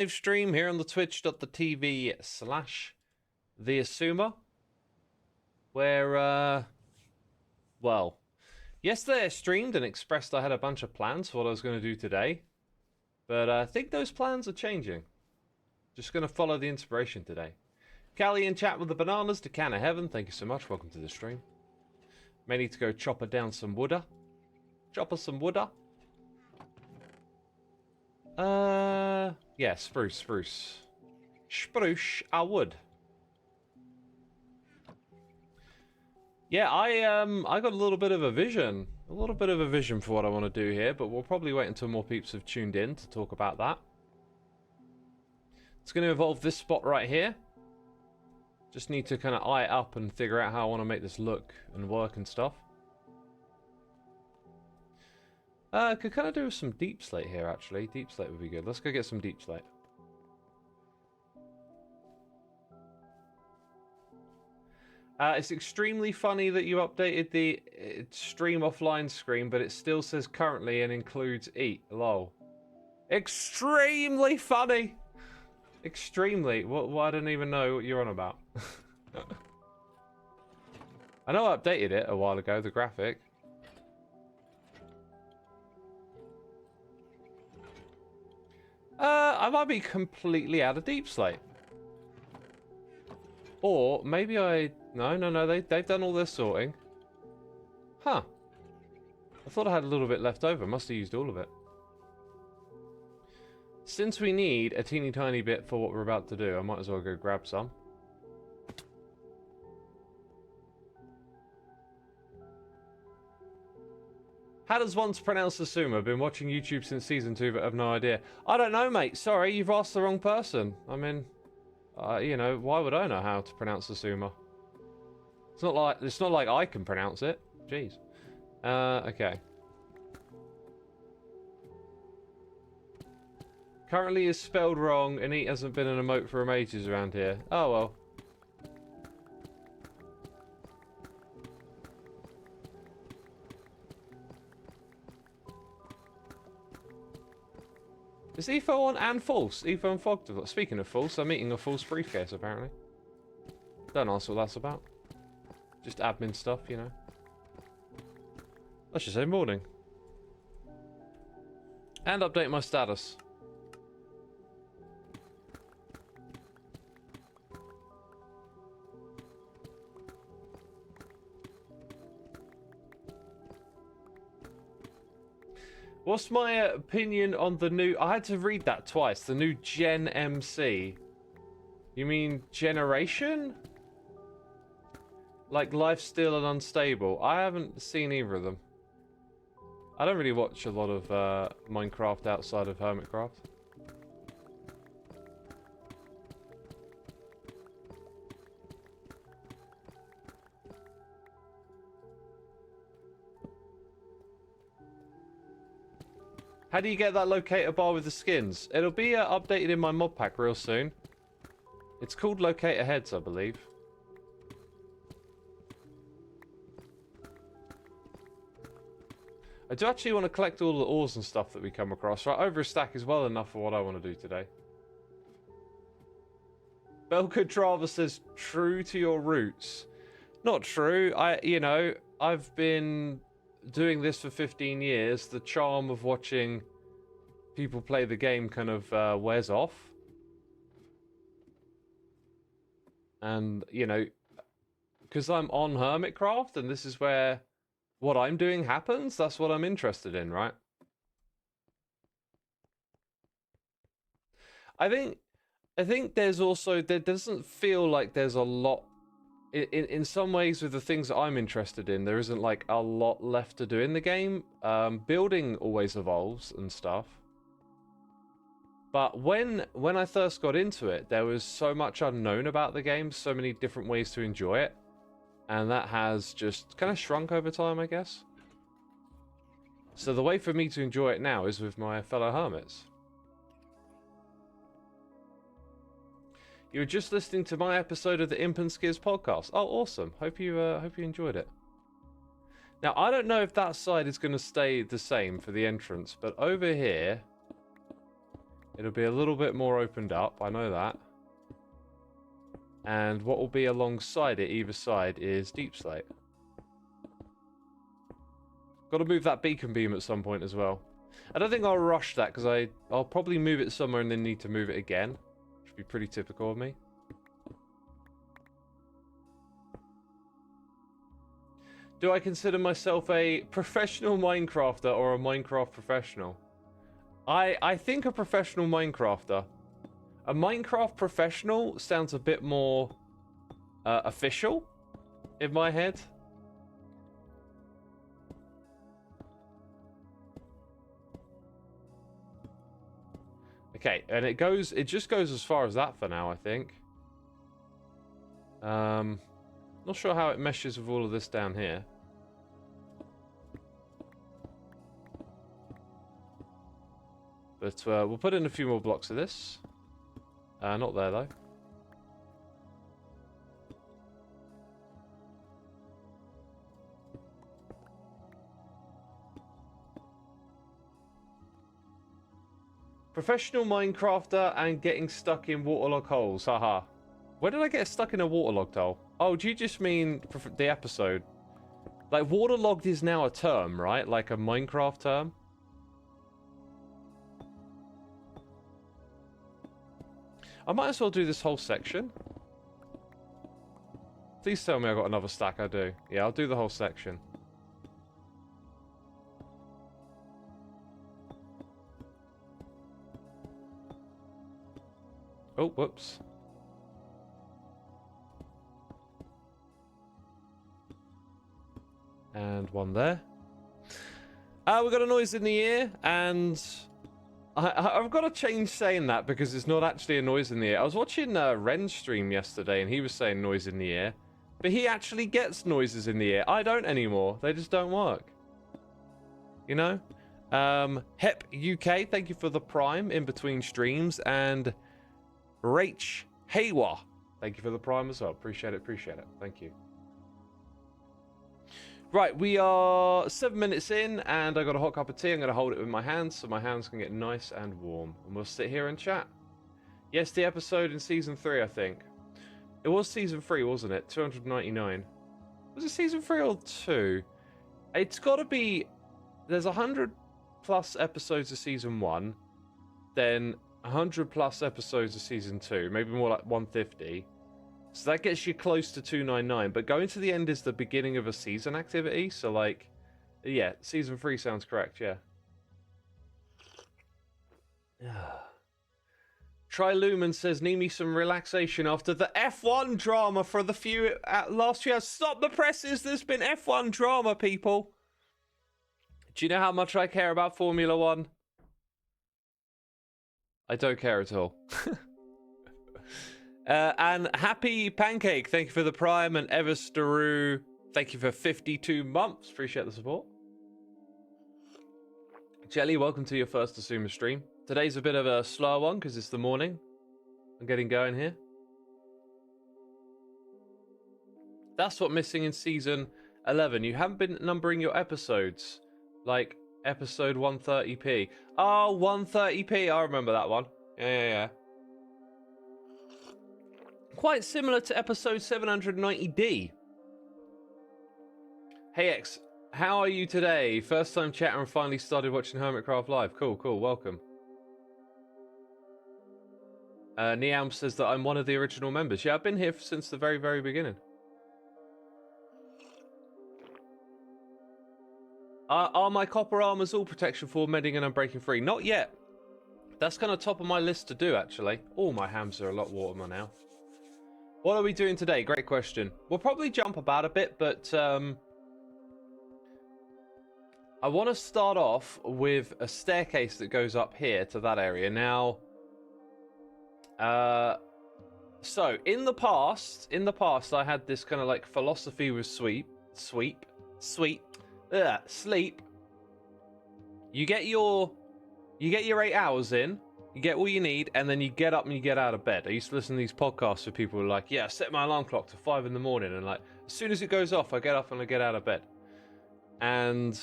live stream here on the twitch.tv/the Xisuma, where, well, yesterday I streamed and expressed I had a bunch of plans for what I was going to do today, but I think those plans are changing. Just going to follow the inspiration today. Callie in chat with the bananas to Can of Heaven, thank you so much, welcome to the stream. May need to go chopper down some woodder. Chopper some woodder. Yeah, spruce. Spruce, I would. Yeah, I got a little bit of a vision. A little bit of a vision for what I want to do here, but we'll probably wait until more peeps have tuned in to talk about that. It's going to involve this spot right here. Just need to kind of eye it up and figure out how I want to make this look and work and stuff. Could kind of do some deep slate here, actually. Deep slate would be good. Let's go get some deep slate. It's extremely funny that you updated the stream offline screen, but it still says currently and includes eat. Lol. Extremely funny! Extremely. Well, I don't even know what you're on about. I know I updated it a while ago, the graphic. I might be completely out of deep slate. Or maybe I... No, they've done all their sorting. Huh. I thought I had a little bit left over. Must have used all of it. Since we need a teeny tiny bit for what we're about to do, I might as well go grab some. How does one pronounce Xisuma? Been watching YouTube since season 2, but have no idea. I don't know, mate. Sorry, you've asked the wrong person. I mean, you know, why would I know how to pronounce Xisuma? It's not like I can pronounce it. Jeez. Okay. Currently is spelled wrong, and eat hasn't been an emote for ages around here. Oh well. Is EFO on and false? EFO and Fog. Speaking of false, I'm eating a false briefcase apparently. Don't ask what that's about. Just admin stuff, you know. I should say morning. And update my status. What's my opinion on the new... I had to read that twice. The new Gen MC. You mean Generation? Like Lifesteal and Unstable. I haven't seen either of them. I don't really watch a lot of Minecraft outside of Hermitcraft. How do you get that locator bar with the skins? It'll be updated in my mod pack real soon. It's called Locator Heads, I believe. I do actually want to collect all the ores and stuff that we come across. Right, over a stack is well enough for what I want to do today. Belkadrava says, true to your roots. Not true. I've been doing this for 15 years. The charm of watching people play the game kind of wears off. And, you know, because I'm on Hermitcraft and this is where what I'm doing happens, that's what I'm interested in, right? I think there's also, there doesn't feel like there's a lot, in some ways with the things that I'm interested in, there isn't like a lot left to do in the game. Building always evolves and stuff. But when I first got into it, there was so much unknown about the game, so many different ways to enjoy it. And that has just kind of shrunk over time, I guess. So the way for me to enjoy it now is with my fellow hermits. You were just listening to my episode of the Imp and Skiz podcast. Oh, awesome. Hope you enjoyed it. Now, I don't know if that side is going to stay the same for the entrance, but over here, It'll be a little bit more opened up, I know that. And what will be alongside it, either side, is deep slate. Got to move that beacon beam at some point as well. I don't think I'll rush that, because I'll probably move it somewhere and then need to move it again. Which would be pretty typical of me. Do I consider myself a professional Minecrafter or a Minecraft professional? I think a professional Minecrafter. A Minecraft professional sounds a bit more official in my head. Okay, and it just goes as far as that for now, I think. Not sure how it meshes with all of this down here. But we'll put in a few more blocks of this. Not there, though. Professional Minecrafter and getting stuck in waterlogged holes. Haha. Where did I get stuck in a waterlogged hole? Oh, do you just mean the episode? Like, waterlogged is now a term, right? Like a Minecraft term? I might as well do this whole section. Please tell me I got another stack. I do. Yeah, I'll do the whole section. Oh, whoops. And one there. We got a noise in the ear, and I've got to change saying that because it's not actually a noise in the ear. I was watching Ren's stream yesterday, and he was saying noise in the ear, but he actually gets noises in the ear. I don't anymore. They just don't work. You know? Hep UK, thank you for the Prime in between streams, and Rach Haywa, thank you for the Prime as well. Appreciate it, Thank you. Right, we are 7 minutes in, and I got a hot cup of tea. I'm going to hold it with my hands, so my hands can get nice and warm. And we'll sit here and chat. Yes, the episode in Season 3, I think. It was Season 3, wasn't it? 299. Was it Season 3 or 2? It's got to be... There's 100 plus episodes of Season 1, then 100 plus episodes of Season 2, maybe more like 150. So that gets you close to 299, but going to the end is the beginning of a season activity, so like, yeah, Season 3 sounds correct, yeah. Trilumen says, need me some relaxation after the F1 drama for the last few hours. Stop the presses, there's been F1 drama, people. Do you know how much I care about Formula 1? I don't care at all. And Happy Pancake, thank you for the Prime, and Everstaru, thank you for 52 months. Appreciate the support. Jelly, welcome to your first Xisuma stream. Today's a bit of a slower one because it's the morning. I'm getting going here. That's what's missing in Season 11. You haven't been numbering your episodes. Like episode 130p. Oh, 130p. I remember that one. Yeah. Quite similar to episode 790D. Hey X, how are you today? First time chatter and finally started watching Hermitcraft live. Cool, welcome. Niam says that I'm one of the original members. Yeah, I've been here since the very, very beginning. Are my copper armors all protection for mending and unbreaking free? Not yet. That's kind of top of my list to do, actually. Oh, my hams are a lot warmer now. What are we doing today? Great question. We'll probably jump about a bit, but I want to start off with a staircase that goes up here to that area. Now, so in the past, I had this kind of like philosophy with sleep. You get your 8 hours in. You get what you need, and then you get up and you get out of bed. I used to listen to these podcasts where people were like, yeah, set my alarm clock to 5 in the morning, and like, as soon as it goes off, I get up and I get out of bed. And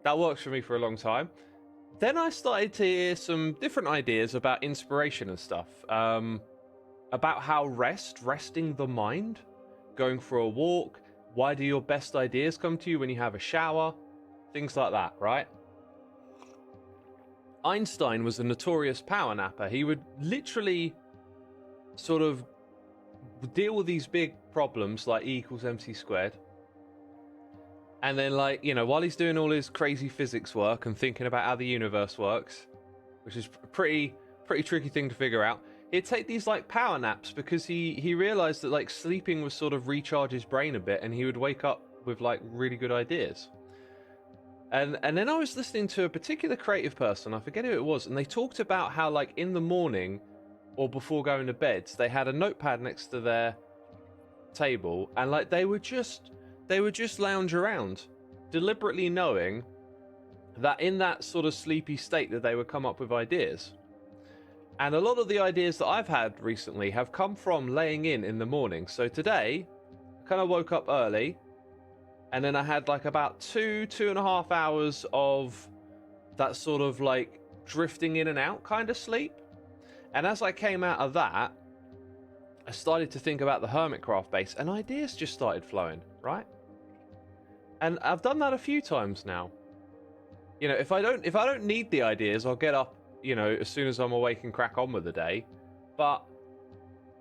that works for me for a long time. then I started to hear some different ideas about inspiration and stuff. About how resting the mind, going for a walk, why do your best ideas come to you when you have a shower, things like that, right? Einstein was a notorious power napper. He would literally sort of deal with these big problems like E equals MC squared. And then, like, you know, while he's doing all his crazy physics work and thinking about how the universe works, which is a pretty tricky thing to figure out, he'd take these, like, power naps because he realized that, like, sleeping was sort of recharge his brain a bit, and he would wake up with, like, really good ideas. And then I was listening to a particular creative person, I forget who it was, and they talked about how, like, in the morning or before going to bed, they had a notepad next to their table, and, like, they would just lounge around, deliberately knowing that in that sort of sleepy state that they would come up with ideas. And a lot of the ideas that I've had recently have come from laying in the morning. So today, I kind of woke up early, and then I had like about 2.5 hours of that sort of like drifting in and out kind of sleep. And as I came out of that, I started to think about the Hermitcraft base, and ideas just started flowing, right? And I've done that a few times now. You know, if I don't need the ideas, I'll get up, you know, as soon as I'm awake and crack on with the day. But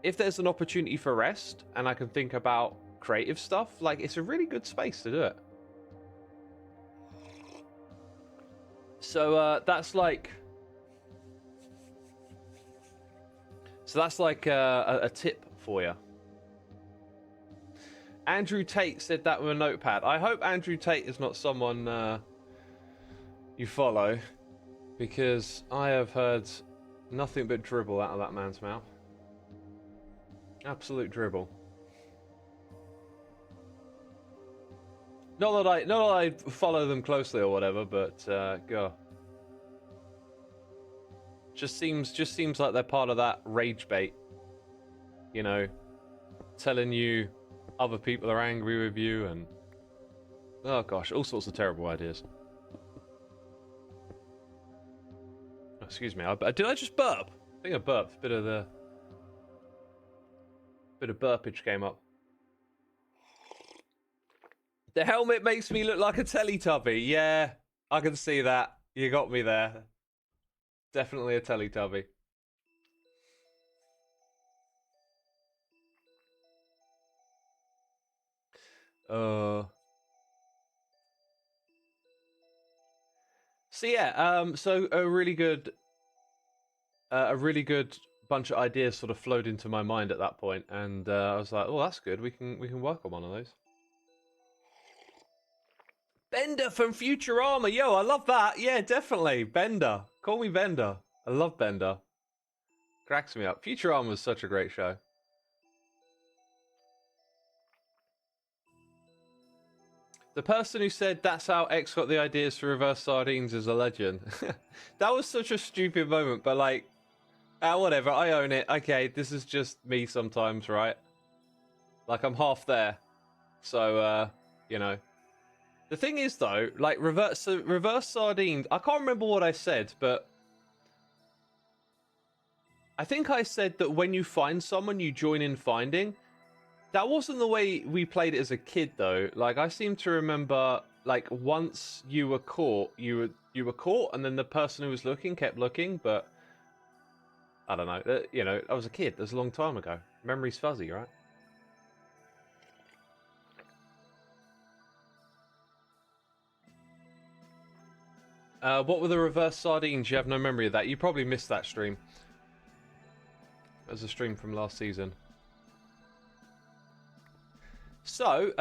if there's an opportunity for rest and I can think about creative stuff, like, it's a really good space to do it. So that's like a tip for you. Andrew Tate said that with a notepad. I hope Andrew Tate is not someone you follow, because I have heard nothing but dribble out of that man's mouth. Absolute dribble. Not that I follow them closely or whatever, but go. Just seems like they're part of that rage bait. You know, telling you other people are angry with you, and oh gosh, all sorts of terrible ideas. Oh, excuse me, did I just burp? I think I burped. Bit of burpage came up. The helmet makes me look like a Teletubby. Yeah, I can see that. You got me there. Definitely a Teletubby. So yeah, so a really good bunch of ideas sort of flowed into my mind at that point, and I was like, oh, that's good. We can work on one of those. Bender from Futurama, yo, I love that. Yeah, definitely, Bender. Call me Bender. I love Bender. Cracks me up. Futurama was such a great show. The person who said that's how X got the ideas for reverse sardines is a legend. That was such a stupid moment, but like, whatever, I own it. Okay, this is just me sometimes, right? Like, I'm half there. So, you know. The thing is, though, like, reverse sardines, I can't remember what I said, but I think I said that when you find someone, you join in finding. That wasn't the way we played it as a kid, though. Like, I seem to remember, like, once you were caught, you were caught, and then the person who was looking kept looking, but I don't know. You know, I was a kid. That was a long time ago. Memory's fuzzy, right? What were the reverse sardines? You have no memory of that. You probably missed that stream. That was a stream from last season. So,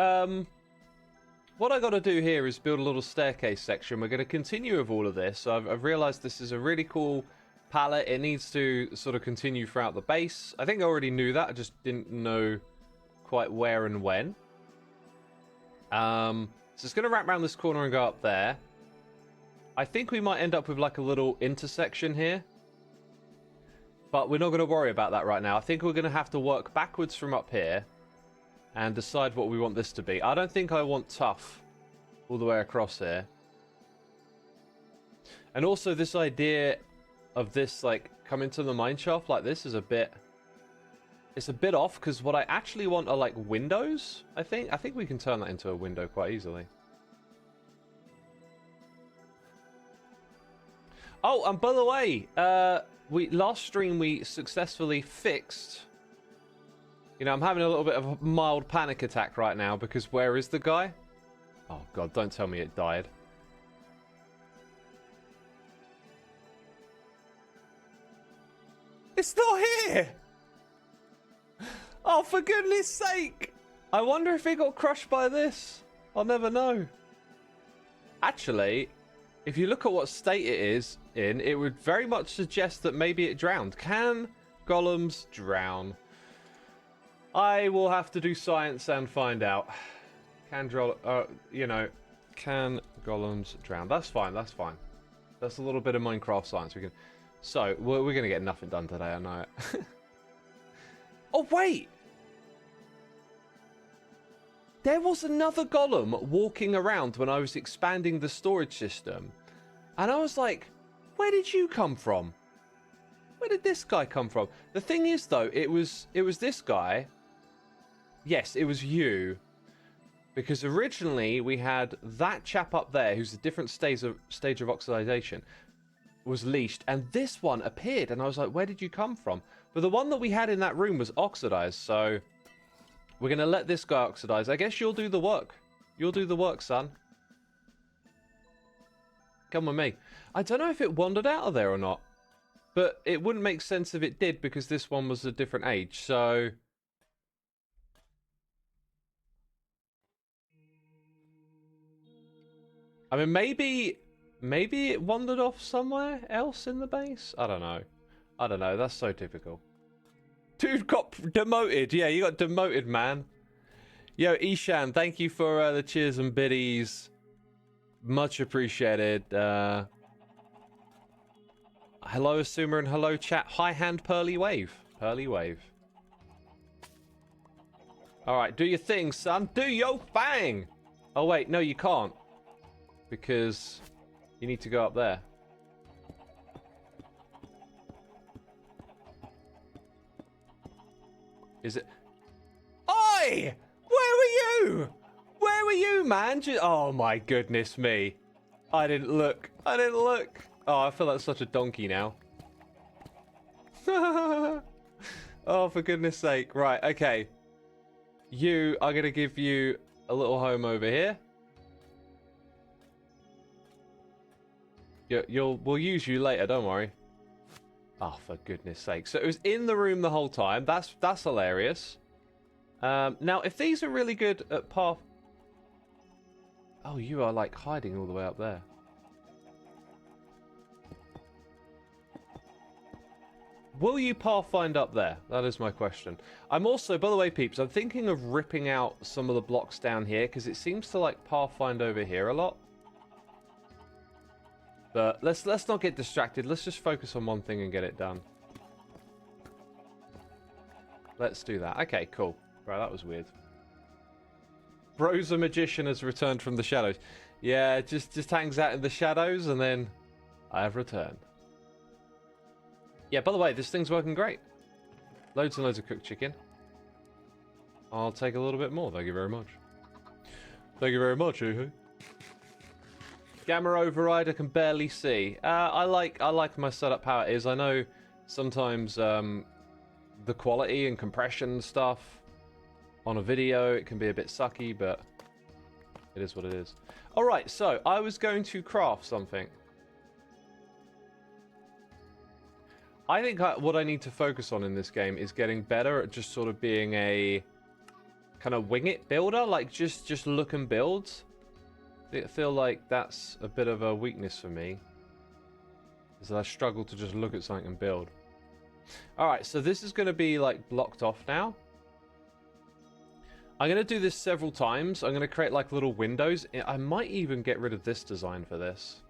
what I got to do here is build a little staircase section. We're going to continue with all of this. So I've realized this is a really cool palette. It needs to sort of continue throughout the base. I think I already knew that. I just didn't know quite where and when. So it's going to wrap around this corner and go up there. I think we might end up with like a little intersection here. But we're not going to worry about that right now. I think we're going to have to work backwards from up here and decide what we want this to be. I don't think I want tough all the way across here. And also this idea of this, like, coming to the mine shaft like this is a bit... It's a bit off, because what I actually want are, like, windows, I think. I think we can turn that into a window quite easily. Oh, and by the way, last stream we successfully fixed... You know, I'm having a little bit of a mild panic attack right now, because where is the guy? Oh, God, don't tell me it died. It's not here! Oh, for goodness sake! I wonder if it got crushed by this. I'll never know. Actually, if you look at what state it is in, it would very much suggest that maybe it drowned. Can golems drown? I will have to do science and find out. Can golems drown? That's fine, that's fine. That's a little bit of Minecraft science. We can. So, we're going to get nothing done today, I know it. Oh, wait! There was another golem walking around when I was expanding the storage system. And I was like, where did you come from? Where did this guy come from? The thing is, though, it was this guy. Yes, it was you. Because originally we had that chap up there who's a different stage of oxidization was leashed, and this one appeared, and I was like, where did you come from? But the one that we had in that room was oxidized, so we're going to let this guy oxidize. I guess you'll do the work. You'll do the work, son. Come with me. I don't know if it wandered out of there or not, but it wouldn't make sense if it did, because this one was a different age, so... I mean, maybe it wandered off somewhere else in the base? I don't know. I don't know. That's so typical. Dude got demoted. Yeah, you got demoted, man. Yo, Ishan, thank you for the cheers and biddies. Much appreciated. Hello, Xisuma, and hello, chat. High hand, Pearly Wave. Pearly Wave. All right, do your thing, son. Do your thing. Oh, wait. No, you can't. Because... you need to go up there. Is it? Oi! Where were you? Where were you, man? Oh my goodness me. I didn't look. I didn't look. Oh, I feel like such a donkey now. Oh, for goodness sake. Right, okay. You are going to give you a little home over here. We'll use you later, don't worry. Oh, for goodness sake. So it was in the room the whole time. That's hilarious. Now, if these are really good at path... Oh, you are, like, hiding all the way up there. Will you pathfind up there? That is my question. I'm also, by the way, peeps, I'm thinking of ripping out some of the blocks down here, because it seems to, like, pathfind over here a lot. But let's not get distracted. Let's just focus on one thing and get it done. Let's do that. Okay, cool. Right, that was weird. Bro's a magician has returned from the shadows. Yeah, just hangs out in the shadows, and then I have returned. Yeah, by the way, this thing's working great. Loads and loads of cooked chicken. I'll take a little bit more. Thank you very much. Thank you very much, Uhu. Gamma override, I can barely see. I like my setup how it is. I know sometimes the quality and compression stuff on a video, it can be a bit sucky, but it is what it is. Alright, so I was going to craft something. I think what I need to focus on in this game is getting better at just sort of being a kind of wing it builder, like just look and build. I feel like that's a bit of a weakness for me, is that I struggle to just look at something and build. Alright, so this is going to be like blocked off now. I'm going to do this several times. I'm going to create like little windows. I might even get rid of this design for this.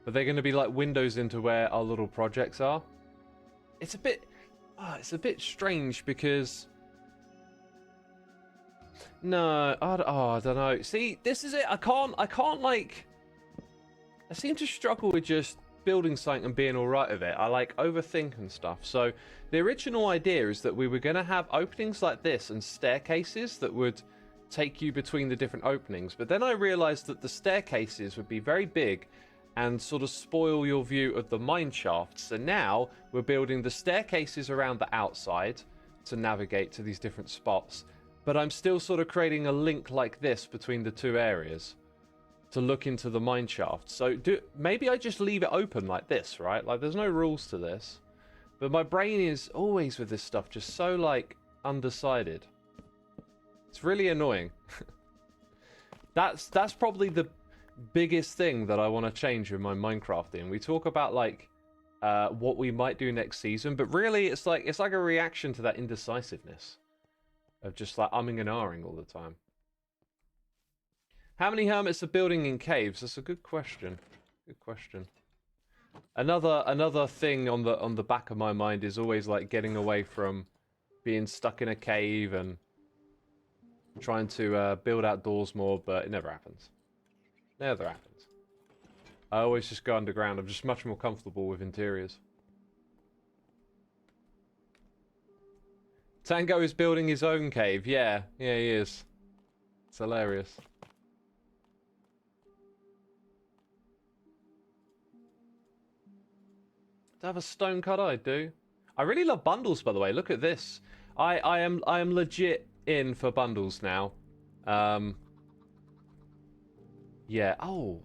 But they're going to be like windows into where our little projects are. It's a bit strange because... No, I don't know. See, this is it. I can't like... I seem to struggle with just building something and being alright with it. I like overthink and stuff. So the original idea is that we were going to have openings like this and staircases that would take you between the different openings. But then I realized that the staircases would be very big and sort of spoil your view of the mine shafts. So now we're building the staircases around the outside to navigate to these different spots. But I'm still sort of creating a link like this between the two areas to look into the mine shaft. So maybe I just leave it open like this, right? Like there's no rules to this. But my brain is always with this stuff just so like undecided. It's really annoying. That's probably the biggest thing that I want to change in my Minecrafting. We talk about like what we might do next season, but really it's like a reaction to that indecisiveness of just like umming and ahhing all the time. How many hermits are building in caves? That's a good question. Good question. Another thing on the back of my mind is always like getting away from being stuck in a cave and trying to build outdoors more, but it never happens. Never happens. I always just go underground. I'm just much more comfortable with interiors. Tango is building his own cave. Yeah, he is. It's hilarious. Do I have a stone cut? I do. I really love bundles, by the way. Look at this. I am legit in for bundles now. Yeah. Oh.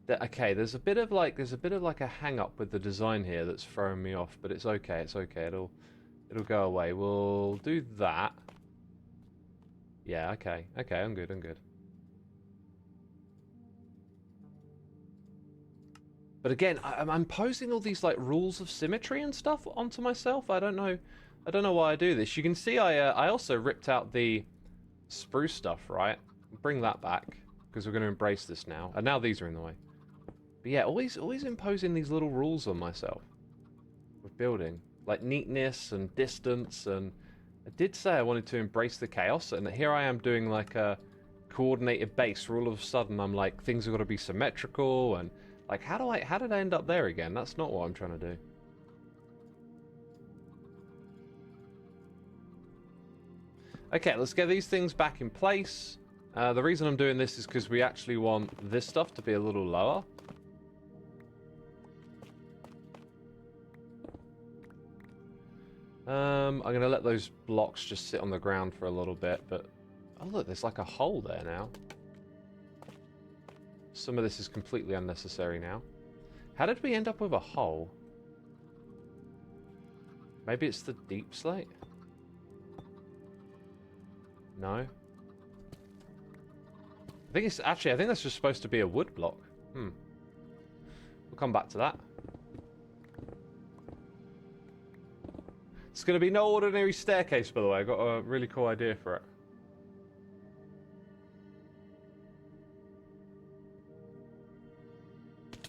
Okay, there's a bit of like a hang up with the design here that's throwing me off, but it's okay. It's okay. It'll go away. We'll do that. Yeah, okay. Okay, I'm good. I'm good. But again, I'm posing all these like rules of symmetry and stuff onto myself. I don't know why I do this. You can see I also ripped out the spruce stuff, right? Bring that back because we're going to embrace this now. And now these are in the way. But yeah, always imposing these little rules on myself with building, like neatness and distance. And I did say I wanted to embrace the chaos, and here I am doing like a coordinated base where all of a sudden I'm like, things have got to be symmetrical, and like how did I end up there again? That's not what I'm trying to do. Okay, let's get these things back in place. The reason I'm doing this is because we actually want this stuff to be a little lower. I'm going to let those blocks just sit on the ground for a little bit, but... Oh, look, there's like a hole there now. Some of this is completely unnecessary now. How did we end up with a hole? Maybe it's the deep slate? No? I think that's just supposed to be a wood block. We'll come back to that. It's going to be no ordinary staircase, by the way. I got a really cool idea for it.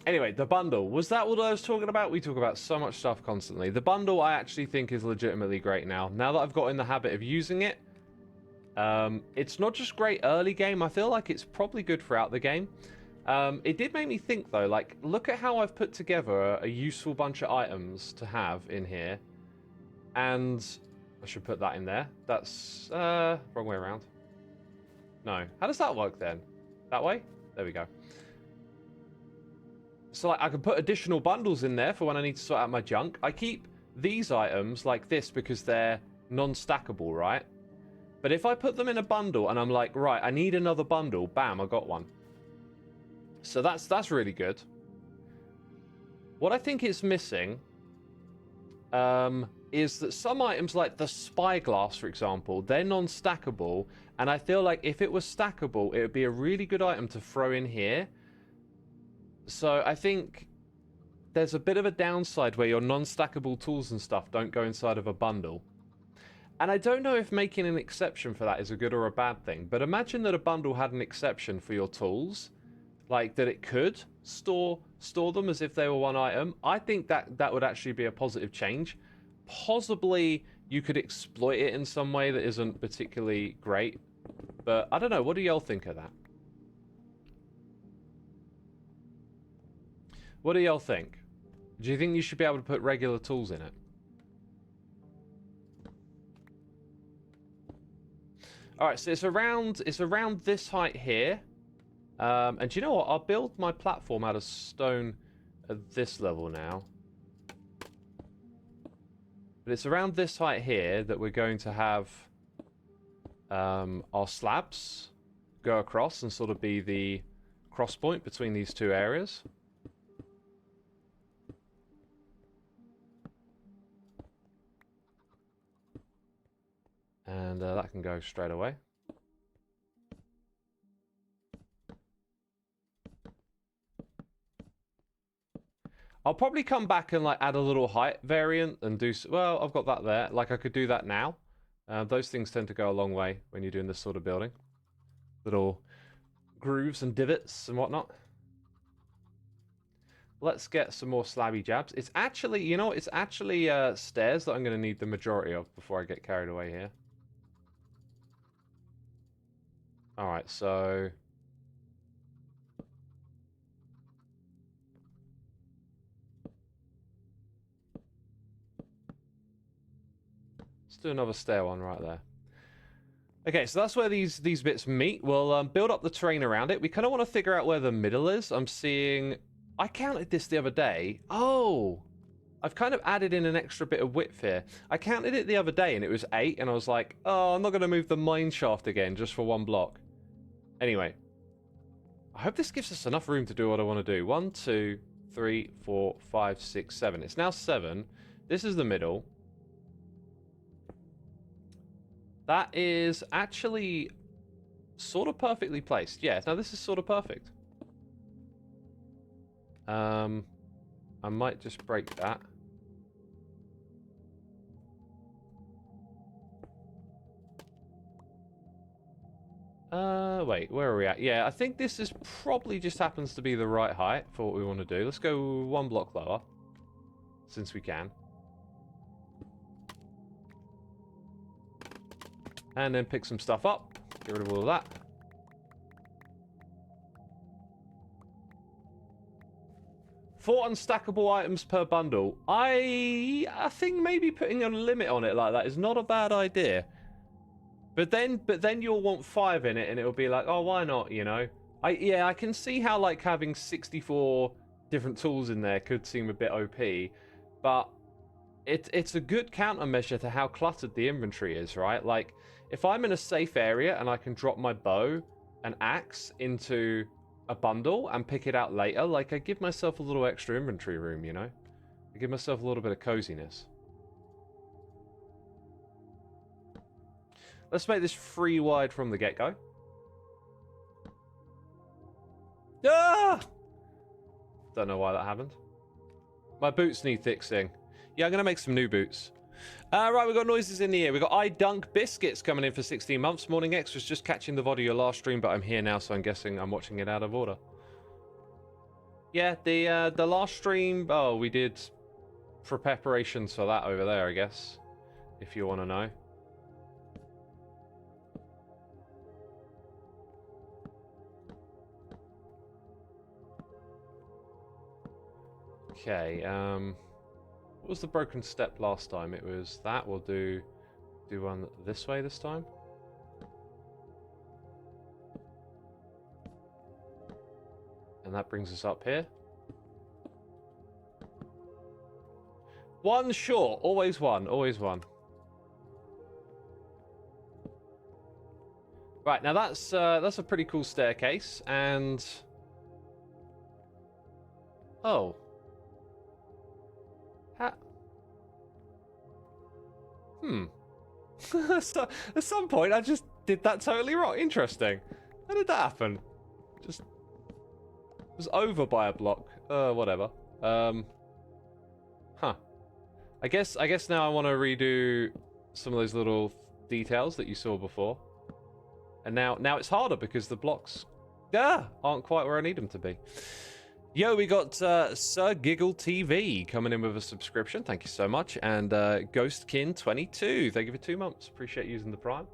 Anyway, the bundle. Was that what I was talking about? We talk about so much stuff constantly. The bundle I actually think is legitimately great now. Now that I've got in the habit of using it, it's not just great early game. I feel like it's probably good throughout the game. It did make me think, though, like, look at how I've put together a useful bunch of items to have in here. And I should put that in there. That's wrong way around. No. How does that work then? That way? There we go. So like, I can put additional bundles in there for when I need to sort out my junk. I keep these items like this because they're non-stackable, right? But if I put them in a bundle and I'm like, right, I need another bundle, bam, I got one. So that's really good. What I think is missing is that some items like the spyglass, for example, they're non-stackable, and I feel like if it was stackable, it would be a really good item to throw in here. So I think there's a bit of a downside where your non-stackable tools and stuff don't go inside of a bundle. And I don't know if making an exception for that is a good or a bad thing, but imagine that a bundle had an exception for your tools, like that it could store them as if they were one item. I think that would actually be a positive change. Possibly you could exploit it in some way that isn't particularly great. But I don't know. What do y'all think of that? What do y'all think? Do you think you should be able to put regular tools in it? All right, so it's around this height here. And do you know what? I'll build my platform out of stone at this level now. But it's around this height here that we're going to have our slabs go across and sort of be the cross point between these two areas. And that can go straight away. I'll probably come back and like add a little height variant and do... Well, I've got that there. Like I could do that now. Those things tend to go a long way when you're doing this sort of building. Little grooves and divots and whatnot. Let's get some more slabby jabs. It's actually, you know, it's actually stairs that I'm going to need the majority of before I get carried away here. Alright, so... let's do another stair one right there. Okay, so that's where these bits meet. We'll build up the terrain around it. We kind of want to figure out where the middle is. I'm seeing... I counted this the other day. Oh! I've kind of added in an extra bit of width here. I counted it the other day and it was 8, and I was like, oh, I'm not going to move the mine shaft again just for one block. Anyway. I hope this gives us enough room to do what I want to do. 1, 2, 3, 4, 5, 6, 7. It's now 7. This is the middle. That is actually sort of perfectly placed. Yeah, now this is sort of perfect. I might just break that. Wait, where are we at? Yeah, I think this is probably just happens to be the right height for what we want to do. Let's go 1 block lower, since we can. And then pick some stuff up. Get rid of all of that. Four unstackable items per bundle. I think maybe putting a limit on it like that is not a bad idea. But then you'll want 5 in it, and it'll be like, oh, why not? You know. I can see how like having 64 different tools in there could seem a bit OP, but it's a good countermeasure to how cluttered the inventory is, right? Like, if I'm in a safe area and I can drop my bow and axe into a bundle and pick it out later, like, I give myself a little extra inventory room, you know? I give myself a little bit of coziness. Let's make this 3 wide from the get-go. Ah! Don't know why that happened. My boots need fixing. Yeah, I'm going to make some new boots. Right, we've got noises in the ear. We've got I Dunk Biscuits coming in for 16 months. Morning X was just catching the VOD of your last stream, but I'm here now, so I'm guessing I'm watching it out of order. Yeah, the last stream... Oh, we did for preparations for that over there, I guess. If you want to know. Okay, what was the broken step last time? It was that. We'll do one this way this time. And that brings us up here. 1 short. Always 1. Always 1. Right, now that's a pretty cool staircase, and... Oh. So, at some point, I just did that totally wrong. Interesting. How did that happen? Just was over by a block. Whatever. Huh. I guess now I want to redo some of those little details that you saw before. And now it's harder because the blocks aren't quite where I need them to be. Yo, we got Sir Giggle TV coming in with a subscription. Thank you so much. And Ghostkin22, thank you for 2 months. Appreciate using the Prime.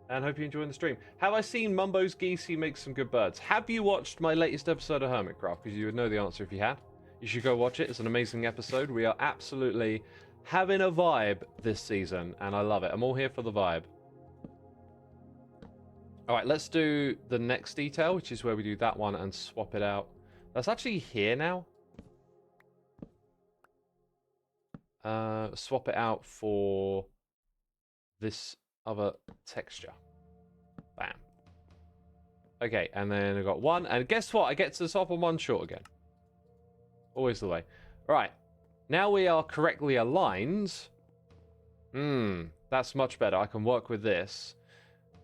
And hope you're enjoying the stream. Have I seen Mumbo's Geese? He makes some good birds. Have you watched my latest episode of Hermitcraft? Because you would know the answer if you had. You should go watch it. It's an amazing episode. We are absolutely having a vibe this season, and I love it. I'm all here for the vibe. All right, let's do the next detail, which is where we do that one and swap it out. That's actually here now. Swap it out for this other texture. Bam. Okay, and then I got 1. And guess what? I get to the top on 1 short again. Always the way. Right. Now we are correctly aligned. That's much better. I can work with this.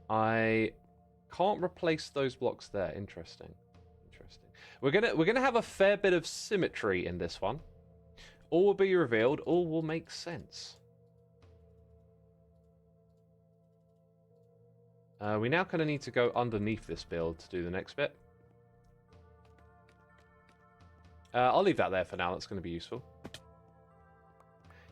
I can't replace those blocks there. Interesting. We're gonna have a fair bit of symmetry in this one. All will be revealed. All will make sense. We now kind of need to go underneath this build to do the next bit. I'll leave that there for now. That's going to be useful.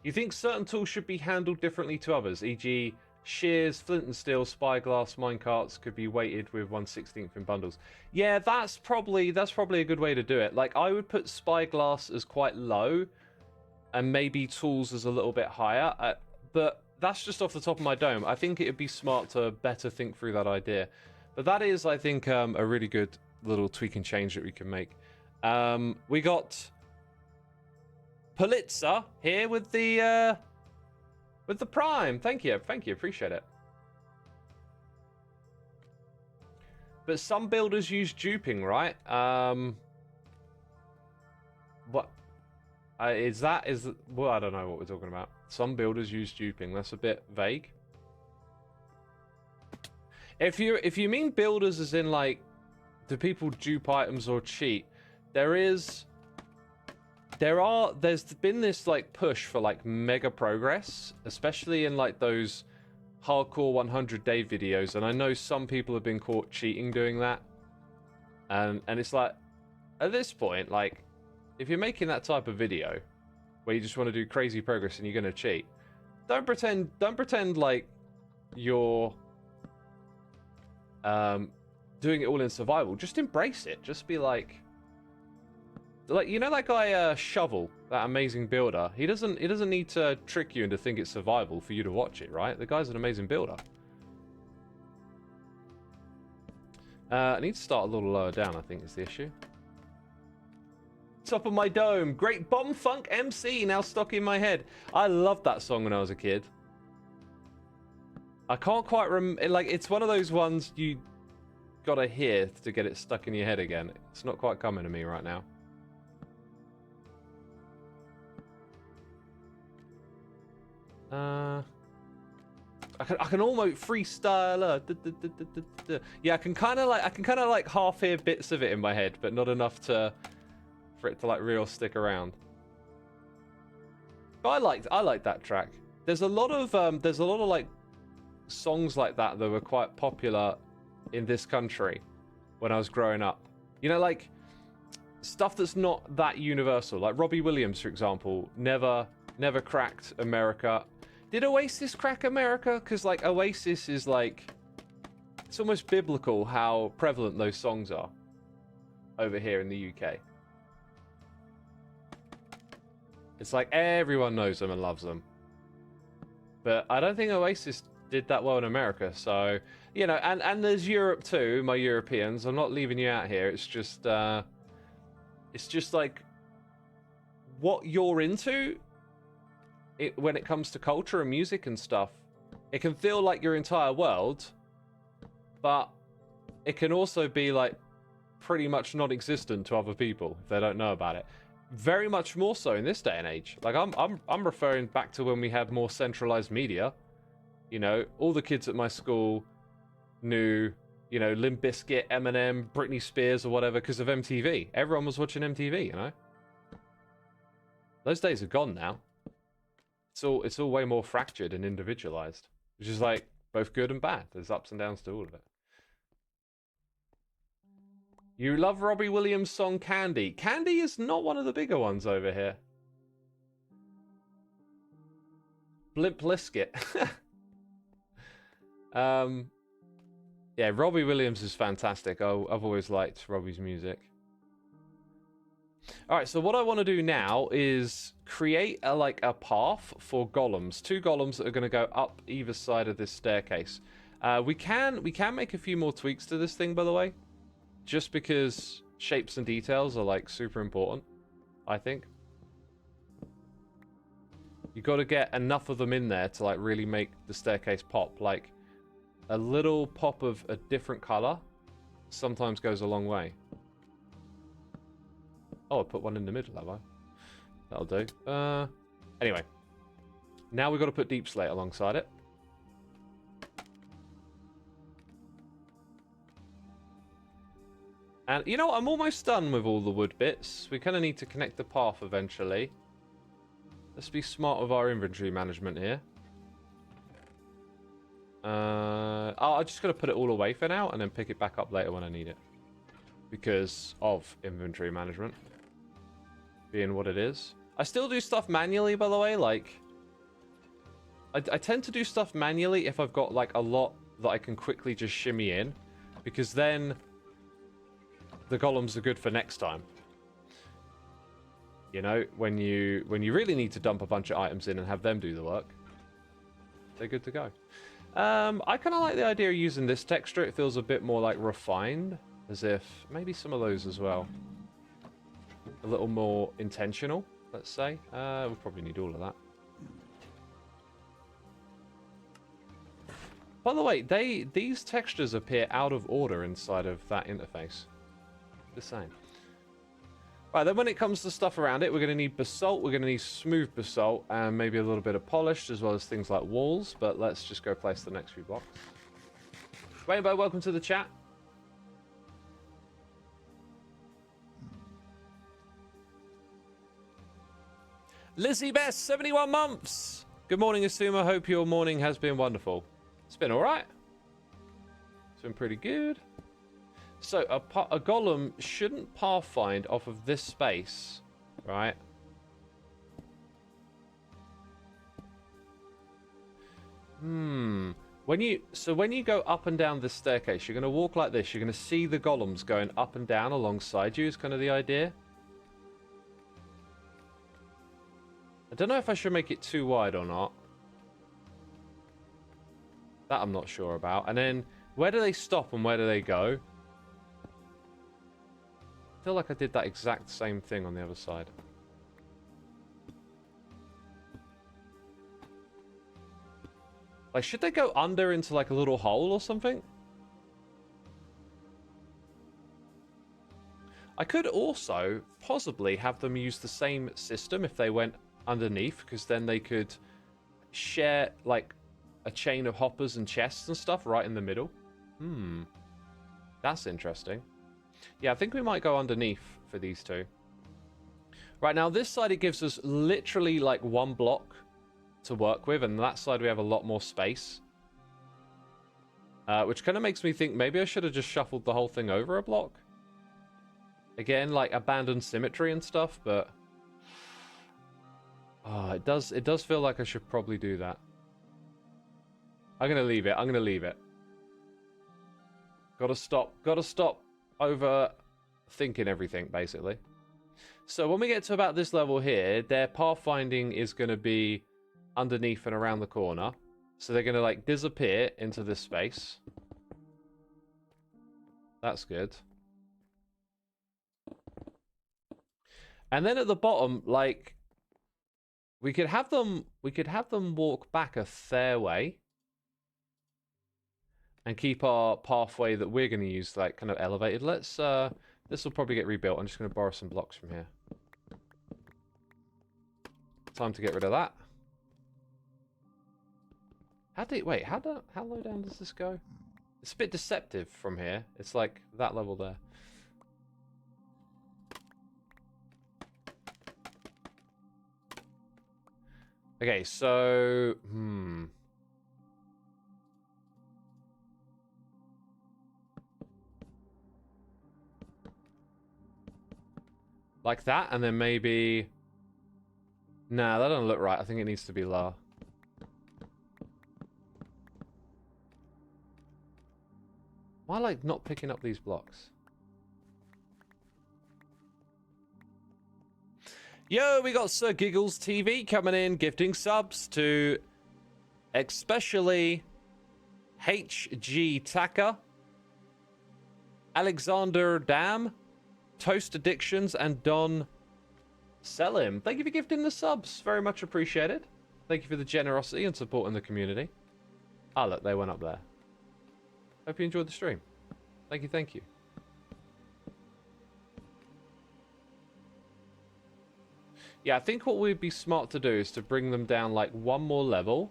You think certain tools should be handled differently to others, e.g. shears, flint and steel, spyglass, minecarts could be weighted with 1/16 in bundles. Yeah, that's probably a good way to do it. Like, I would put spyglass as quite low and maybe tools as a little bit higher. But that's just off the top of my dome. I think it would be smart to better think through that idea. But that is, I think, a really good little tweak and change that we can make. We got Pulitzer here with the Prime. Thank you, appreciate it. But some builders use duping, right? What well, I don't know what we're talking about. Some builders use duping. That's a bit vague. If you mean builders as in, like, do people dupe items or cheat? There's been this, like, push for, like, mega progress, especially in, like, those hardcore 100-day videos, and I know some people have been caught cheating doing that, and it's like, at this point, like, if you're making that type of video where you just want to do crazy progress and you're going to cheat, don't pretend like you're doing it all in survival. Just embrace it. Just be like, you know that guy Shovel, that amazing builder? He doesn't need to trick you into think it's survival for you to watch it, right? The guy's an amazing builder. I need to start a little lower down, I think, is the issue. Top of my dome. Great Bomb Funk MC now stuck in my head. I loved that song when I was a kid. I can't quite like, it's one of those ones you gotta hear to get it stuck in your head again. It's not quite coming to me right now. I can almost freestyle. Yeah, I can kind of like half hear bits of it in my head, but not enough for it to like real stick around. But I like that track. There's a lot of like songs like that were quite popular in this country when I was growing up. You know, like stuff that's not that universal. Like Robbie Williams, for example, never cracked America. Did Oasis crack America? Because, like, Oasis is, like, it's almost biblical how prevalent those songs are over here in the UK. It's like everyone knows them and loves them. But I don't think Oasis did that well in America. So, you know, and there's Europe too, my Europeans. I'm not leaving you out here. It's just like what you're into. When it comes to culture and music and stuff, it can feel like your entire world, but it can also be like pretty much non-existent to other people if they don't know about it. Very much more so in this day and age. Like I'm referring back to when we had more centralized media. You know, all the kids at my school knew, you know, Limp Bizkit, Eminem, Britney Spears or whatever because of MTV. Everyone was watching MTV, you know. Those days are gone now. It's all way more fractured and individualized, which is like both good and bad. There's ups and downs to all of it. You love Robbie Williams' song Candy. Candy is not one of the bigger ones over here. Blimp Lisket. Yeah, Robbie Williams is fantastic. I've always liked Robbie's music. Alright, so what I want to do now is create a path for golems. 2 golems that are going to go up either side of this staircase. We can make a few more tweaks to this thing, by the way. Just because shapes and details are like super important, I think. You got to get enough of them in there to like really make the staircase pop. Like a little pop of a different color sometimes goes a long way. Oh, I put one in the middle, have I? That'll do. Anyway, now we've got to put deep slate alongside it. And you know what? I'm almost done with all the wood bits. We kind of need to connect the path eventually. Let's be smart with our inventory management here. I'm just going to put it all away for now and then pick it back up later when I need it. Because of inventory management being what it is. I still do stuff manually, by the way. Like, I tend to do stuff manually if I've got like a lot that I can quickly just shimmy in. Because then the golems are good for next time. You know, when you really need to dump a bunch of items in and have them do the work, they're good to go. I kind of like the idea of using this texture. It feels a bit more like refined, as if maybe some of those as well. A little more intentional, let's say. We'll probably need all of that. By the way, these textures appear out of order inside of that interface. The same. Right, then when it comes to stuff around it, we're going to need basalt, we're going to need smooth basalt, and maybe a little bit of polished, as well as things like walls, but let's just go place the next few blocks. Rainbow, welcome to the chat. Lizzie Best, 71 months! Good morning, Xisuma. Hope your morning has been wonderful. It's been alright. It's been pretty good. So, a golem shouldn't pathfind off of this space, right? When you go up and down this staircase, you're going to walk like this. You're going to see the golems going up and down alongside you is kind of the idea. I don't know if I should make it too wide or not. That I'm not sure about. And then, where do they stop and where do they go? I feel like I did that exact same thing on the other side. Like, should they go under into like a little hole or something? I could also possibly have them use the same system if they went underneath, because then they could share like a chain of hoppers and chests and stuff right in the middle. That's interesting. Yeah, I think we might go underneath for these two. Right, now this side it gives us literally like 1 block to work with, and that side we have a lot more space. Which kind of makes me think maybe I should have just shuffled the whole thing over a block. Again, like abandoned symmetry and stuff, but it does feel like I should probably do that. I'm gonna leave it. I'm gonna leave it. Gotta stop overthinking everything, basically. So when we get to about this level here, their pathfinding is gonna be underneath and around the corner. So they're gonna like disappear into this space. That's good. And then at the bottom, like, we could have them walk back a fair way and keep our pathway that we're going to use like kind of elevated. Let's this will probably get rebuilt. I'm just going to borrow some blocks from here. Time to get rid of that. How low down does this go? It's a bit deceptive from here. It's like that level there. Okay, so Like that, and then maybe... Nah, that doesn't look right. I think it needs to be lower. Why, like, not picking up these blocks? Yo, we got Sir Giggles TV coming in, gifting subs to especially HG Taka, Alexander Dam, Toast Addictions, and Don Selim. Thank you for gifting the subs. Very much appreciated. Thank you for the generosity and supporting the community. Ah, look, they went up there. Hope you enjoyed the stream. Thank you, thank you. Yeah, I think what would be smart to do is to bring them down like one more level.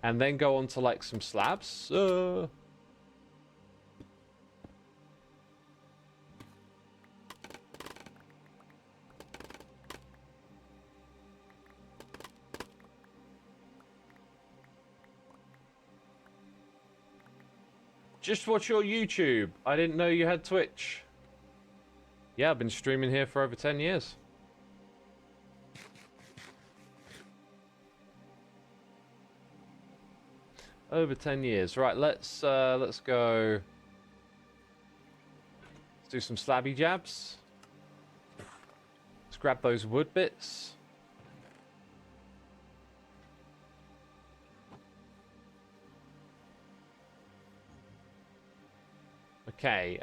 And then go on to like some slabs. Just watch your YouTube. I didn't know you had Twitch. Yeah, I've been streaming here for over 10 years. Over 10 years. Right, let's go. Let's do some slabby jabs. Let's grab those wood bits. Okay,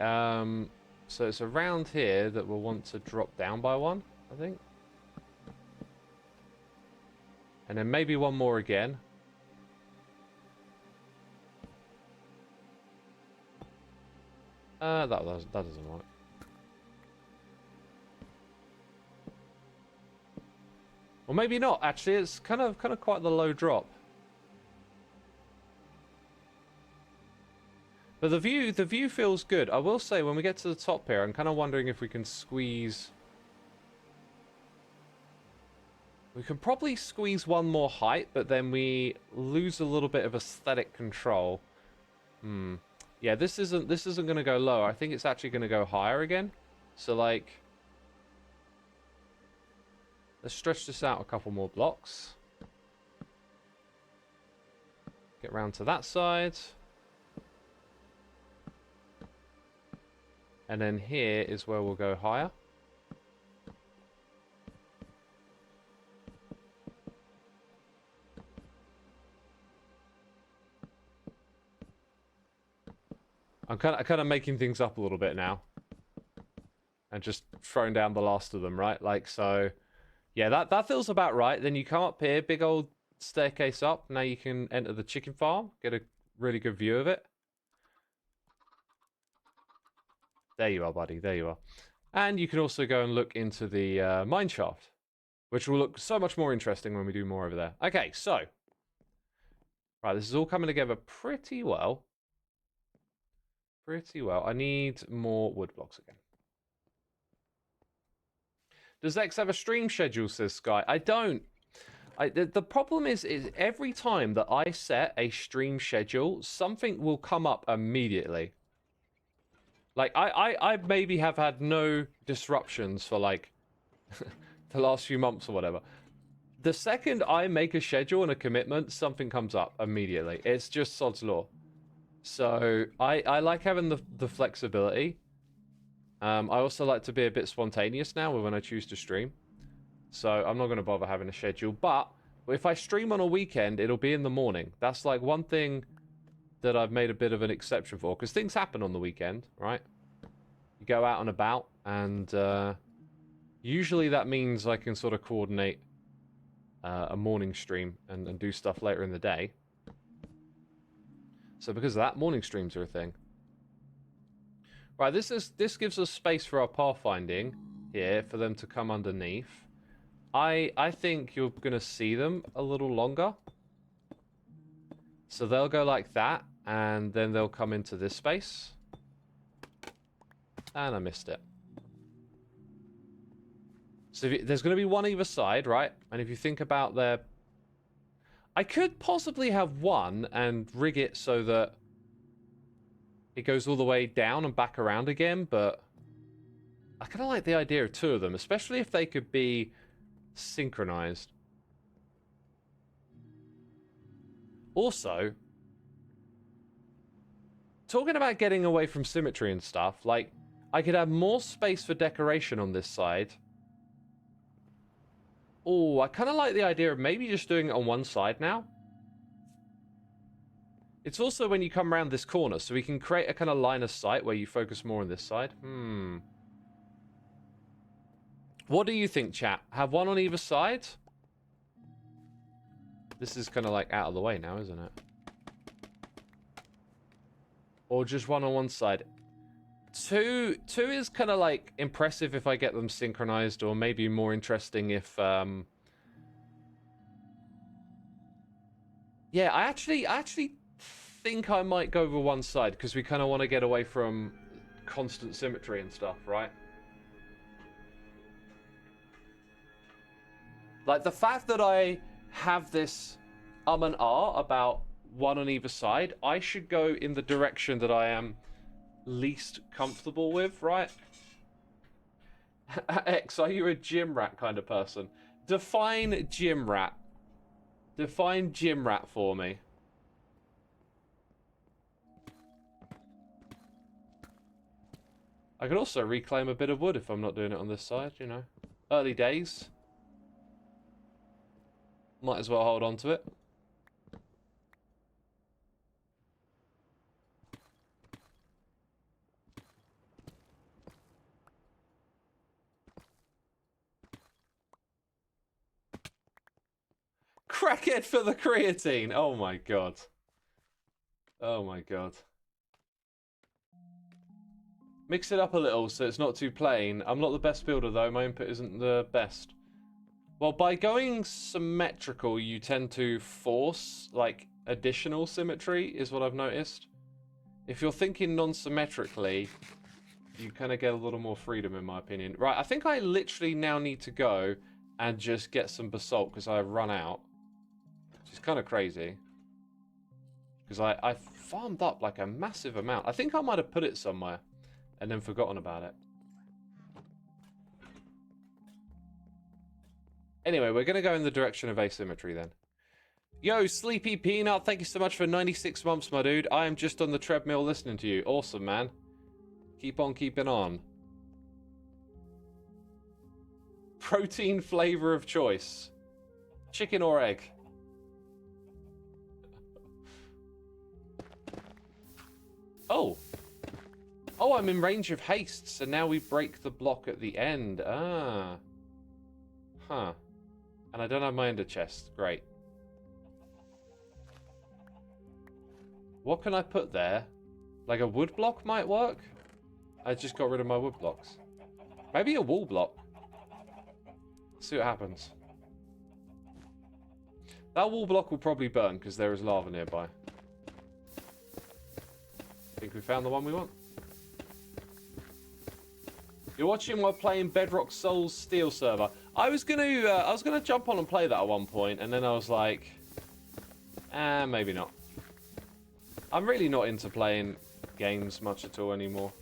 so it's around here that we'll want to drop down by one, I think. And then maybe one more again. That doesn't work. Or maybe not, actually. It's kind of quite the low drop. But the view feels good. I will say, when we get to the top here, I'm kind of wondering if we can squeeze... We can probably squeeze one more height, but then we lose a little bit of aesthetic control. Yeah, this isn't going to go lower. I think it's actually going to go higher again. So, like... Let's stretch this out a couple more blocks. Get round to that side. And then here is where we'll go higher. I'm kind of making things up a little bit now. And just throwing down the last of them, right? Like, so... Yeah, that feels about right. Then you come up here, big old staircase up. Now you can enter the chicken farm. Get a really good view of it. There you are, buddy. There you are. And you can also go and look into the mine shaft, which will look so much more interesting when we do more over there. Okay, so. Right, this is all coming together pretty well. Pretty well. I need more wood blocks again. Does X have a stream schedule, says Sky? I don't. The problem is every time that I set a stream schedule, something will come up immediately. Like, I maybe have had no disruptions for, like, the last few months or whatever. The second I make a schedule and a commitment, something comes up immediately. It's just sod's law. So, I like having the flexibility. I also like to be a bit spontaneous now when I choose to stream. So, I'm not going to bother having a schedule. But, if I stream on a weekend, it'll be in the morning. That's, like, one thing that I've made a bit of an exception for, because things happen on the weekend, right? You go out and about, and usually that means I can sort of coordinate a morning stream and do stuff later in the day. So because of that, morning streams are a thing. Right, this gives us space for our pathfinding here for them to come underneath. I think you're gonna see them a little longer. So they'll go like that. And then they'll come into this space. And I missed it. So there's going to be one either side, right? And if you think about their... I could possibly have one and rig it so that it goes all the way down and back around again, but I kind of like the idea of two of them, especially if they could be synchronized. Also, talking about getting away from symmetry and stuff, like, I could have more space for decoration on this side. Oh, I kind of like the idea of maybe just doing it on one side now. It's also when you come around this corner, so we can create a kind of line of sight where you focus more on this side. What do you think, chat? Have one on either side? This is kind of like out of the way now, isn't it? Or just one on one side? Two is kind of like impressive if I get them synchronized, or maybe more interesting if... Yeah, I actually think I might go over one side, because we kind of want to get away from constant symmetry and stuff, right? Like, the fact that I have this and ah about one on either side, I should go in the direction that I am least comfortable with, right? X, are you a gym rat kind of person? Define gym rat. Define gym rat for me. I could also reclaim a bit of wood if I'm not doing it on this side, you know. Early days. Might as well hold on to it. Crackhead for the creatine. Oh my god. Oh my god. Mix it up a little so it's not too plain. I'm not the best builder though. My input isn't the best. Well, by going symmetrical, you tend to force, like, additional symmetry, is what I've noticed. If you're thinking non-symmetrically, you kind of get a little more freedom, in my opinion. Right, I think I literally now need to go and just get some basalt, because I've run out. Which is kind of crazy. Because I farmed up, like, a massive amount. I think I might have put it somewhere and then forgotten about it. Anyway, we're going to go in the direction of asymmetry then. Yo, Sleepy Peanut, thank you so much for 96 months, my dude. I am just on the treadmill listening to you. Awesome, man. Keep on keeping on. Protein flavor of choice. Chicken or egg? Oh. Oh, I'm in range of haste, so now we break the block at the end. Ah. Huh. And I don't have my ender chest. Great. What can I put there? Like a wood block might work? I just got rid of my wood blocks. Maybe a wall block. See what happens. That wall block will probably burn because there is lava nearby. Think we found the one we want. You're watching while playing Bedrock Souls Steel server. I was gonna jump on and play that at one point, and then I was like, maybe not. I'm really not into playing games much at all anymore.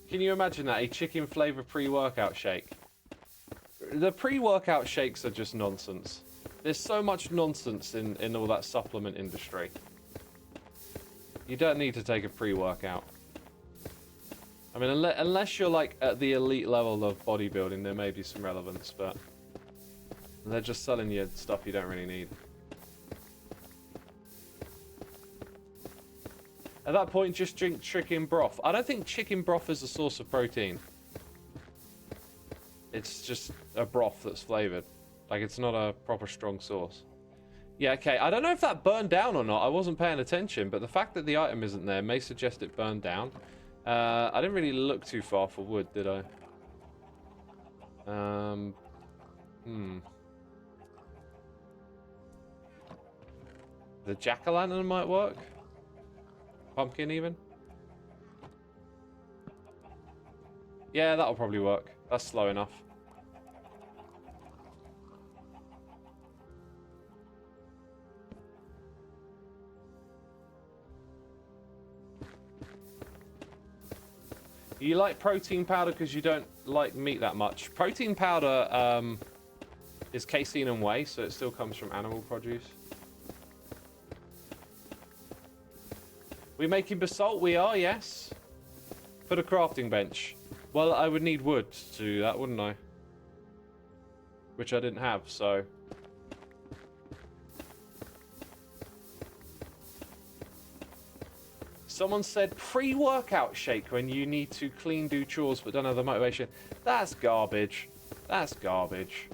Can you imagine that? A chicken flavor pre-workout shake. The pre-workout shakes are just nonsense. There's so much nonsense in all that supplement industry. You don't need to take a pre-workout. I mean, unless you're like at the elite level of bodybuilding, there may be some relevance, but they're just selling you stuff you don't really need. At that point, just drink chicken broth. I don't think chicken broth is a source of protein. It's just a broth that's flavored. Like, it's not a proper strong sauce. Yeah, okay. I don't know if that burned down or not. I wasn't paying attention, but the fact that the item isn't there may suggest it burned down. I didn't really look too far for wood, did I? The jack-o'-lantern might work. Pumpkin, even. Yeah, that'll probably work. That's slow enough. You like protein powder because you don't like meat that much. Protein powder is casein and whey, so it still comes from animal produce. We making basalt? We are, yes. For the crafting bench. Well, I would need wood to do that, wouldn't I? Which I didn't have, so... Someone said pre-workout shake when you need to clean, do chores, but don't have the motivation. That's garbage. That's garbage.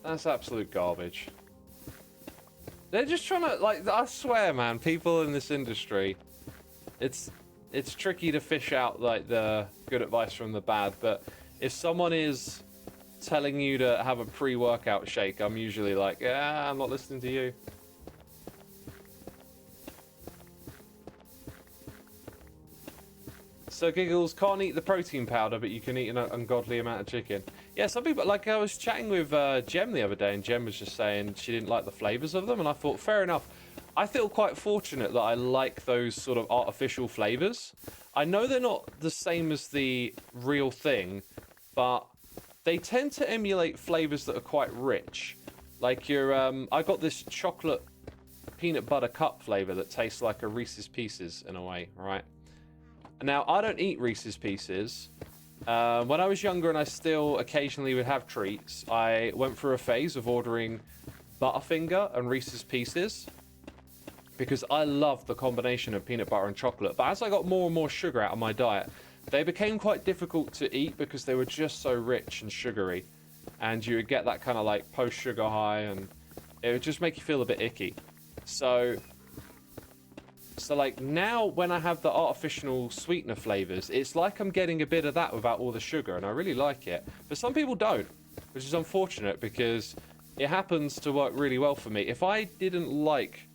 That's absolute garbage. They're just trying to, like, I swear, man, people in this industry, it's tricky to fish out, like, the good advice from the bad, but if someone is telling you to have a pre-workout shake, I'm usually like, yeah, I'm not listening to you. So Giggles, can't eat the protein powder, but you can eat an ungodly amount of chicken. Yeah, some people, like I was chatting with Jem the other day, and Jem was just saying she didn't like the flavors of them, and I thought, fair enough. I feel quite fortunate that I like those sort of artificial flavors. I know they're not the same as the real thing, but they tend to emulate flavors that are quite rich. Like your, I got this chocolate peanut butter cup flavor that tastes like a Reese's Pieces in a way, right? Now, I don't eat Reese's Pieces. When I was younger and I still occasionally would have treats, I went through a phase of ordering Butterfinger and Reese's Pieces because I loved the combination of peanut butter and chocolate. But as I got more and more sugar out of my diet, they became quite difficult to eat because they were just so rich and sugary. And you would get that kind of like post-sugar high, and it would just make you feel a bit icky. So like now when I have the artificial sweetener flavors, it's like I'm getting a bit of that without all the sugar, and I really like it. But some people don't, which is unfortunate because it happens to work really well for me. If I didn't like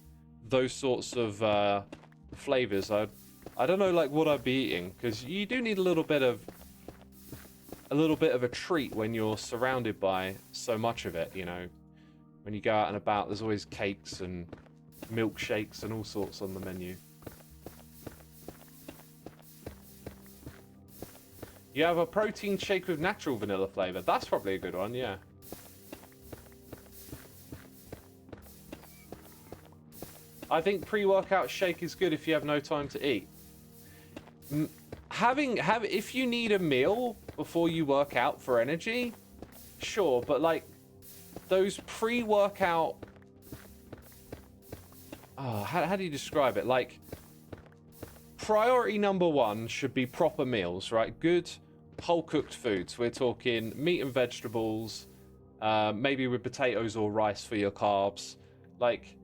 those sorts of flavors, I don't know like what I'd be eating, because you do need a little bit of a treat when you're surrounded by so much of it, you know. When you go out and about, there's always cakes and milkshakes and all sorts on the menu. You have a protein shake with natural vanilla flavor. That's probably a good one, yeah. I think pre-workout shake is good if you have no time to eat. If you need a meal before you work out for energy, sure, but like those pre-workout, how do you describe it? Like, priority number one should be proper meals, right? Good whole cooked foods. We're talking meat and vegetables, maybe with potatoes or rice for your carbs. Like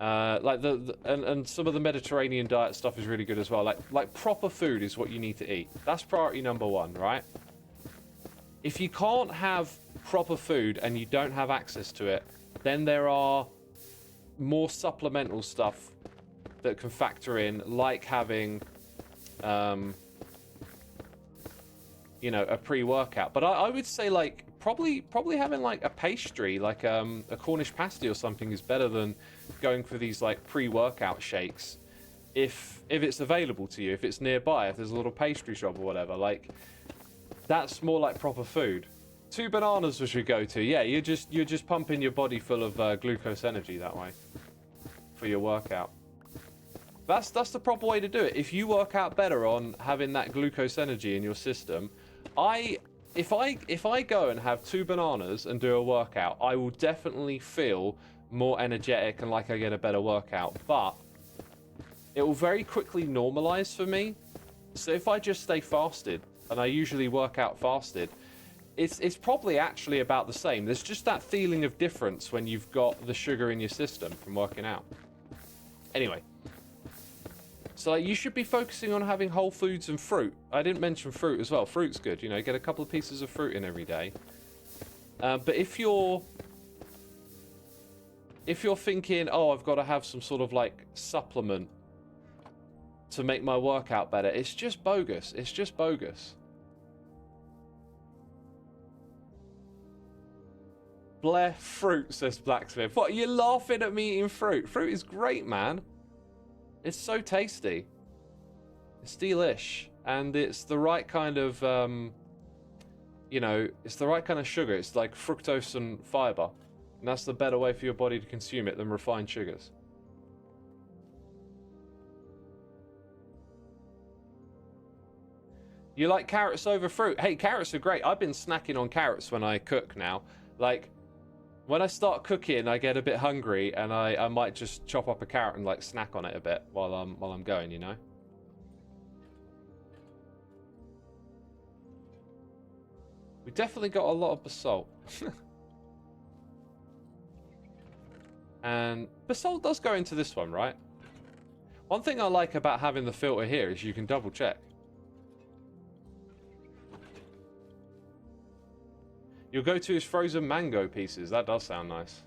and some of the Mediterranean diet stuff is really good as well. Like proper food is what you need to eat. That's priority number one, right? If you can't have proper food and you don't have access to it, then there are more supplemental stuff that can factor in, like having you know, a pre-workout. But I would say like probably having like a pastry, like a Cornish pasty or something is better than going for these like pre-workout shakes if it's available to you, if it's nearby, if there's a little pastry shop or whatever. Like, that's more like proper food. 2 bananas we should go to. Yeah, you're just pumping your body full of glucose energy that way for your workout. That's the proper way to do it. If you work out better on having that glucose energy in your system, if I go and have 2 bananas and do a workout, I will definitely feel more energetic and like I get a better workout. But it will very quickly normalize for me. So if I just stay fasted, and I usually work out fasted, it's probably actually about the same. There's just that feeling of difference when you've got the sugar in your system from working out. Anyway. So like, you should be focusing on having whole foods and fruit. I didn't mention fruit as well. Fruit's good, you know, get a couple of pieces of fruit in every day. But if you're thinking, oh, I've got to have some sort of like supplement to make my workout better, it's just bogus. It's just bogus. Blair fruit, says Blacksmith. What, are you laughing at me eating fruit? Fruit is great, man. It's so tasty. It's delish. And it's the right kind of, you know, it's the right kind of sugar. It's like fructose and fiber. And that's the better way for your body to consume it than refined sugars. You like carrots over fruit? Hey, carrots are great. I've been snacking on carrots when I cook now. Like, when I start cooking, I get a bit hungry, and I might just chop up a carrot and like snack on it a bit while I'm going, you know. We definitely got a lot of basalt. And basalt does go into this one, right? One thing I like about having the filter here is you can double check. You'll go to his frozen mango pieces. That does sound nice.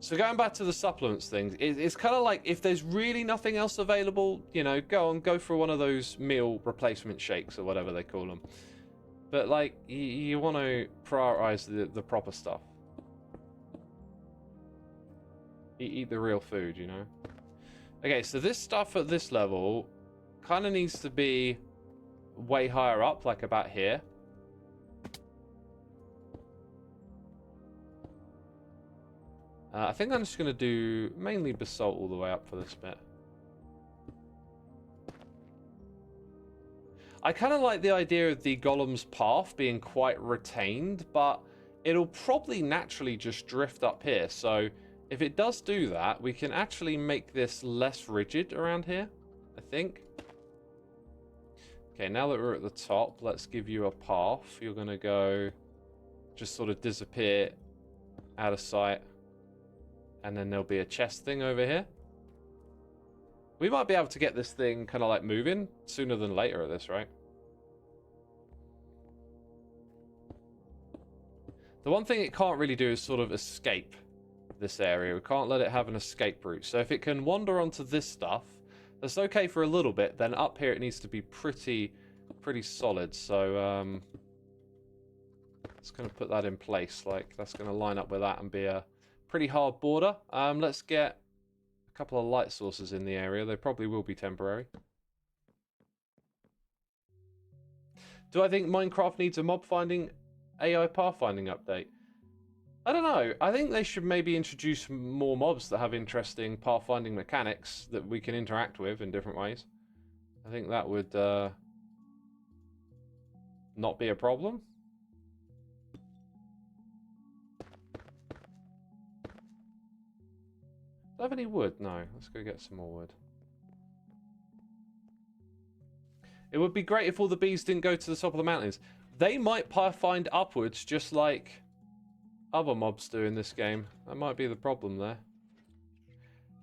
So going back to the supplements thing, it's kind of like if there's really nothing else available, you know, go for one of those meal replacement shakes or whatever they call them. But like, you want to prioritize the proper stuff. Eat the real food, you know. Okay, so this stuff at this level kind of needs to be way higher up, like about here. I think I'm just going to do mainly basalt all the way up for this bit. I kind of like the idea of the golem's path being quite retained, but it'll probably naturally just drift up here. So if it does do that, we can actually make this less rigid around here, I think. Okay, now that we're at the top, let's give you a path. You're going to go just sort of disappear out of sight. And then there'll be a chest thing over here. We might be able to get this thing kind of like moving sooner than later at this, right? The one thing it can't really do is sort of escape this area. We can't let it have an escape route. So if it can wander onto this stuff, that's okay for a little bit. Then up here it needs to be pretty solid. So it's going to put that in place. Like that's going to line up with that and be a pretty hard border. Let's get a couple of light sources in the area. They probably will be temporary. Do I think Minecraft needs a mob finding AI pathfinding update? I don't know. I think they should maybe introduce more mobs that have interesting pathfinding mechanics that we can interact with in different ways. I think that would not be a problem. Do I have any wood? No. Let's go get some more wood. It would be great if all the bees didn't go to the top of the mountains. They might pathfind upwards just like other mobs do in this game. That might be the problem there.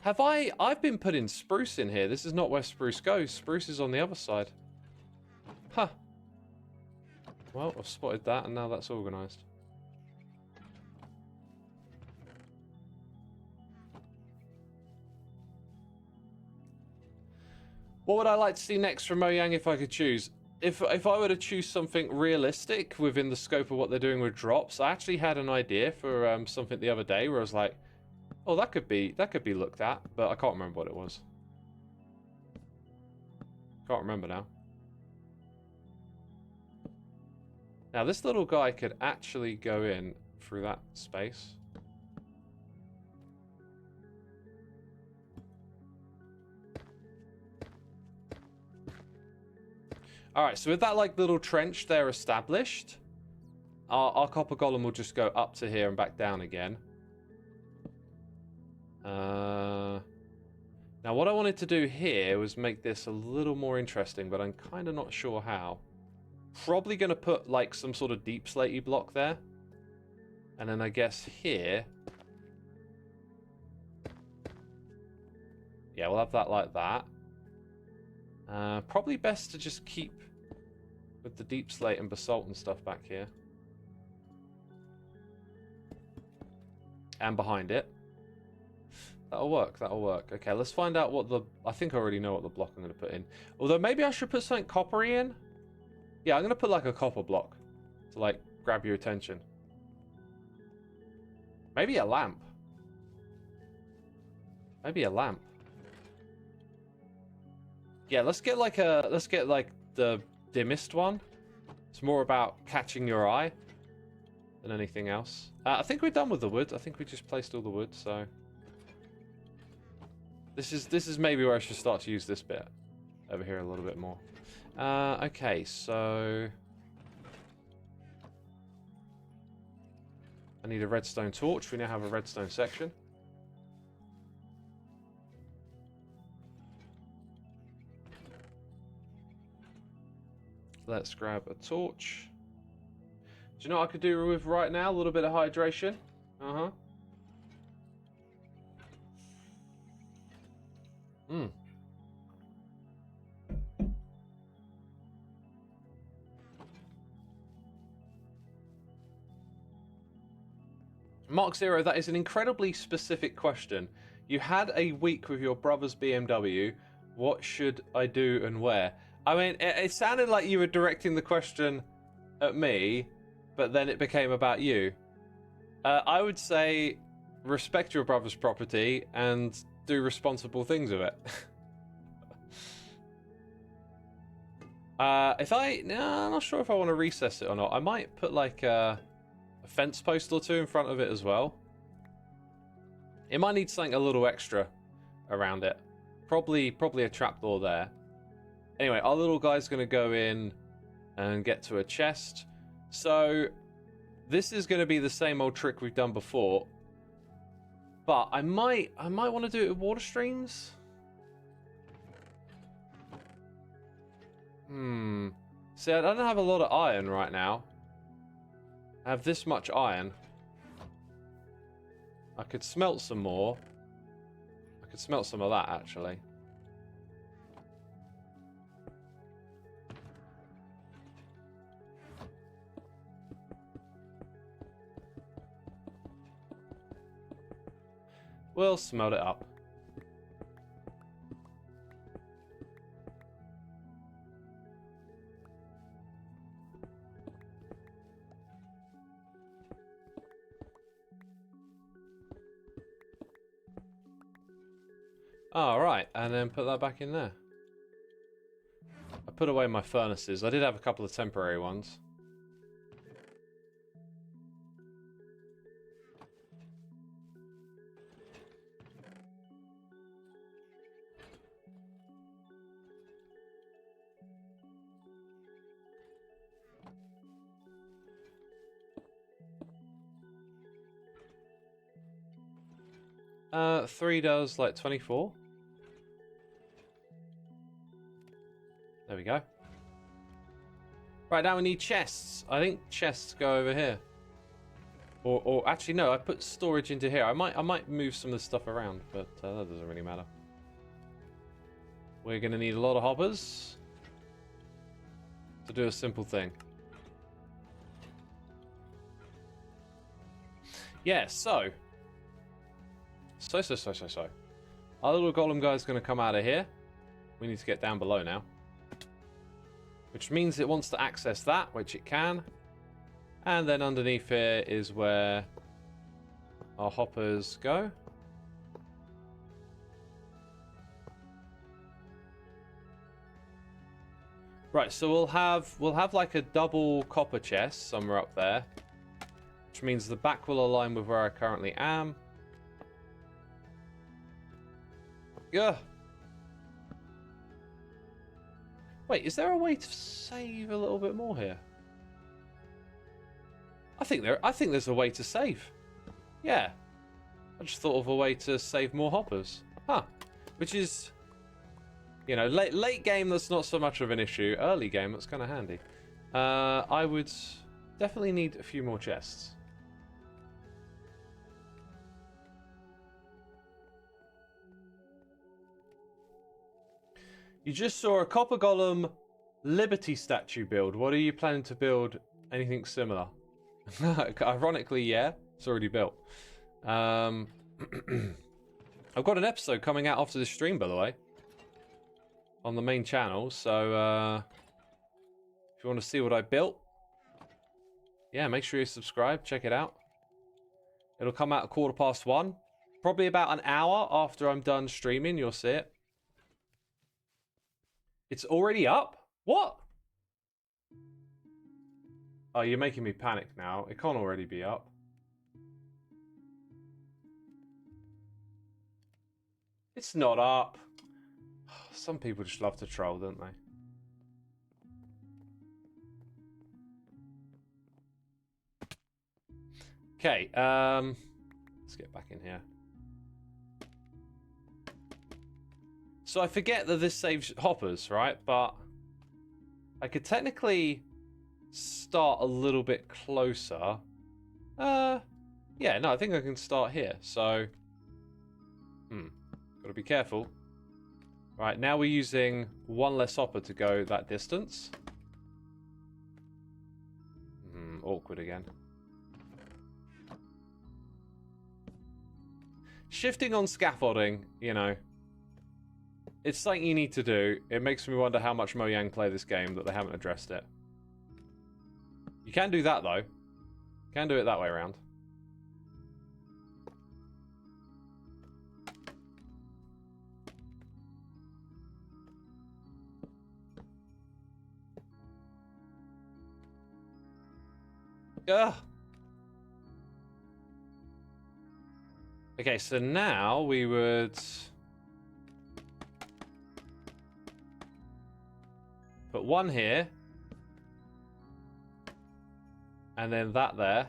I've been putting spruce in here. This is not where spruce goes. Spruce is on the other side. Huh. Well, I've spotted that and now that's organised. What would I like to see next from Mojang if I could choose? If I were to choose something realistic within the scope of what they're doing with drops, I actually had an idea for something the other day where I was like, oh, that could be looked at, but I can't remember what it was. Can't remember now. Now this little guy could actually go in through that space. Alright, so with that like little trench there established, our copper golem will just go up to here and back down again. Now what I wanted to do here was make this a little more interesting, but I'm kind of not sure how. Probably going to put like some sort of deep slatey block there. And then I guess here... yeah, we'll have that like that. Probably best to just keep with the deep slate and basalt and stuff back here. And behind it. That'll work, that'll work. Okay, let's find out what the... I think I already know what the block I'm going to put in. Although maybe I should put something coppery in. Yeah, I'm going to put like a copper block to like grab your attention. Maybe a lamp. Maybe a lamp. Yeah, let's get like the dimmest one. It's more about catching your eye than anything else. I think we're done with the wood. I think we just placed all the wood, so this is maybe where I should start to use this bit over here a little bit more. Okay, so I need a redstone torch. We now have a redstone section. Let's grab a torch. Do you know what I could do with right now? A little bit of hydration. Uh-huh. Mark Zero, that is an incredibly specific question. You had a week with your brother's BMW. What should I do and where? I mean, it sounded like you were directing the question at me, but then it became about you. I would say respect your brother's property and do responsible things with it. I'm not sure if I want to recess it or not. I might put like a fence post or two in front of it as well. It might need something a little extra around it. Probably a trapdoor there. Anyway, our little guy's going to go in and get to a chest. So this is going to be the same old trick we've done before. But I might want to do it with water streams. See, I don't have a lot of iron right now. I have this much iron. I could smelt some more. I could smelt some of that, actually. We'll smelt it up. All right, and then put that back in there. I put away my furnaces. I did have a couple of temporary ones. Three does like 24. There we go. Right, now we need chests. I think chests go over here. Or actually no, I put storage into here. I might move some of the stuff around, but that doesn't really matter. We're gonna need a lot of hoppers to do a simple thing. Yeah, so. Our little golem guy's gonna come out of here. We need to get down below now. Which means it wants to access that, which it can. And then underneath here is where our hoppers go. Right, so we'll have like a double copper chest somewhere up there. Which means the back will align with where I currently am. Yeah. Wait, is there a way to save a little bit more here? I think there's a way to save. Yeah. I just thought of a way to save more hoppers. Huh. Which is, you know, late game that's not so much of an issue. Early game that's kind of handy. I would definitely need a few more chests. You just saw a copper golem Liberty statue build. What are you planning to build? Anything similar? Ironically, yeah, it's already built. I've got an episode coming out after this stream, by the way, on the main channel. So if you want to see what I built, yeah, make sure you subscribe. Check it out. It'll come out at 1:15. Probably about an hour after I'm done streaming, you'll see it. It's already up? What? Oh, you're making me panic now. It can't already be up. It's not up. Some people just love to troll, don't they? Okay, let's get back in here. So I forget that this saves hoppers, right? But I could technically start a little bit closer. Yeah, no, I think I can start here. So, gotta be careful. Right, now we're using one less hopper to go that distance. Awkward again. Shifting on scaffolding, you know, it's something you need to do. It makes me wonder how much Mojang play this game that they haven't addressed it. You can do that, though. You can do it that way around. Ugh. Okay, so now we would put one here, and then that there,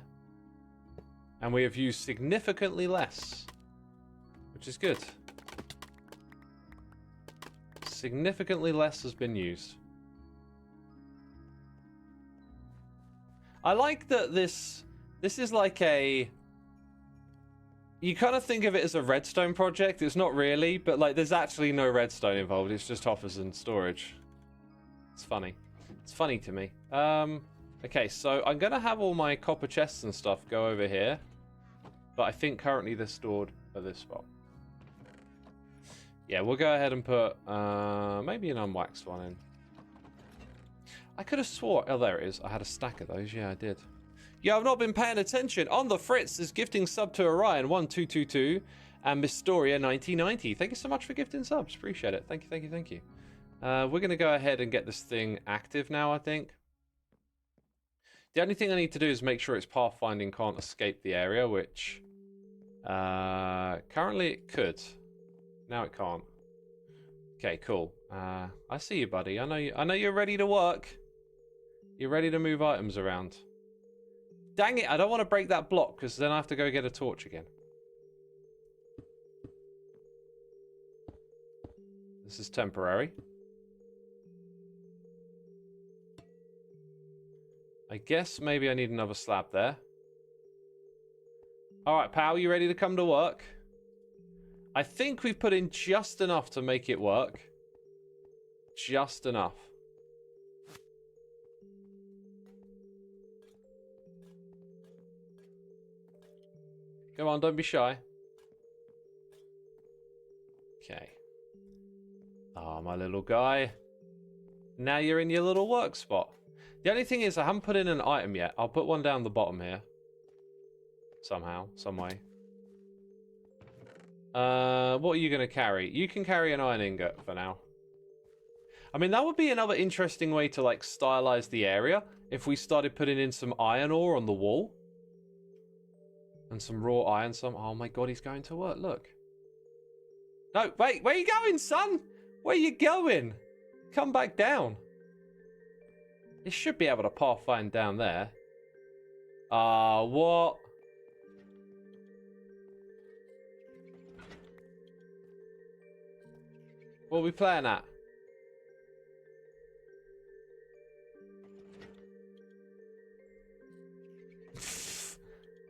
and we have used significantly less, which is good. Significantly less has been used. I like that this is like a... You kind of think of it as a redstone project. It's not really, but like there's actually no redstone involved. It's just hoppers and storage. It's funny. It's funny to me. Okay, so I'm going to have all my copper chests and stuff go over here. But I think currently they're stored at this spot. Yeah, we'll go ahead and put maybe an unwaxed one in. I could have swore... Oh, there it is. I had a stack of those. Yeah, I did. Yeah, I've not been paying attention. On the Fritz is gifting sub to Orion 1222 and Mistoria 1990. Thank you so much for gifting subs. Appreciate it. Thank you, thank you, thank you. We're going to go ahead and get this thing active now, I think. The only thing I need to do is make sure its pathfinding can't escape the area, which currently it could. Now it can't. Okay, cool. I see you, buddy. I know you're ready to work. You're ready to move items around. Dang it, I don't want to break that block because then I have to go get a torch again. This is temporary. I guess maybe I need another slab there. Alright, pal, you ready to come to work? I think we've put in just enough to make it work. Just enough. Come on, don't be shy. Okay. Oh, my little guy. Now you're in your little work spot. The only thing is I haven't put in an item yet. I'll put one down the bottom here. Somehow, some way. What are you going to carry? You can carry an iron ingot for now. I mean, that would be another interesting way to, like, stylize the area. If we started putting in some iron ore on the wall. And some raw iron. Oh my god, he's going to work. Look. No, wait. Where are you going, son? Where are you going? Come back down. It should be able to pathfind down there. What? What are we playing at?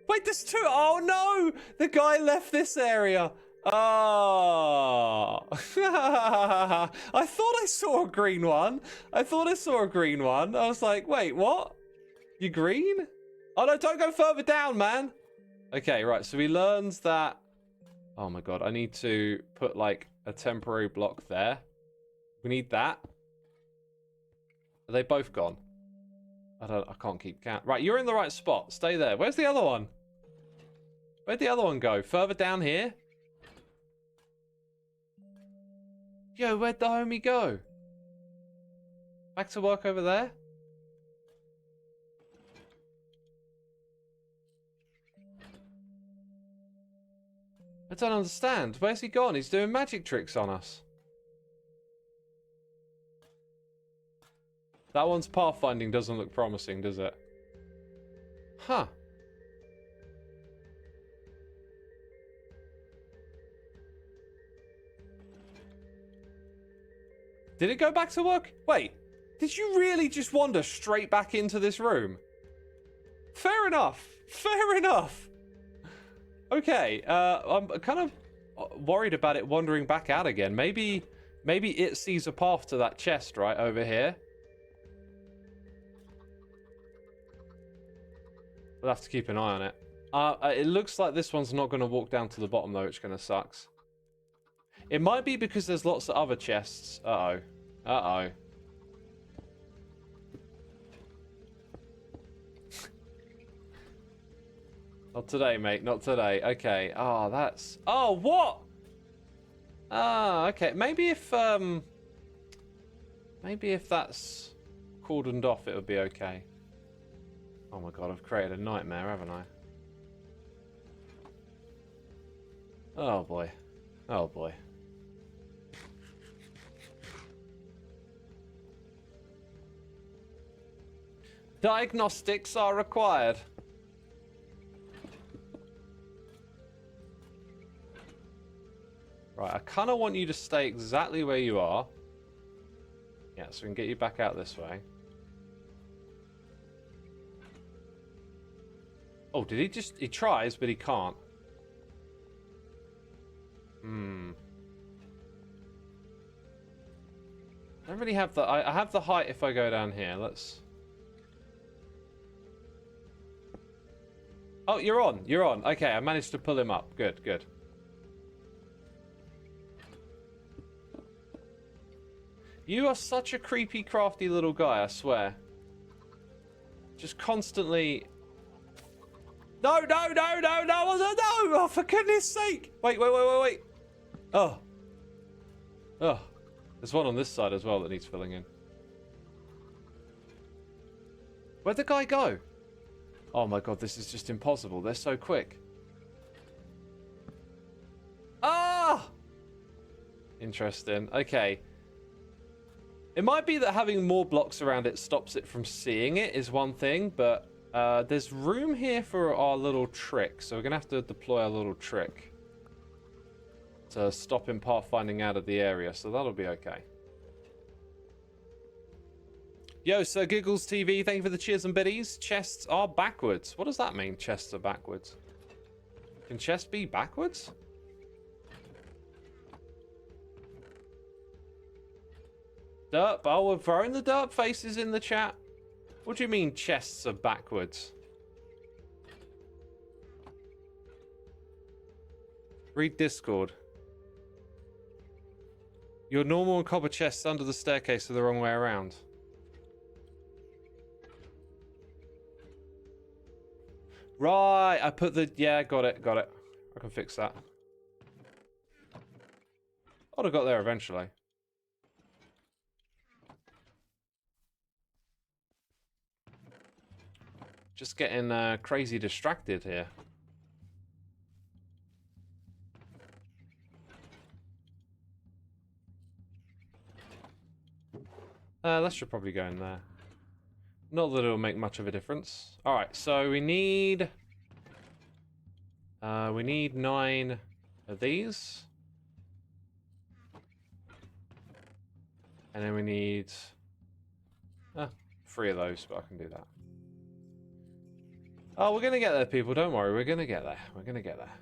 Wait, there's two. Oh no! The guy left this area. Oh. I thought I saw a green one. I was like, wait, what? You green? Oh no, don't go further down, man. Okay, right. So we learned that. Oh my god, I need to put like a temporary block there. We need that. Are they both gone? I can't keep count. Right, you're in the right spot. Stay there. Where's the other one? Where'd the other one go? Further down here? Yo, where'd the homie go? Back to work over there? I don't understand. Where's he gone? He's doing magic tricks on us. That one's pathfinding doesn't look promising, does it? Huh. Did it go back to work? Wait, did you really just wander straight back into this room? Fair enough. Fair enough. Okay, I'm kind of worried about it wandering back out again. Maybe it sees a path to that chest right over here. We'll have to keep an eye on it. It looks like this one's not going to walk down to the bottom, though, which kind of sucks. It might be because there's lots of other chests. Uh-oh. Uh-oh. Not today, mate. Not today. Okay. Oh, that's... Oh, what? Ah, okay. Maybe if that's cordoned off, it would be okay. Oh my god, I've created a nightmare, haven't I? Oh boy. Oh boy. Diagnostics are required. Right, I kind of want you to stay exactly where you are. Yeah, so we can get you back out this way. Oh, did he just... He tries, but he can't. Hmm. I don't really have the... I have the height if I go down here. Let's... Oh, you're on. You're on. Okay, I managed to pull him up. Good, good. You are such a creepy, crafty little guy, I swear. Just constantly... No, no, no, no, no, no, oh, for goodness sake. Wait, wait, wait, wait, wait. Oh. Oh. There's one on this side as well that needs filling in. Where'd the guy go? Oh my god, this is just impossible. They're so quick. Ah! Interesting. Okay. It might be that having more blocks around it stops it from seeing it is one thing, but there's room here for our little trick, so we're going to have to deploy a little trick to stop him pathfinding out of the area, so that'll be okay. Yo, Sir Giggles TV, thank you for the cheers and biddies. Chests are backwards. What does that mean, chests are backwards? Can chests be backwards? Derp, oh, we're throwing the derp faces in the chat. What do you mean chests are backwards? Read Discord. Your normal and copper chests under the staircase are the wrong way around. Right, I put the... Yeah, got it, got it. I can fix that. I'd have got there eventually. Just getting crazy distracted here. That should probably go in there. Not that it'll make much of a difference. Alright, so we need 9 of these. And then we need 3 of those, but I can do that. Oh, we're gonna get there, people. Don't worry, we're gonna get there. We're gonna get there.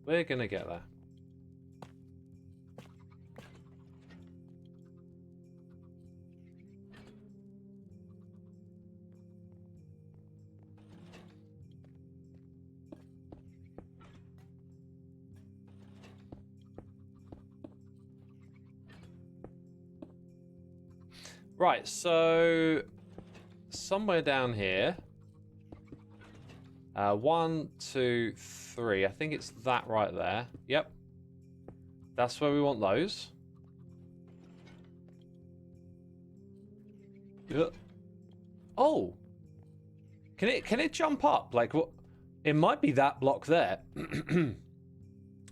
We're gonna get there. Right, so somewhere down here 1, 2, 3. I think it's that right there. Yep. That's where we want those. Oh. Can it jump up? Like what? It might be that block there.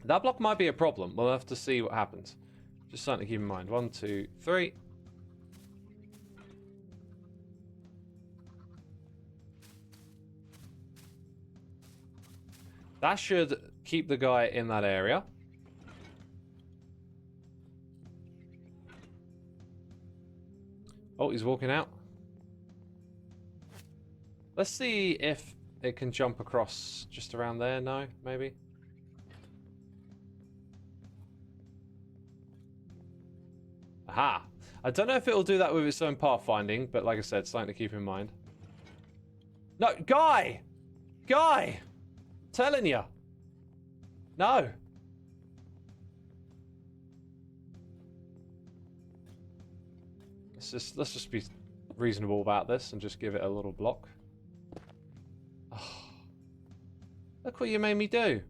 That block might be a problem. We'll have to see what happens. Just something to keep in mind. 1, 2, 3. That should keep the guy in that area. Oh, he's walking out. Let's see if it can jump across just around there. No, maybe. Aha! I don't know if it'll do that with its own pathfinding, but like I said, something to keep in mind. No, guy! Guy! I'm telling you. No. Let's just be reasonable about this and just give it a little block. Oh, look what you made me do.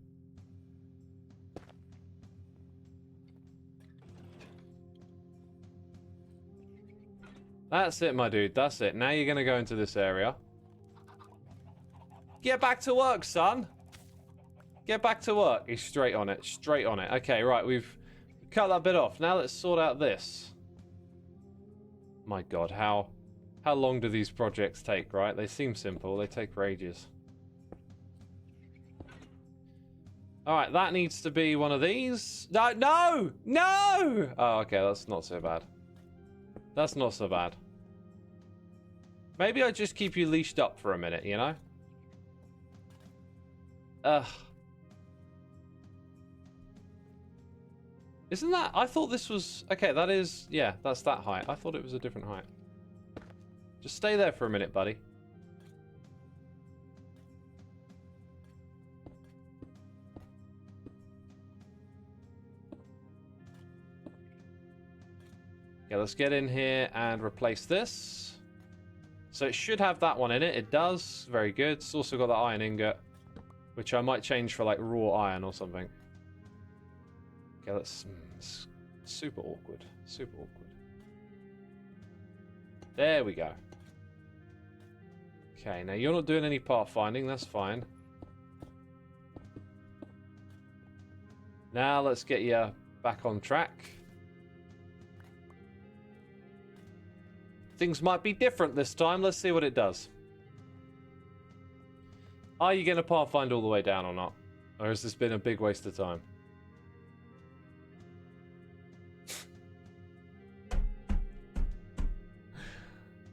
That's it, my dude. That's it. Now you're going to go into this area. Get back to work, son. Get back to work. He's straight on it. Straight on it. Okay, right. We've cut that bit off. Now let's sort out this. My God, how long do these projects take, right? They seem simple. They take for ages. All right, that needs to be one of these. No, no, no! Oh, okay, that's not so bad. That's not so bad. Maybe I just keep you leashed up for a minute, you know? Ugh. Isn't that... I thought this was... Okay, that is... Yeah, that's that height. I thought it was a different height. Just stay there for a minute, buddy. Okay, let's get in here and replace this. So it should have that one in it. It does. Very good. It's also got that iron ingot, which I might change for like raw iron or something. Okay, that's super awkward. Super awkward. There we go. Okay, now you're not doing any pathfinding. That's fine. Now let's get you back on track. Things might be different this time. Let's see what it does. Are you going to pathfind all the way down or not? Or has this been a big waste of time?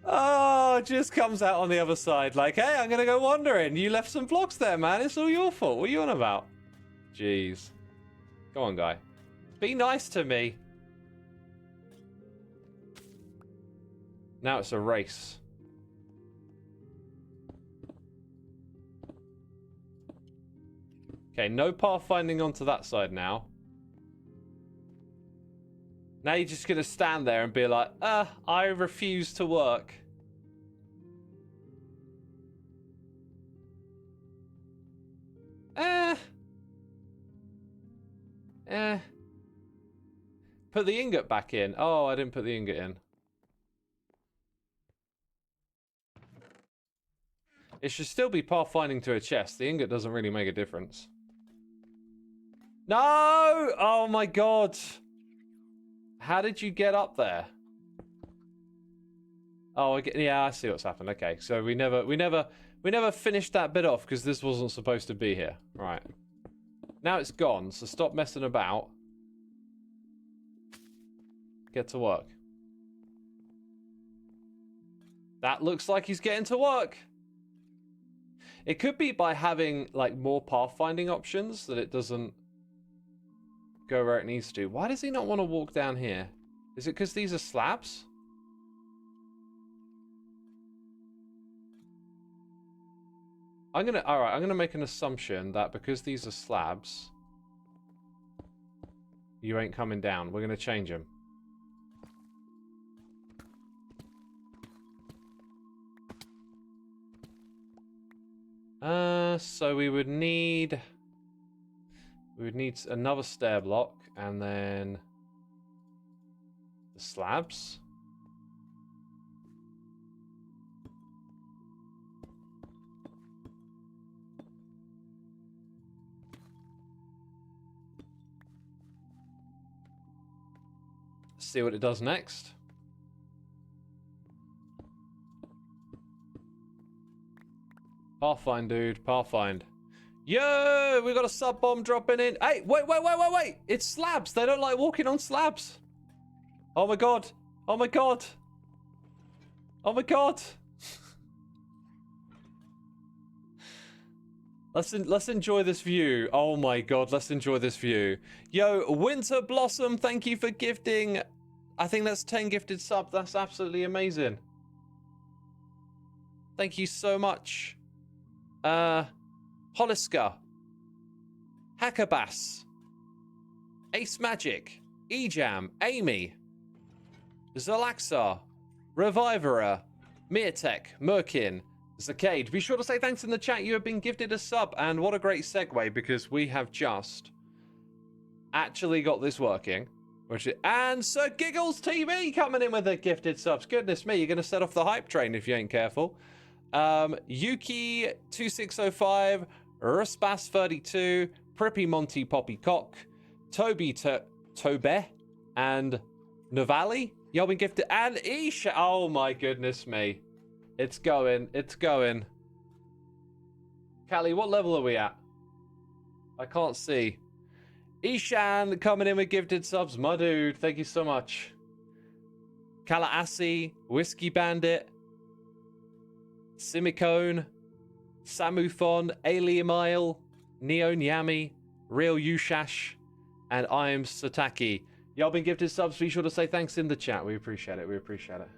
Oh, just comes out on the other side like, hey, I'm going to go wandering. You left some blocks there, man. It's all your fault. What are you on about? Jeez. Go on, guy. Be nice to me. Now it's a race. Okay, no pathfinding onto that side now. Now you're just going to stand there and be like, I refuse to work. Put the ingot back in. Oh, I didn't put the ingot in. It should still be pathfinding to a chest. The ingot doesn't really make a difference. No! Oh my God. How did you get up there? Oh, yeah, I see what's happened. Okay, so we never finished that bit off because this wasn't supposed to be here. Right. Now it's gone, so stop messing about. Get to work. That looks like he's getting to work. It could be by having like more pathfinding options that it doesn't go where it needs to. Why does he not want to walk down here? Is it because these are slabs? I'm gonna make an assumption that because these are slabs, you ain't coming down. We're gonna change them. So we would need another stair block and then the slabs. See what it does next. Pathfind, dude. Pathfind. Yo, we got a sub bomb dropping in. Hey, wait. It's slabs. They don't like walking on slabs. Oh my god. Oh my god. Oh my god. Let's enjoy this view. Oh my god, let's enjoy this view. Yo, Winter Blossom, thank you for gifting. I think that's 10 gifted subs. That's absolutely amazing. Thank you so much. Holiska, Hackabass, Ace Magic, Ejam, Amy, Zalaxar, Revivera, Mirtek, Merkin, Zacade. Be sure to say thanks in the chat. You have been gifted a sub, and what a great segue because we have just actually got this working. And Sir Giggles TV coming in with the gifted subs. Goodness me, you're going to set off the hype train if you ain't careful. Yuki2605, Ruspas32, Prippy Monty Poppycock, Toby Tobe, and Navali. Y'all been gifted. And Isha. Oh my goodness me. It's going. It's going. Callie, what level are we at? I can't see. Ishan coming in with gifted subs. My dude, thank you so much. Kalaasi, Whiskey Bandit, Simicone, Samufon, Aliamile, Neo Nyami, Real Yushash, and I'm Sataki. Y'all been gifted subs. Be sure to say thanks in the chat. We appreciate it. We appreciate it.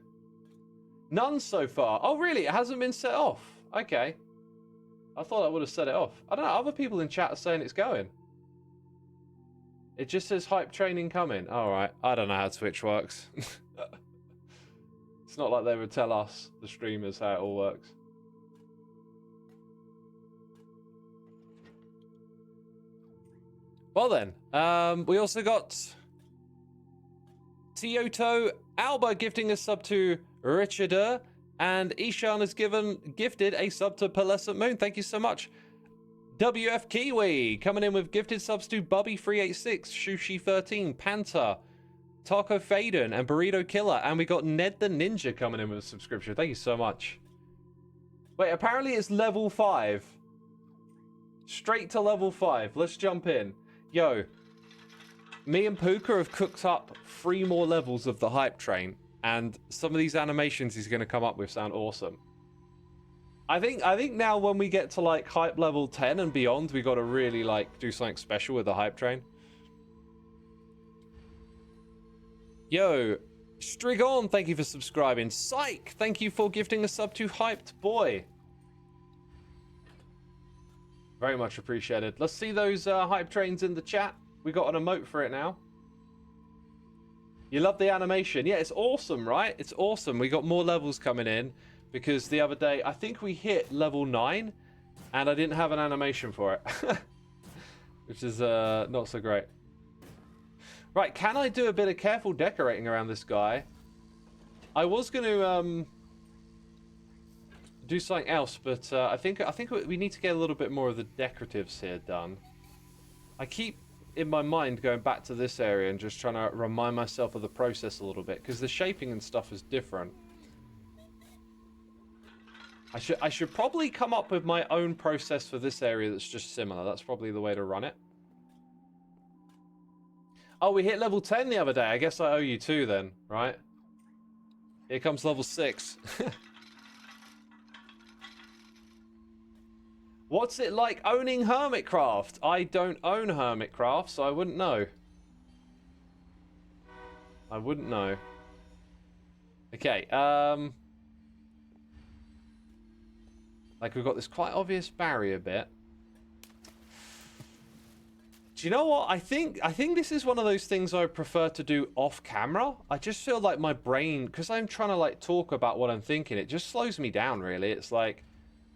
None so far. Oh, really? It hasn't been set off. Okay. I thought I would have set it off. I don't know. Other people in chat are saying it's going. It just says hype training coming. All right. I don't know how Twitch works. It's not like they would tell us, the streamers, how it all works. Well then, we also got Tioto Alba gifting a sub to Richarder, and Ishan has gifted a sub to Pearlescent Moon. Thank you so much. WF Kiwi coming in with gifted subs to Bubby386, Shushi13, Panther, Taco Faden, and Burrito Killer. And we got Ned the Ninja coming in with a subscription. Thank you so much. Wait, apparently it's level 5. Straight to level 5. Let's jump in. Yo, me and Puka have cooked up 3 more levels of the hype train, and some of these animations he's going to come up with sound awesome. I think now when we get to like hype level 10 and beyond, we got to really like do something special with the hype train. Yo, Strigon, thank you for subscribing. Psych, thank you for gifting a sub to Hyped Boy. Very much appreciated. Let's see those hype trains in the chat. We got an emote for it now. You love the animation. Yeah, it's awesome, right? It's awesome. We got more levels coming in because the other day, I think we hit level 9 and I didn't have an animation for it. Which is not so great. Right, can I do a bit of careful decorating around this guy? I was going to do something else, but I think we need to get a little bit more of the decoratives here done. I keep in my mind going back to this area and just trying to remind myself of the process a little bit, because the shaping and stuff is different. I should probably come up with my own process for this area that's just similar. That's probably the way to run it. Oh, we hit level 10 the other day. I guess I owe you 2 then, right? Here comes level 6. What's it like owning Hermitcraft? I don't own Hermitcraft, so I wouldn't know. I wouldn't know. Okay, like we've got this quite obvious barrier bit. Do you know what? I think this is one of those things I prefer to do off camera. I just feel like my brain, because I'm trying to like talk about what I'm thinking, it just slows me down really. It's like,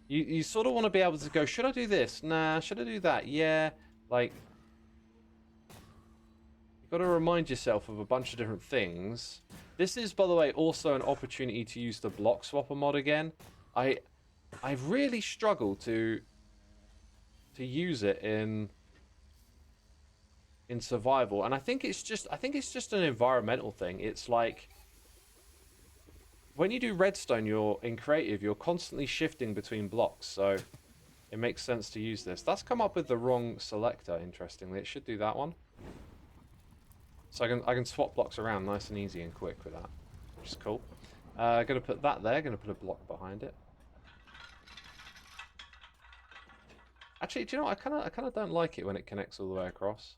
You sort of want to be able to go, should I do this? Nah, should I do that? Yeah. Like, you've got to remind yourself of a bunch of different things. This is, by the way, also an opportunity to use the block swapper mod again. I really struggle to use it in survival, and I think it's just an environmental thing. It's like when you do redstone, you're in creative, you're constantly shifting between blocks, so it makes sense to use this. That's come up with the wrong selector, interestingly. It should do that one. So I can swap blocks around nice and easy and quick with that, which is cool. Gonna put that there, gonna put a block behind it. Actually, do you know what? I kinda don't like it when it connects all the way across.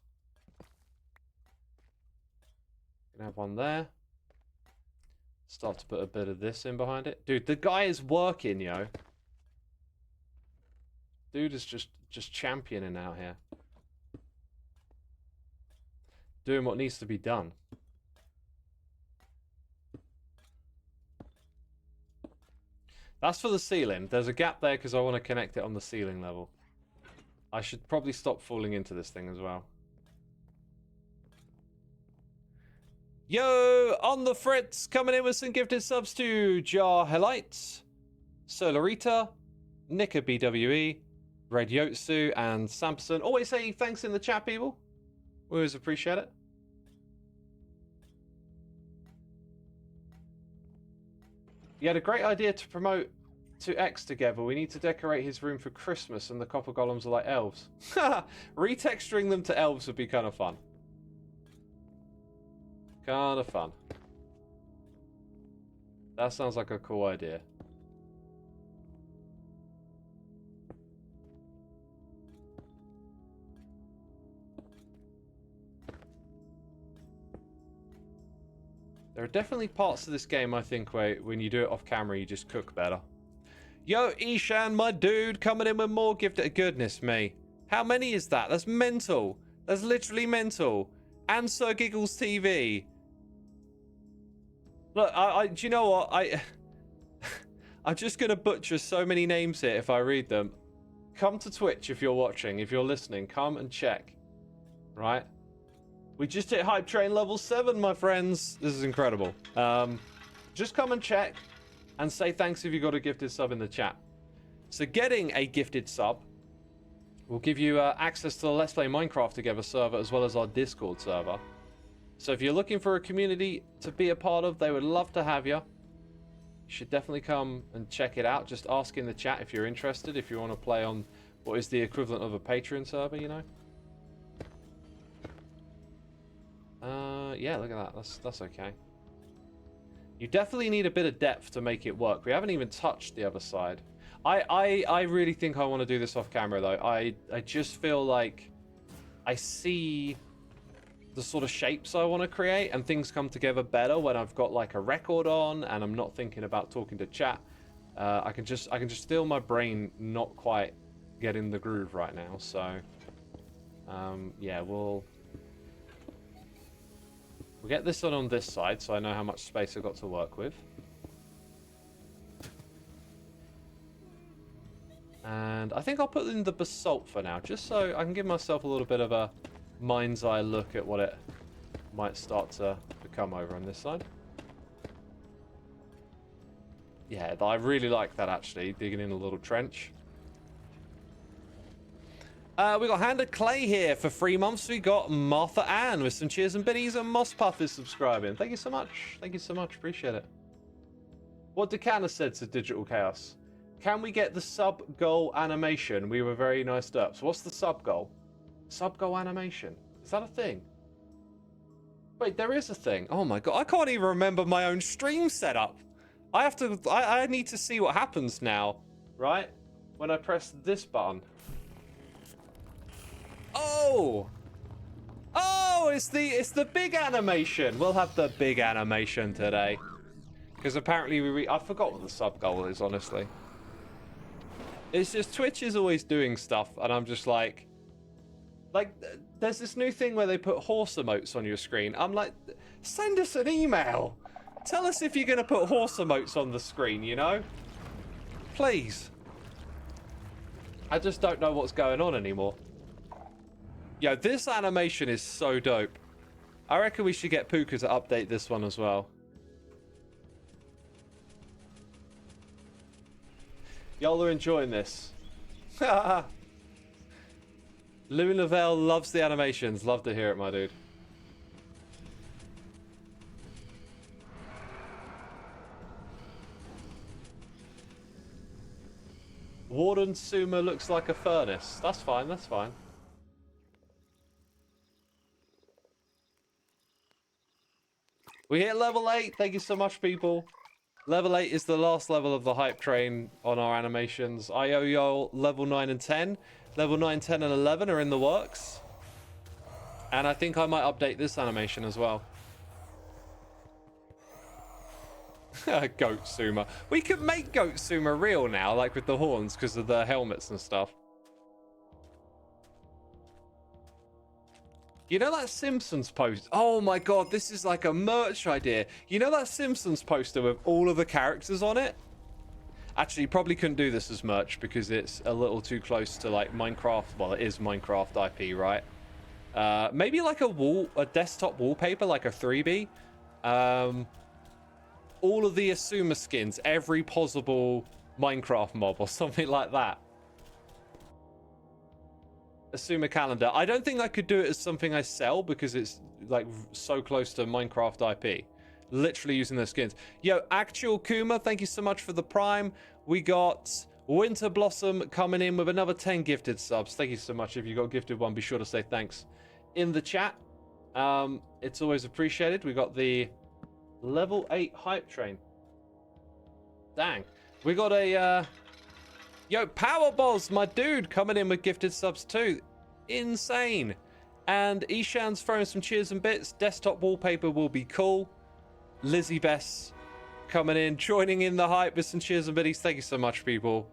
Gonna have one there. Start to put a bit of this in behind it. Dude, the guy is working, yo. Dude is just championing out here. Doing what needs to be done. That's for the ceiling. There's a gap there because I want to connect it on the ceiling level. I should probably stop falling into this thing as well. Yo, on the Fritz, coming in with some gifted subs to Jar Helites, Solarita, Nika BWE, Red Yotsu, and Samson. Always say thanks in the chat, people. We always appreciate it. You had a great idea to promote to X together. We need to decorate his room for Christmas, and the copper golems are like elves. Retexturing them to elves would be kind of fun. Kind of fun. That sounds like a cool idea. There are definitely parts of this game, I think, where when you do it off camera, you just cook better. Yo, Ishan, my dude, coming in with more gifted. Goodness me. How many is that? That's mental. That's literally mental. And Sir Giggles TV. Look, do you know what? I'm just going to butcher so many names here if I read them. Come to Twitch if you're watching. If you're listening, come and check. Right? We just hit Hype Train level 7, my friends. This is incredible. Just come and check and say thanks if you got a gifted sub in the chat. So getting a gifted sub will give you access to the Let's Play Minecraft Together server as well as our Discord server. So if you're looking for a community to be a part of, they would love to have you. You should definitely come and check it out. Just ask in the chat if you're interested, if you want to play on what is the equivalent of a Patreon server, you know. Yeah, look at that. That's okay. You definitely need a bit of depth to make it work. We haven't even touched the other side. I really think I want to do this off camera though. I just feel like I see the sort of shapes I want to create, and things come together better when I've got like a record on and I'm not thinking about talking to chat. I can just feel my brain not quite get in the groove right now. So yeah, we'll get this on this side so I know how much space I've got to work with. And I think I'll put in the basalt for now, just so I can give myself a little bit of a mind's eye look at what it might start to become over on this side. Yeah, I really like that actually, digging in a little trench. We got Hand of Clay here for 3 months. We got Martha Ann with some cheers and biddies, and Moss Puff is subscribing. Thank you so much. Thank you so much. Appreciate it. What Decana said to Digital Chaos. Can we get the sub goal animation? We were very nice derps. What's the sub goal? Sub goal animation. Is that a thing? Wait, there is a thing. Oh my god, I can't even remember my own stream setup. I need to see what happens now, right? When I press this button. Oh! Oh, it's the big animation. We'll have the big animation today. Because apparently I forgot what the sub goal is, honestly. It's just Twitch is always doing stuff, and I'm just like, there's this new thing where they put horse emotes on your screen. I'm like, send us an email. Tell us if you're going to put horse emotes on the screen, you know? Please. I just don't know what's going on anymore. Yo, this animation is so dope. I reckon we should get Puka to update this one as well. Y'all are enjoying this. Louis Lavelle loves the animations. Love to hear it, my dude. Warden Xisuma looks like a furnace. That's fine, that's fine. We hit level 8. Thank you so much, people. Level 8 is the last level of the hype train on our animations. I owe y'all level 9 and 10. Level 9, 10, and 11 are in the works. And I think I might update this animation as well. Goat Xisuma. We could make Goat Xisuma real now, like with the horns, because of the helmets and stuff. You know that Simpsons post? Oh my god, this is like a merch idea. You know that Simpsons poster with all of the characters on it? Actually, you probably couldn't do this as merch because it's a little too close to like Minecraft. Well, it is Minecraft IP, right? Maybe like a desktop wallpaper, like a 3B. All of the Xisuma skins, every possible Minecraft mob or something like that. Xisuma calendar. I don't think I could do it as something I sell because it's like so close to Minecraft IP. Literally using those skins. Yo, Actual Kuma, thank you so much for the Prime. We got Winter Blossom coming in with another 10 gifted subs. Thank you so much. If you got gifted one, be sure to say thanks in the chat. It's always appreciated. We got the level 8 hype train. Dang. We got a yo, Powerballs, my dude, coming in with gifted subs too. Insane. And Ishan's throwing some cheers and bits. Desktop wallpaper will be cool. Lizzie Bess coming in, joining in the hype with some cheers and biddies. Thank you so much, people.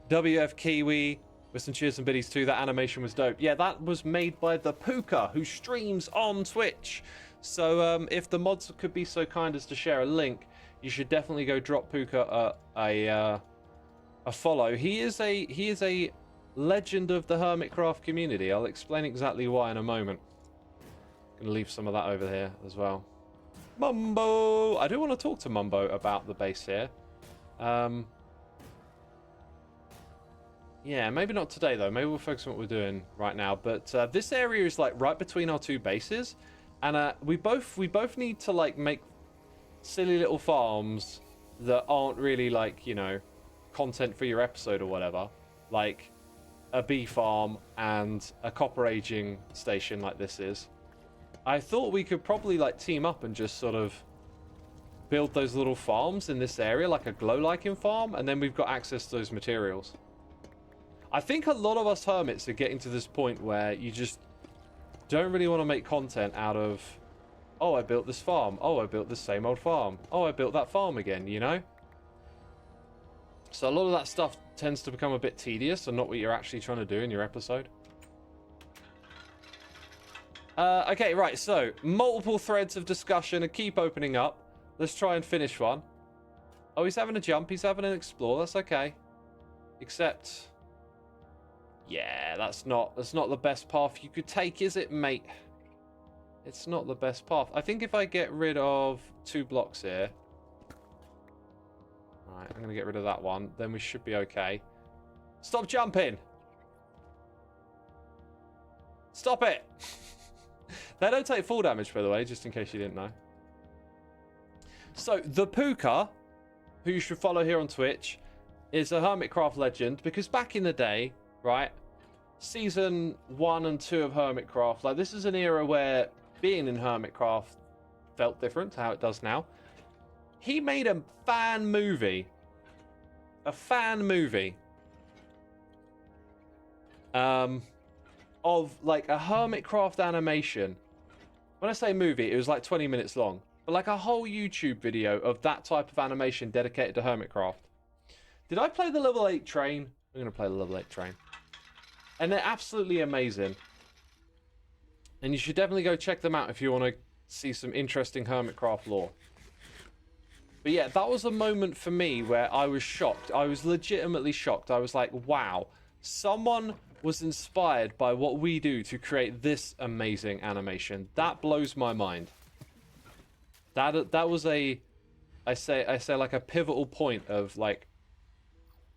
WF Kiwi with some cheers and biddies too. That animation was dope. Yeah, that was made by the Puka, who streams on Twitch. So if the mods could be so kind as to share a link, you should definitely go drop Puka a follow. He is a legend of the Hermitcraft community. I'll explain exactly why in a moment. Gonna leave some of that over here as well. Mumbo! I do want to talk to Mumbo about the base here. Yeah, maybe not today though. Maybe we'll focus on what we're doing right now. But this area is like right between our two bases, and we both need to like make silly little farms that aren't really like, you know, content for your episode or whatever, like a bee farm and a copper aging station like this is. I thought we could probably like team up and just sort of build those little farms in this area, like a glow lichen farm, and then we've got access to those materials. I think a lot of us hermits are getting to this point where you just don't really want to make content out of, oh, I built this farm, oh, I built this same old farm, oh, I built that farm again, you know? So a lot of that stuff tends to become a bit tedious and not what you're actually trying to do in your episode. Okay, right, so multiple threads of discussion and keep opening up. Let's try and finish one. Oh, he's having a jump. He's having an explore. That's okay. Except, yeah, that's not the best path you could take, is it, mate? It's not the best path. I think if I get rid of 2 blocks here. Alright, I'm going to get rid of that one. Then we should be okay. Stop jumping! Stop it! They don't take full damage, by the way, just in case you didn't know. So, the Puka, who you should follow here on Twitch, is a Hermitcraft legend, because back in the day, right, Season 1 and 2 of Hermitcraft, like, this is an era where being in Hermitcraft felt different to how it does now. He made a fan movie. A fan movie. Of, like, a Hermitcraft animation. When I say movie, it was like 20 minutes long. But like a whole YouTube video of that type of animation dedicated to Hermitcraft. Did I play the level 8 train? I'm going to play the level 8 train. And they're absolutely amazing. And you should definitely go check them out if you want to see some interesting Hermitcraft lore. But yeah, that was a moment for me where I was shocked. I was legitimately shocked. I was like, wow, someone was inspired by what we do to create this amazing animation. That blows my mind. That was I say like a pivotal point of like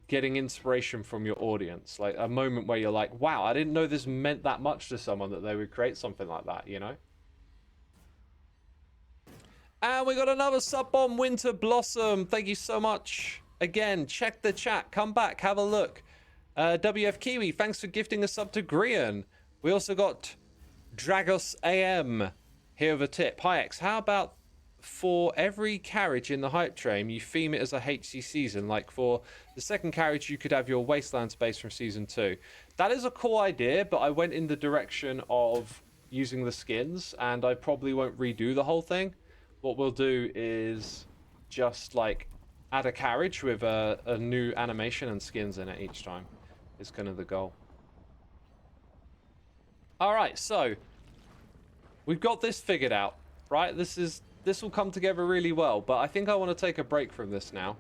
getting inspiration from your audience, like a moment where you're like, wow, I didn't know this meant that much to someone that they would create something like that, you know? And we got another sub bomb, Winter Blossom. Thank you so much. Again, check the chat. Come back, have a look. WF Kiwi, thanks for gifting a sub to Grian. We also got Dragos AM here with a tip. Hi X, how about for every carriage in the hype train, you theme it as a HC season? Like for the second carriage, you could have your wasteland space from season 2. That is a cool idea, but I went in the direction of using the skins, and I probably won't redo the whole thing. What we'll do is just like add a carriage with a new animation and skins in it each time. Is kind of the goal. All right, so we've got this figured out, right? This will come together really well, but I think I want to take a break from this now.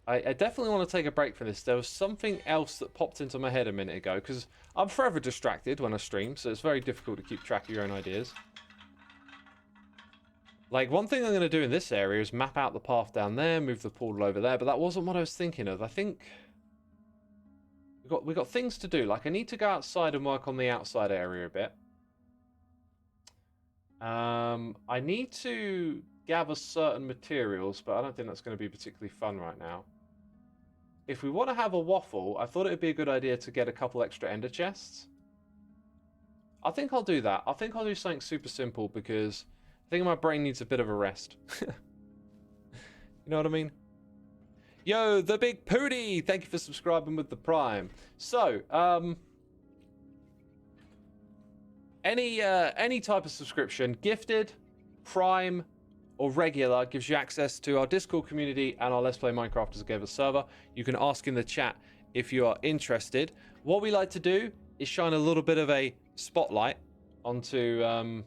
I definitely want to take a break from this. There was something else that popped into my head a minute ago, because I'm forever distracted when I stream, so it's very difficult to keep track of your own ideas. Like, one thing I'm going to do in this area is map out the path down there, move the portal over there, but that wasn't what I was thinking of. I think we got things to do. Like, I need to go outside and work on the outside area a bit. I need to gather certain materials, but I don't think that's going to be particularly fun right now. If we want to have a waffle, I thought it would be a good idea to get a couple extra ender chests. I think I'll do that. I think I'll do something super simple because I think my brain needs a bit of a rest. You know what I mean? Yo, the big Pootie! Thank you for subscribing with the Prime. So, any type of subscription, gifted, Prime, or regular, gives you access to our Discord community and our Let's Play Minecraft as a Together server. You can ask in the chat if you are interested. What we like to do is shine a little bit of a spotlight onto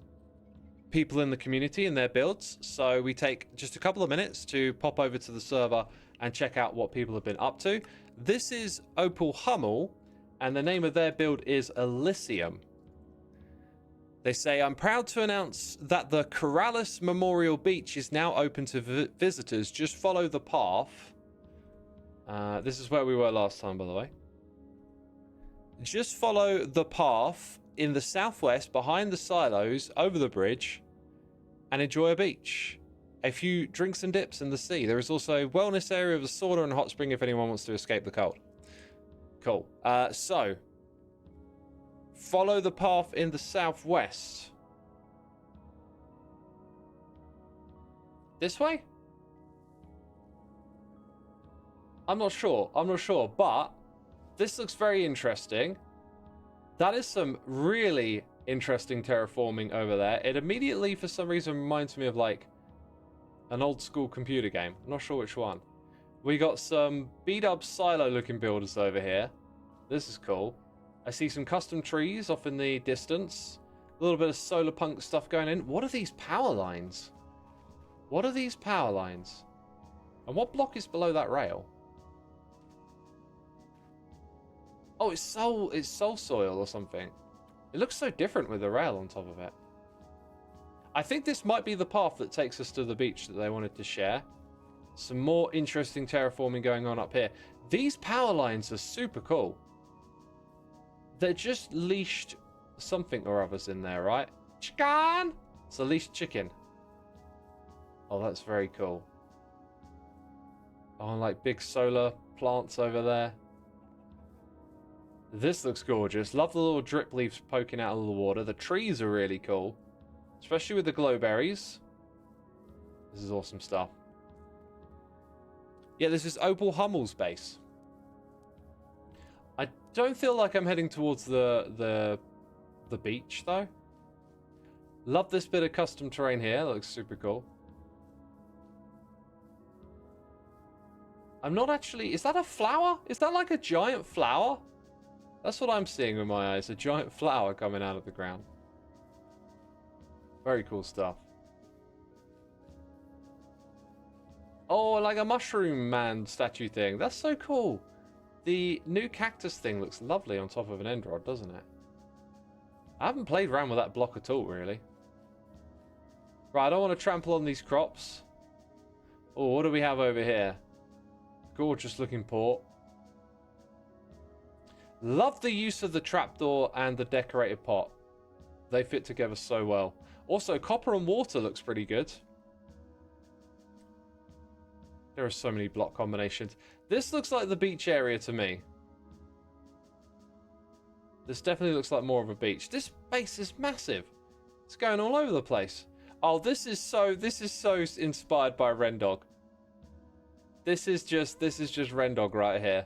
people in the community and their builds. So we take just a couple of minutes to pop over to the server and check out what people have been up to. This is Opal Hummel, and the name of their build is Elysium. They say, I'm proud to announce that the Corrales Memorial Beach is now open to visitors. Just follow the path. This is where we were last time, by the way. Just follow the path in the southwest, behind the silos, over the bridge, and enjoy a beach. A few drinks and dips in the sea. There is also a wellness area with a sauna and hot spring if anyone wants to escape the cold. Cool. So, follow the path in the southwest. This way? I'm not sure, but this looks very interesting. That is some really interesting terraforming over there. It immediately, for some reason, reminds me of like an old school computer game. I'm not sure which one. We got some beat-up silo-looking builders over here. This is cool. I see some custom trees off in the distance. A little bit of solar punk stuff going in. What are these power lines? What are these power lines? And what block is below that rail? Oh, it's soul soil or something. It looks so different with the rail on top of it. I think this might be the path that takes us to the beach that they wanted to share. Some more interesting terraforming going on up here. These power lines are super cool. They're just leashed something or others in there, right? Chicken! It's a leashed chicken. Oh, that's very cool. Oh, like big solar plants over there. This looks gorgeous. Love the little drip leaves poking out of the water. The trees are really cool. Especially with the glowberries. This is awesome stuff. Yeah, this is Opal Hummel's base. I don't feel like I'm heading towards the beach, though. Love this bit of custom terrain here. That looks super cool. I'm not actually... Is that a flower? Is that like a giant flower? That's what I'm seeing with my eyes. A giant flower coming out of the ground. Very cool stuff. Oh, like a mushroom man statue thing. That's so cool. The new cactus thing looks lovely on top of an end rod, doesn't it? I haven't played around with that block at all, really. Right, I don't want to trample on these crops. Oh, what do we have over here? Gorgeous looking port. Love the use of the trapdoor and the decorated pot. They fit together so well. Also, copper and water looks pretty good. There are so many block combinations. This looks like the beach area to me. This definitely looks like more of a beach. This base is massive. It's going all over the place. Oh, this is so inspired by Rendog. This is just Rendog right here.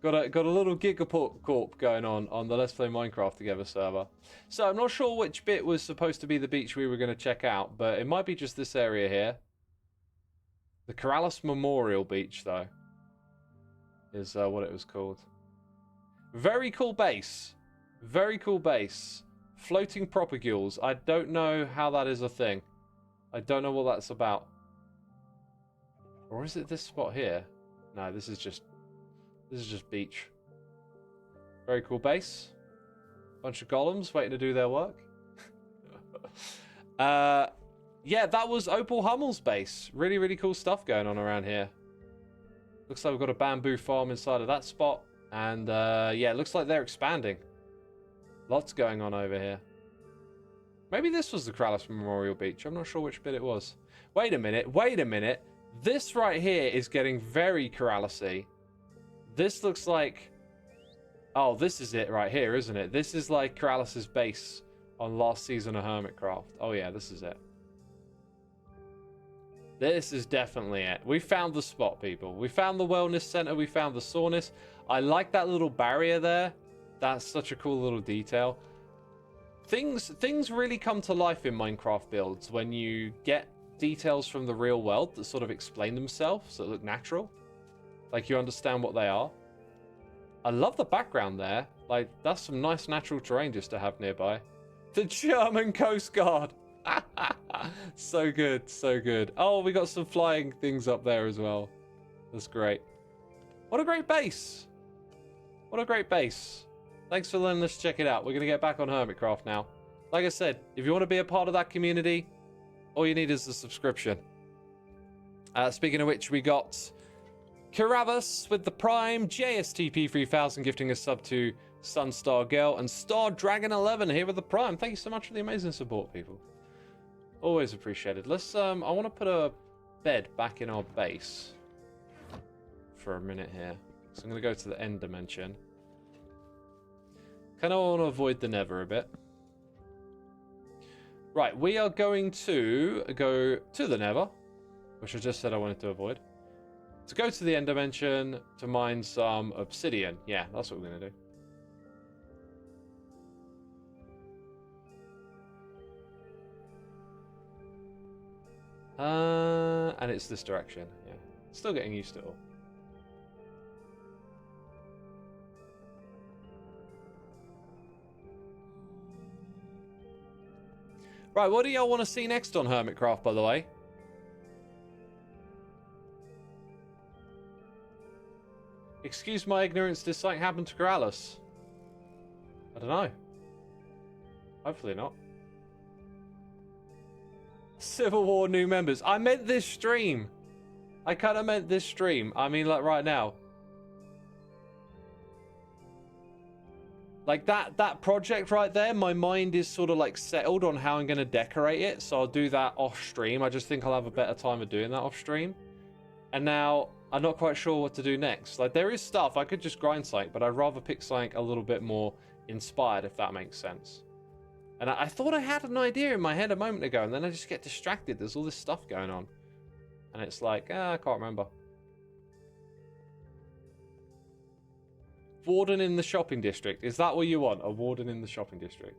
Got a little Gigacorp going on the Let's Play Minecraft Together server. So I'm not sure which bit was supposed to be the beach we were going to check out, but it might be just this area here. The Corrales Memorial Beach, though, is what it was called. Very cool base. Very cool base. Floating propagules. I don't know how that is a thing. I don't know what that's about. Or is it this spot here? No, this is just beach. Very cool base. Bunch of golems waiting to do their work. Yeah, that was Opal Hummel's base. Really, really cool stuff going on around here. Looks like we've got a bamboo farm inside of that spot. And yeah, it looks like they're expanding. Lots going on over here. Maybe this was the Corrales Memorial Beach. I'm not sure which bit it was. Wait a minute. Wait a minute. This right here is getting very Corrales-y. This looks like... Oh, this is it right here, isn't it? This is like Corrales' base on last season of Hermitcraft. Oh yeah, this is it. This is definitely it. We found the spot, people. We found the wellness center. We found the soreness. I like that little barrier there. That's such a cool little detail. Things really come to life in Minecraft builds when you get details from the real world that sort of explain themselves, that look natural. Like you understand what they are. I love the background there. Like, that's some nice natural terrain just to have nearby. The German Coast Guard. So good, so good. Oh, we got some flying things up there as well. That's great. What a great base. What a great base. Thanks for letting us check it out. We're going to get back on Hermitcraft now. Like I said, if you want to be a part of that community, all you need is a subscription. Speaking of which, we got Caravas with the Prime, JSTP3000 gifting a sub to Sunstar Girl, and Star Dragon 11 here with the Prime. Thank you so much for the amazing support, people. Always appreciated. Let's I want to put a bed back in our base for a minute here. So I'm going to go to the end dimension. Kind of want to avoid the Nether a bit. Right, we are going to go to the Nether, which I just said I wanted to avoid. To go to the end dimension to mine some obsidian. Yeah, that's what we're going to do. And it's this direction. Yeah, still getting used to it all. Right, what do y'all want to see next on Hermitcraft, by the way? Excuse my ignorance, did something happen to Corrales? I don't know. Hopefully not. Civil War new members. I meant this stream. I kind of meant this stream. I mean, like, right now. Like, that project right there, my mind is sort of, like, settled on how I'm going to decorate it. So I'll do that off stream. I just think I'll have a better time of doing that off stream. And now, I'm not quite sure what to do next. Like, there is stuff. I could just grind something, but I'd rather pick something a little bit more inspired, if that makes sense. And I thought I had an idea in my head a moment ago, and then I just get distracted. There's all this stuff going on. And it's like, I can't remember. Warden in the shopping district. Is that what you want? A warden in the shopping district?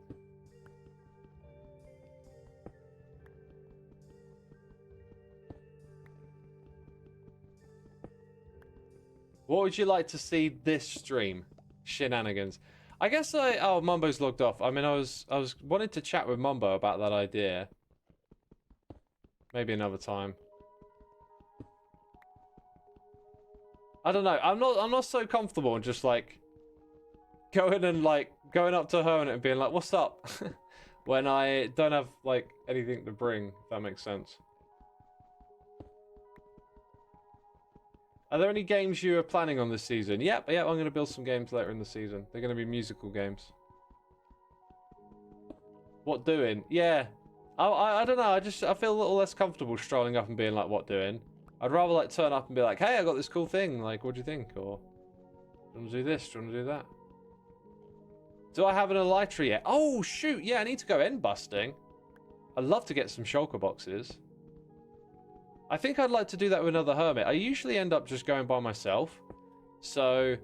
What would you like to see this stream? Shenanigans. I guess oh, Mumbo's logged off. I mean, I was wanted to chat with Mumbo about that idea. Maybe another time. I don't know. I'm not so comfortable in just like going up to her and being like, "What's up?" when I don't have like anything to bring. If that makes sense. Are there any games you are planning on this season? Yep. I'm going to build some games later in the season. They're going to be musical games. What doing? Yeah. I don't know. I feel a little less comfortable strolling up and being like, "What doing?" I'd rather like turn up and be like, "Hey, I got this cool thing. Like, what do you think?" Or, "Do you want to do this? Do you want to do that?" Do I have an elytra yet? Oh shoot! Yeah, I need to go end busting. I'd love to get some shulker boxes. I think I'd like to do that with another hermit. I usually end up just going by myself. So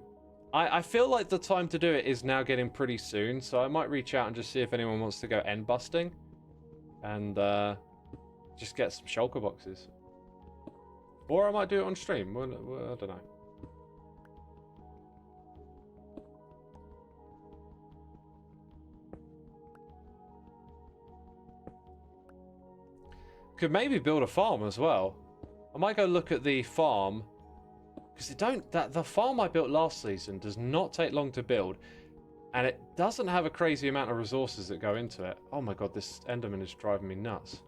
I feel like the time to do it is now getting pretty soon. So I might reach out and just see if anyone wants to go end busting. And just get some shulker boxes. Or I might do it on stream. Well, I don't know. Could maybe build a farm as well. I might go look at the farm because the farm I built last season does not take long to build, and it doesn't have a crazy amount of resources that go into it. Oh my god, this Enderman is driving me nuts.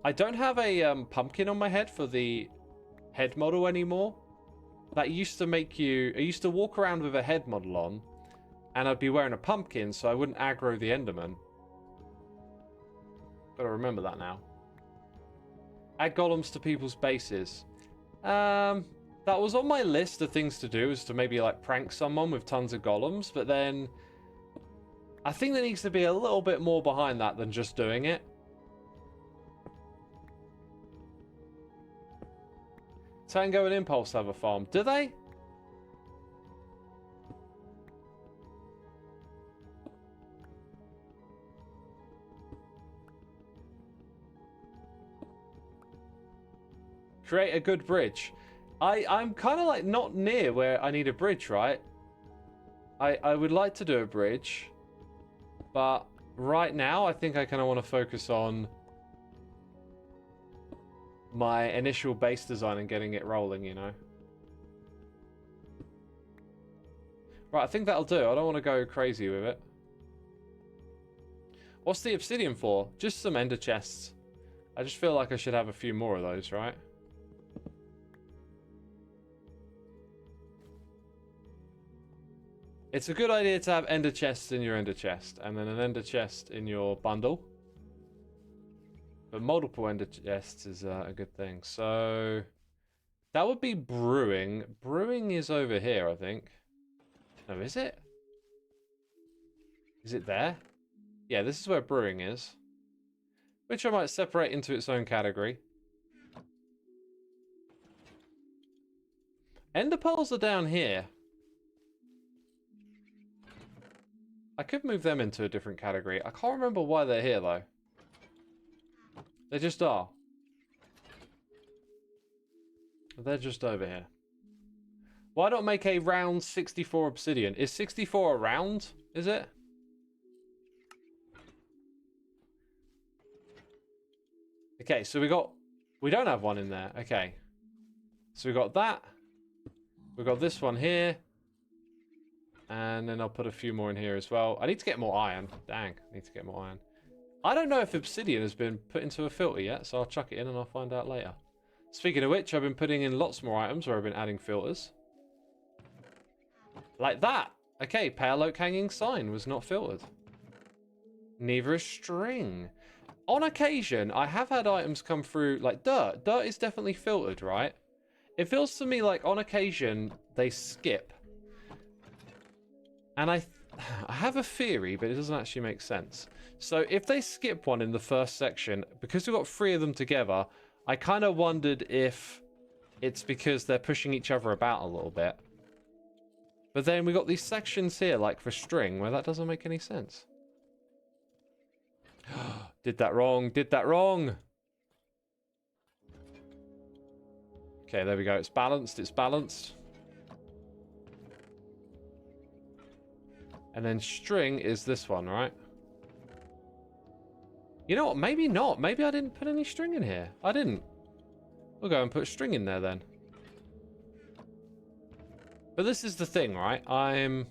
I don't have a pumpkin on my head for the head model anymore. That used to make you. I used to walk around with a head model on, and I'd be wearing a pumpkin so I wouldn't aggro the Enderman. Gotta remember that now. Add golems to people's bases. That was on my list of things to do, is to maybe like prank someone with tons of golems, but then I think there needs to be a little bit more behind that than just doing it. Tango and Impulse have a farm. Do they? Create a good bridge. I'm kind of like not near where I need a bridge, right? I would like to do a bridge, but right now I think I kind of want to focus on my initial base design and getting it rolling, you know? Right, I think that'll do. I don't want to go crazy with it. What's the obsidian for? Just some ender chests. I just feel like I should have a few more of those, right? It's a good idea to have ender chests in your ender chest, and then an ender chest in your bundle. But multiple ender chests is a good thing. So that would be brewing. Brewing is over here, I think. No, is it? Is it there? Yeah, this is where brewing is. Which I might separate into its own category. Ender pearls are down here. I could move them into a different category. I can't remember why they're here, though. They just are. They're just over here. Why not make a round 64 obsidian? Is 64 a round? Is it? Okay, so we don't have one in there. Okay. So we got that. We got this one here. And then I'll put a few more in here as well. I need to get more iron. Dang, I need to get more iron. I don't know if obsidian has been put into a filter yet, so I'll chuck it in and I'll find out later. Speaking of which, I've been putting in lots more items where I've been adding filters. Like that. Okay, pale oak hanging sign was not filtered. Neither is string. On occasion, I have had items come through, like dirt. Dirt is definitely filtered, right? It feels to me like on occasion, they skip. And I have a theory, but it doesn't actually make sense. So if they skip one in the first section, because we've got 3 of them together, I kind of wondered if it's because they're pushing each other about a little bit. But then we got these sections here, like for string, where that doesn't make any sense. Did that wrong, did that wrong. Okay, there we go. It's balanced, it's balanced. And then string is this one, right? You know what? Maybe not. Maybe I didn't put any string in here. I didn't. We'll go and put string in there then. But this is the thing, right? I'm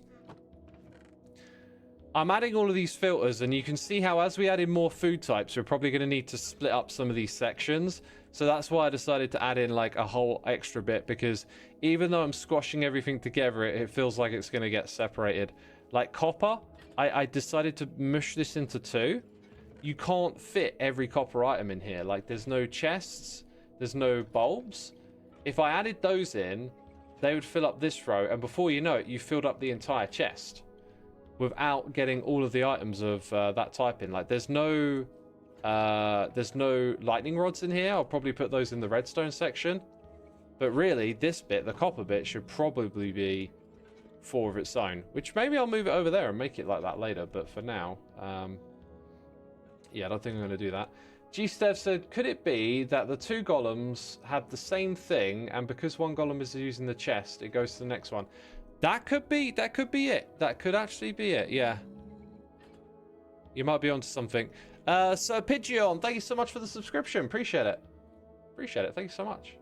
adding all of these filters, and you can see how as we added more food types, we're probably going to need to split up some of these sections. So that's why I decided to add in like a whole extra bit, because even though I'm squashing everything together, it feels like it's going to get separated. Like copper, I decided to mush this into 2. You can't fit every copper item in here. Like there's no chests, there's no bulbs. If I added those in, they would fill up this row, and before you know it, you filled up the entire chest without getting all of the items of that type in. Like there's no lightning rods in here. I'll probably put those in the redstone section. But really, this bit, the copper bit, should probably be 4 of its own. Which maybe I'll move it over there and make it like that later. But for now, yeah, I don't think I'm going to do that. G-Stev said, could it be that the 2 golems have the same thing, and because one golem is using the chest, it goes to the next one? That could be it. That could actually be it, yeah. You might be onto something. So Pidgeon, thank you so much for the subscription. Appreciate it. Thank you so much.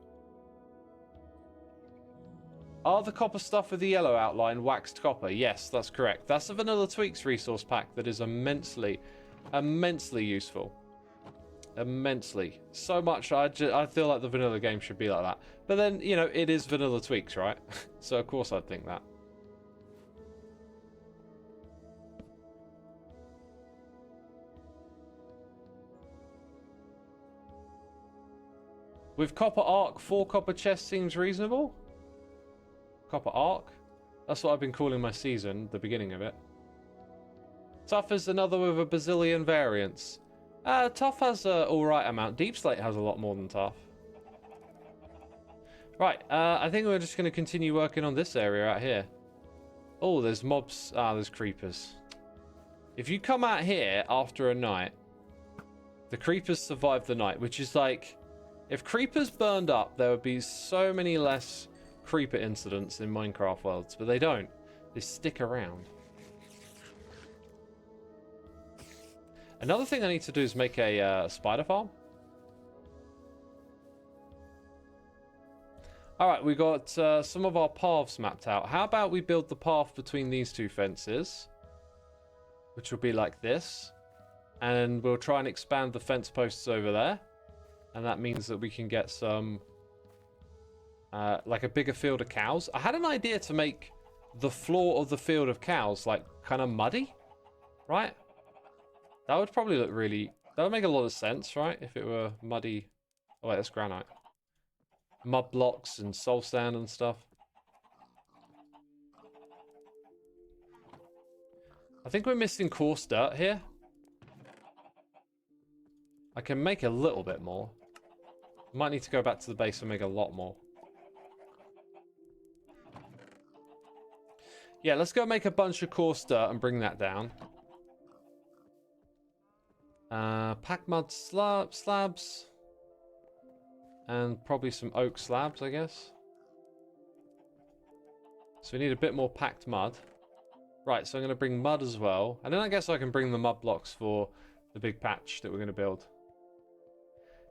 Are the copper stuff with the yellow outline waxed copper? Yes, that's correct. That's a Vanilla Tweaks resource pack that is immensely useful. Immensely. So much, I feel like the vanilla game should be like that. But then, you know, it is Vanilla Tweaks, right? So of course I'd think that. With copper arc, 4 copper chests seems reasonable. Copper arc? That's what I've been calling my season, the beginning of it. Tough is another with a bazillion variants. Tough has an alright amount. Deep Slate has a lot more than Tough. Right, I think we're just going to continue working on this area out here. Oh, there's mobs. There's creepers. If you come out here after a night, the creepers survive the night, which is like, if creepers burned up, there would be so many less creeper incidents in Minecraft worlds, but they don't. They stick around. Another thing I need to do is make a spider farm. Alright, we got some of our paths mapped out. How about we build the path between these 2 fences, which will be like this. And we'll try and expand the fence posts over there. And that means that we can get some, like a bigger field of cows. I had an idea to make the floor of the field of cows, like, kind of muddy, right? That would probably look really... That would make a lot of sense, right? If it were muddy... Oh, wait, that's granite. Mud blocks and soul sand and stuff. I think we're missing coarse dirt here. I can make a little bit more. Might need to go back to the base and make a lot more. Yeah, let's go make a bunch of coarse dirt and bring that down. Pack mud slabs. And probably some oak slabs, I guess. So we need a bit more packed mud. Right, so I'm going to bring mud as well. And then I guess I can bring the mud blocks for the big patch that we're going to build.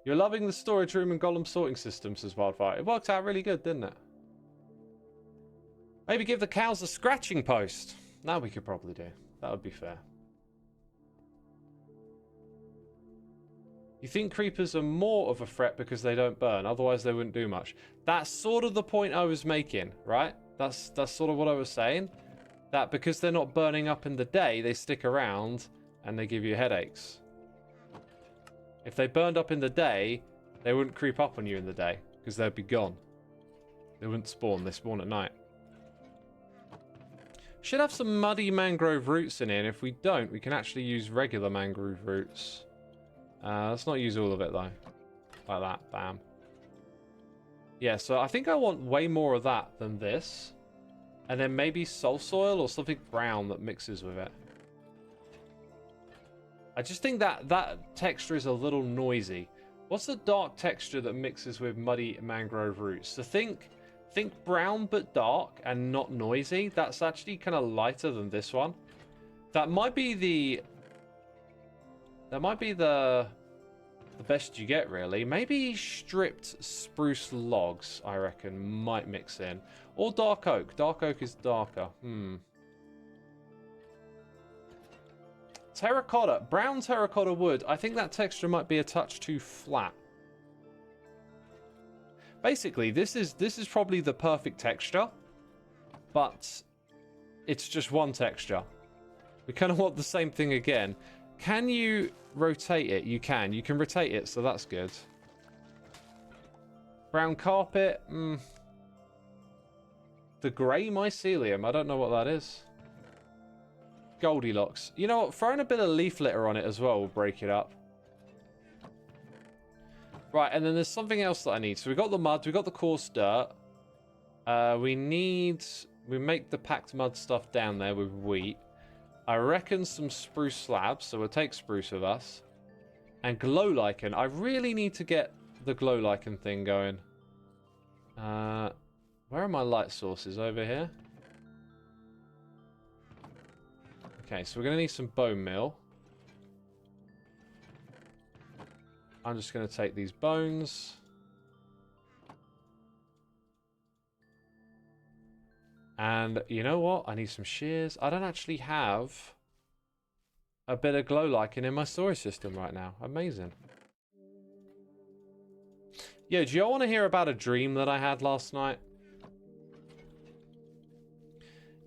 You're loving the storage room and golem sorting system, says Wildfire. It worked out really good, didn't it? Maybe give the cows a scratching post. That we could probably do. That would be fair. You think creepers are more of a threat because they don't burn, otherwise they wouldn't do much. That's sort of the point I was making, right? That's sort of what I was saying. That because they're not burning up in the day, they stick around and they give you headaches. If they burned up in the day, they wouldn't creep up on you in the day because they'd be gone. They wouldn't spawn, they spawn at night. Should have some muddy mangrove roots in here, and if we don't, we can actually use regular mangrove roots. Let's not use all of it though. Like that, bam. Yeah, so I think I want way more of that than this. And then maybe soul soil or something brown that mixes with it. I just think that texture is a little noisy. What's the dark texture that mixes with muddy mangrove roots? So think brown but dark and not noisy. That's actually kind of lighter than this one. That might be the the best you get, really. Maybe stripped spruce logs, I reckon, might mix in. Or dark oak. Dark oak is darker. Terracotta. Brown terracotta wood. I think that texture might be a touch too flat. Basically, this is probably the perfect texture, but it's just one texture. We kind of want the same thing again. Can you rotate it? You can. You can rotate it, so that's good. Brown carpet. The grey mycelium. I don't know what that is. Goldilocks. You know what? Throwing a bit of leaf litter on it as well will break it up. Right, and then there's something else that I need. So we got the mud, we got the coarse dirt. We make the packed mud stuff down there with wheat. I reckon some spruce slabs, so we'll take spruce with us. And glow lichen. I really need to get the glow lichen thing going. Where are my light sources? Over here? Okay, so we're going to need some bone meal. I'm just going to take these bones. And you know what? I need some shears. I don't actually have a bit of glow lichen in my storage system right now. Amazing. Yo, do y'all want to hear about a dream that I had last night?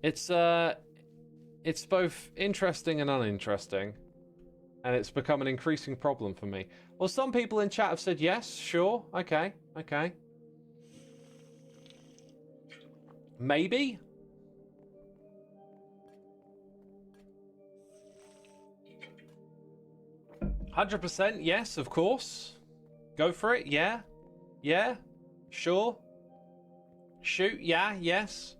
It's both interesting and uninteresting. And it's become an increasing problem for me. Well, some people in chat have said yes, sure, okay. Maybe? %, yes, of course. Go for it, yeah. Yeah, sure. Shoot, yeah, yes.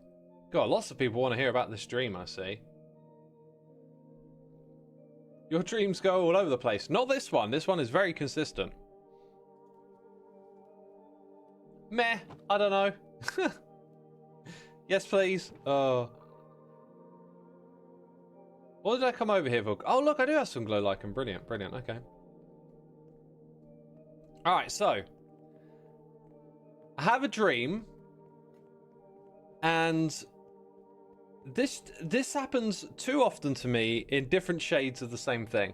God, lots of people want to hear about this dream, I see. Your dreams go all over the place. Not this one. This one is very consistent. Meh. I don't know. Yes, please. What did I come over here for? Oh, look, I do have some glow lichen. Brilliant, brilliant. Okay. All right, so I have a dream, and this happens too often to me in different shades of the same thing.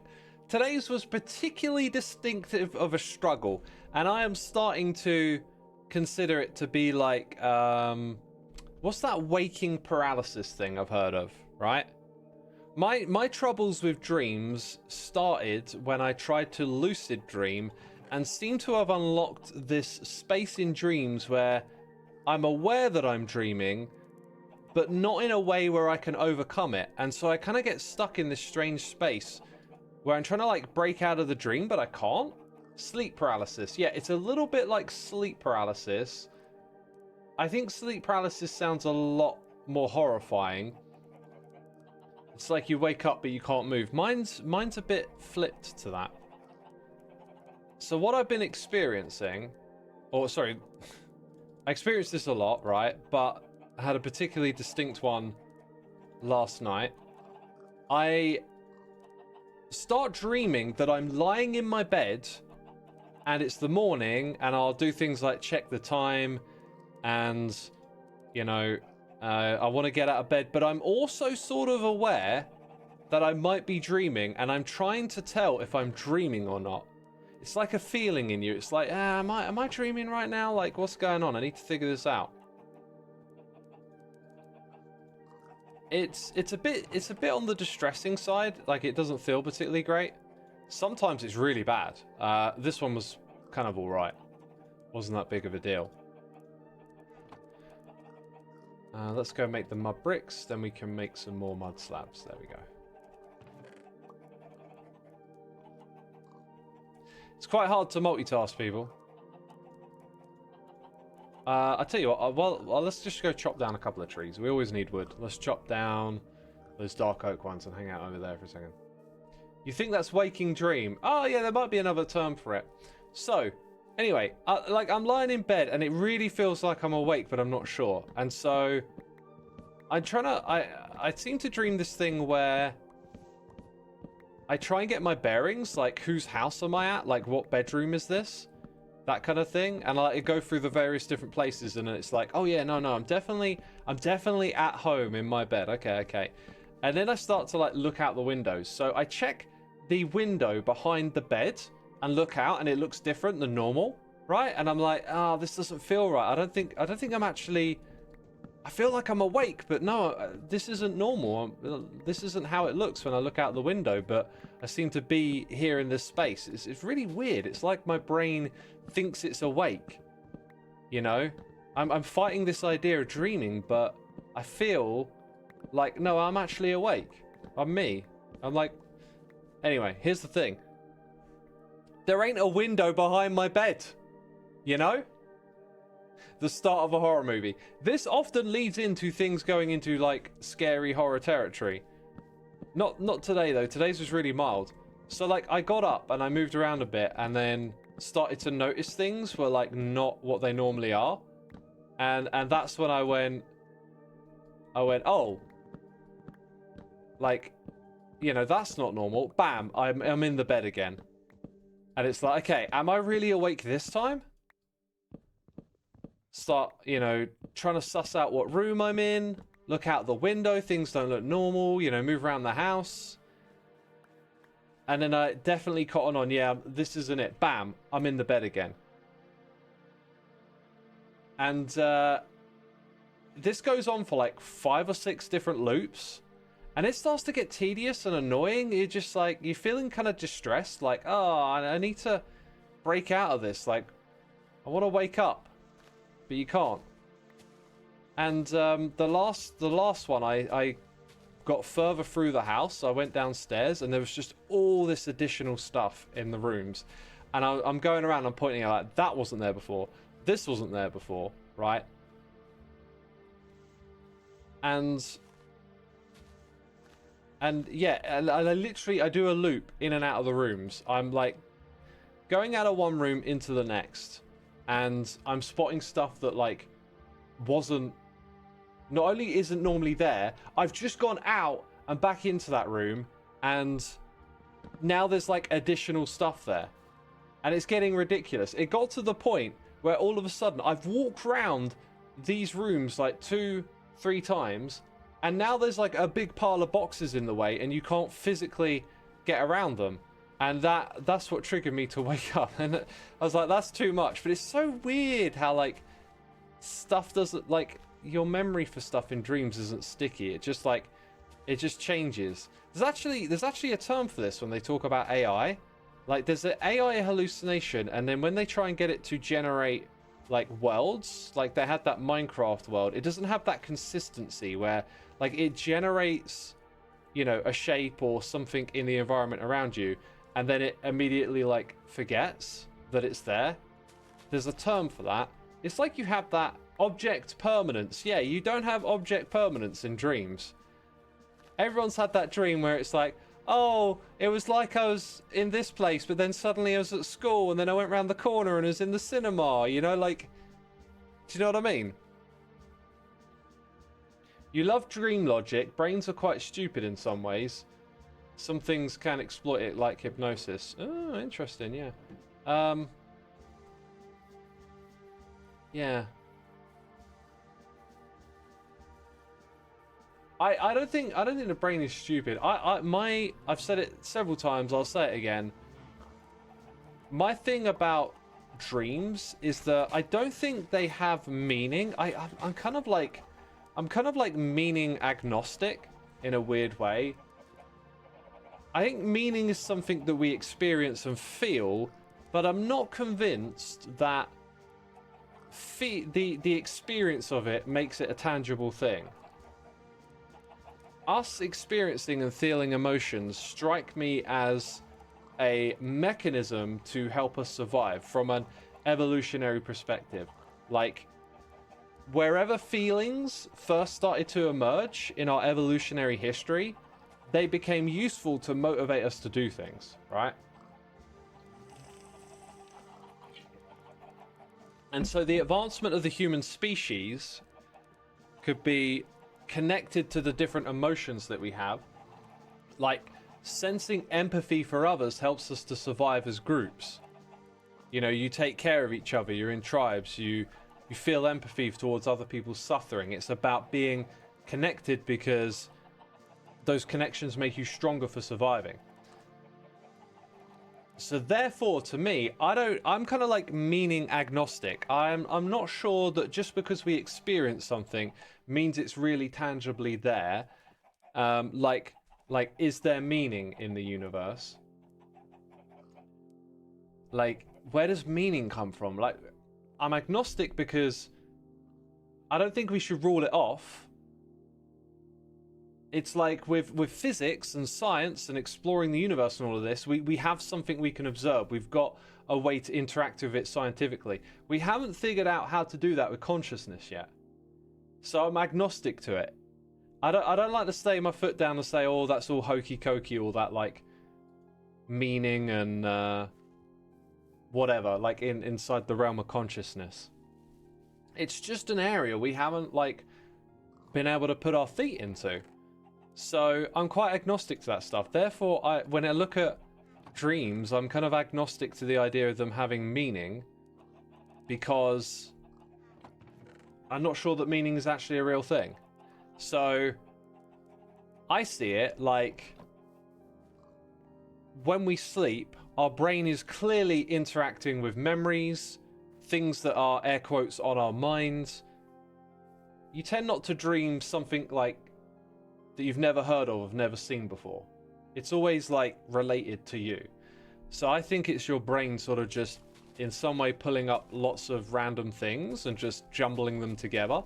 Today's was particularly distinctive of a struggle, and I am starting to consider it to be like, what's that waking paralysis thing I've heard of, right? My troubles with dreams started when I tried to lucid dream and seem to have unlocked this space in dreams where I'm aware that I'm dreaming, but not in a way where I can overcome it. And so I kind of get stuck in this strange space where I'm trying to like break out of the dream, but I can't. Sleep paralysis. Yeah, it's a little bit like sleep paralysis. I think sleep paralysis sounds a lot more horrifying. It's like you wake up but you can't move. Mine's a bit flipped to that. So what I've been experiencing, or sorry, I experienced this a lot, right? But I had a particularly distinct one last night. I start dreaming that I'm lying in my bed and it's the morning, and I'll do things like check the time and, you know, I want to get out of bed, but I'm also sort of aware that I might be dreaming, and I'm trying to tell if I'm dreaming or not. It's like a feeling in you. It's like, am I dreaming right now? Like, what's going on? I need to figure this out. It's a bit on the distressing side. Like, it doesn't feel particularly great. Sometimes it's really bad. This one was kind of all right. Wasn't that big of a deal. Let's go make the mud bricks. Then we can make some more mud slabs. There we go. It's quite hard to multitask, people. I tell you what, well, let's just go chop down a couple of trees. We always need wood. Let's chop down those dark oak ones and hang out over there for a second. You think that's waking dream? Oh yeah, there might be another term for it. So, anyway, like I'm lying in bed and it really feels like I'm awake, but I'm not sure. And so, I'm trying to, I seem to dream this thing where I try and get my bearings, like whose house am I at? Like what bedroom is this? That kind of thing. And I like, go through the various different places, and it's like, oh yeah, no, I'm definitely at home in my bed. Okay. And then I start to like look out the windows. So I check the window behind the bed and look out, and it looks different than normal, right? And I'm like, this doesn't feel right. I don't think I'm actually. I feel like I'm awake, but no, this isn't normal. This isn't how it looks when I look out the window, but I seem to be here in this space. It's really weird. It's like my brain thinks it's awake, you know? I'm fighting this idea of dreaming, but I feel like, no, I'm actually awake. I'm me. I'm like... Anyway, here's the thing. There ain't a window behind my bed, you know? The start of a horror movie. This often leads into things going into like scary horror territory. Not today though. Today's was really mild. So like I got up and I moved around a bit and then started to notice things were like not what they normally are. And that's when I went, oh, like, you know, that's not normal. Bam, I'm in the bed again. And it's like, okay, am I really awake this time? Start, you know, trying to suss out what room I'm in, look out the window, things don't look normal, you know, move around the house. And then I definitely cotton on, yeah, this isn't it. Bam, I'm in the bed again. And this goes on for like 5 or 6 different loops. And it starts to get tedious and annoying. You're just like, you're feeling kind of distressed, like, oh, I need to break out of this. Like, I want to wake up. But you can't. And the last one, I got further through the house. I went downstairs, and there was just all this additional stuff in the rooms. And I'm going around, I'm pointing out, like, that wasn't there before. This wasn't there before, right? And yeah, I literally, I do a loop in and out of the rooms. I'm like going out of one room into the next. And I'm spotting stuff that like not only isn't normally there, I've just gone out and back into that room, and now there's like additional stuff there, and it's getting ridiculous. It got to the point where all of a sudden I've walked around these rooms like 2-3 times, and now there's like a big pile of boxes in the way, and you can't physically get around them. And that's what triggered me to wake up. And I was like, that's too much. But it's so weird how, like, stuff doesn't, like, your memory for stuff in dreams isn't sticky. It just, like, it just changes. There's actually a term for this when they talk about AI. Like, there's an AI hallucination, and then when they try and get it to generate, like, worlds, like they had that Minecraft world, it doesn't have that consistency where, like, it generates, you know, a shape or something in the environment around you, and then it immediately, like, forgets that it's there. There's a term for that. It's like you have that object permanence. Yeah, you don't have object permanence in dreams. Everyone's had that dream where it's like, oh, it was like I was in this place, but then suddenly I was at school, and then I went round the corner and I was in the cinema, you know, like, do you know what I mean? You love dream logic. Brains are quite stupid in some ways. Some things can exploit it, like hypnosis. Oh, interesting, yeah. Yeah. I don't think the brain is stupid. I've said it several times, I'll say it again. My thing about dreams is that I don't think they have meaning. I'm kind of like meaning agnostic in a weird way. I think meaning is something that we experience and feel, but I'm not convinced that the experience of it makes it a tangible thing. Us experiencing and feeling emotions strike me as a mechanism to help us survive from an evolutionary perspective. Like, wherever feelings first started to emerge in our evolutionary history, they became useful to motivate us to do things, right? And so the advancement of the human species could be connected to the different emotions that we have. Like, sensing empathy for others helps us to survive as groups. You know, you take care of each other, you're in tribes, you feel empathy towards other people's suffering. It's about being connected because those connections make you stronger for surviving. So therefore, to me, I'm kind of like meaning agnostic. I'm not sure that just because we experience something means it's really tangibly there. Like, is there meaning in the universe? Like, where does meaning come from? Like, I'm agnostic because I don't think we should rule it off. It's like with physics and science and exploring the universe and all of this, we have something we can observe. We've got a way to interact with it scientifically. We haven't figured out how to do that with consciousness yet. So I'm agnostic to it. I don't like to stay my foot down and say, oh, that's all hokey cokey, all that like meaning and whatever, like inside the realm of consciousness. It's just an area we haven't like been able to put our feet into. So I'm quite agnostic to that stuff. Therefore, when I look at dreams, I'm kind of agnostic to the idea of them having meaning, because I'm not sure that meaning is actually a real thing. So I see it like when we sleep, our brain is clearly interacting with memories, things that are air quotes on our minds. You tend not to dream something like that you've never heard of, never seen before. It's always like related to you. So I think it's your brain sort of just in some way pulling up lots of random things and just jumbling them together.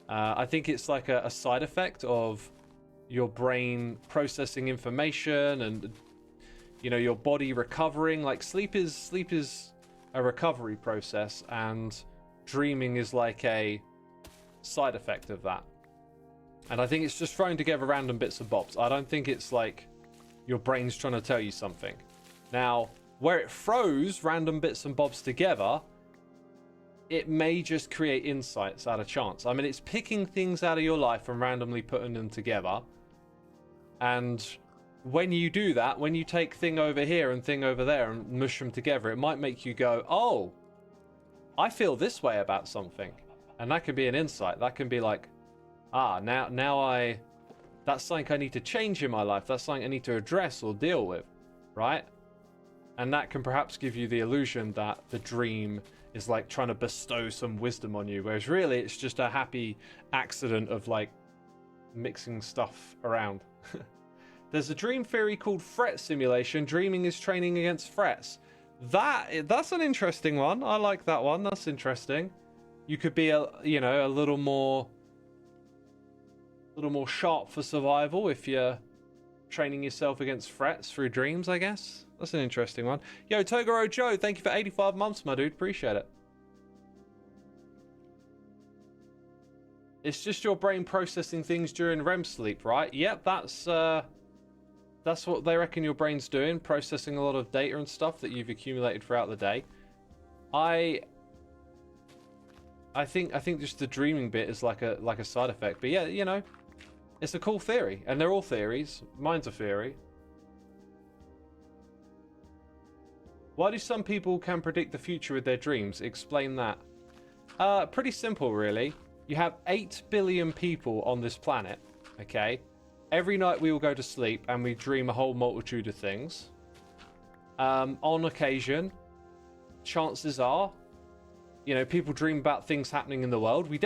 I think it's like a side effect of your brain processing information and, you know, your body recovering. Like sleep is a recovery process, and dreaming is like a side effect of that. And I think it's just throwing together random bits and bobs. I don't think it's like your brain's trying to tell you something. Now, where it throws random bits and bobs together, it may just create insights out of chance. I mean, it's picking things out of your life and randomly putting them together. And when you do that, when you take thing over here and thing over there and mush them together, it might make you go, oh, I feel this way about something. And that could be an insight. That can be like, now that's something I need to change in my life. That's something I need to address or deal with, right? And that can perhaps give you the illusion that the dream is like trying to bestow some wisdom on you, whereas really it's just a happy accident of like mixing stuff around. There's a dream theory called threat simulation. Dreaming is training against threats. That's an interesting one. I like that one. That's interesting. You could be a little more sharp for survival if you're training yourself against threats through dreams, I guess. That's an interesting one. Yo, Togoro Joe, thank you for 85 months, my dude. Appreciate it. It's just your brain processing things during REM sleep, right? Yep, that's what they reckon your brain's doing, processing a lot of data and stuff that you've accumulated throughout the day. I think just the dreaming bit is like a side effect. But yeah, you know, it's a cool theory, and they're all theories. Mine's a theory. Why do some people can predict the future with their dreams? Explain that. Pretty simple, really. You have 8 billion people on this planet, okay? Every night we all go to sleep and we dream a whole multitude of things. On occasion, chances are, you know, people dream about things happening in the world. You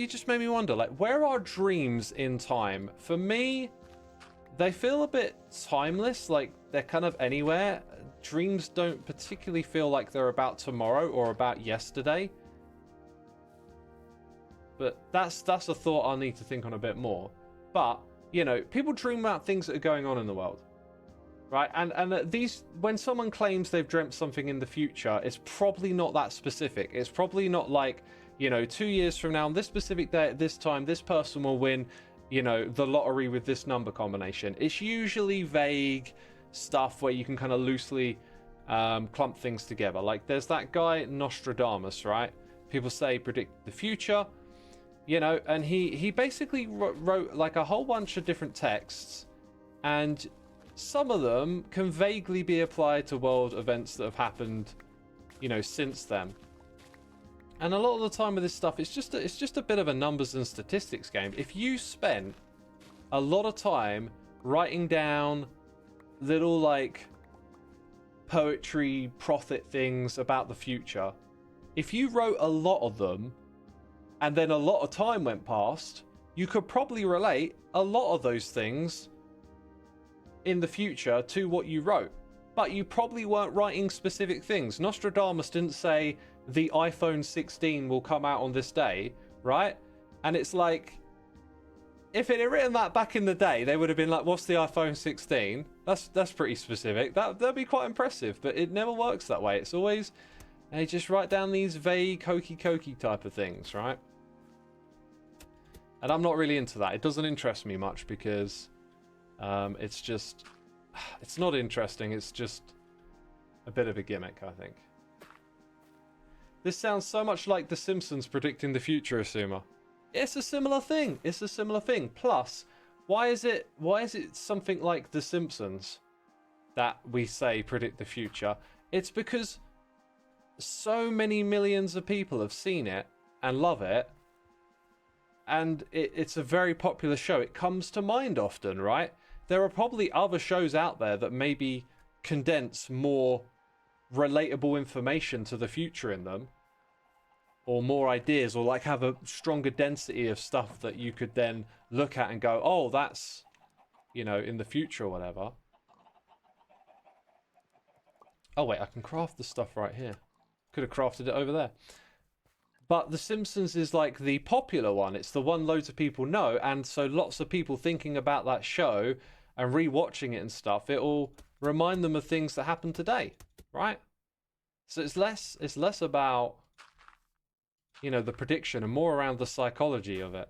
just made me wonder, like, where are dreams in time? For me, they feel a bit timeless, like they're kind of anywhere. Dreams don't particularly feel like they're about tomorrow or about yesterday. But that's a thought I'll need to think on a bit more. But, you know, people dream about things that are going on in the world. Right? And these, when someone claims they've dreamt something in the future, it's probably not that specific. It's probably not like, you know, 2 years from now, on this specific day at this time, this person will win, you know, the lottery with this number combination. It's usually vague stuff where you can kind of loosely clump things together. Like there's that guy Nostradamus, right? People say predict the future. You know, and he basically wrote like a whole bunch of different texts, and some of them can vaguely be applied to world events that have happened, you know, since then. And a lot of the time with this stuff, it's just a bit of a numbers and statistics game. If you spent a lot of time writing down little like poetry prophet things about the future, if you wrote a lot of them and then a lot of time went past, you could probably relate a lot of those things in the future to what you wrote. But you probably weren't writing specific things. Nostradamus didn't say the iPhone 16 will come out on this day, right? And it's like, if it had written that back in the day, they would have been like, what's the iPhone 16? That's pretty specific. That'd be quite impressive, but it never works that way. It's always, they just write down these vague, hokey type of things, right? And I'm not really into that. It doesn't interest me much because it's just, it's not interesting. It's just a bit of a gimmick, I think. This sounds so much like The Simpsons predicting the future, Xisuma. It's a similar thing. It's a similar thing. Plus, why is it something like The Simpsons that we say predict the future? It's because so many millions of people have seen it and love it, and it's a very popular show. It comes to mind often, right? There are probably other shows out there that maybe condense more relatable information to the future in them, or more ideas, or like have a stronger density of stuff that you could then look at and go, oh, that's, you know, in the future or whatever. Oh wait, I can craft the stuff right here. Could have crafted it over there. But The Simpsons is like the popular one. It's the one loads of people know, and so lots of people thinking about that show and rewatching it and stuff, it'll remind them of things that happened today, right? So it's less about, you know, the prediction and more around the psychology of it.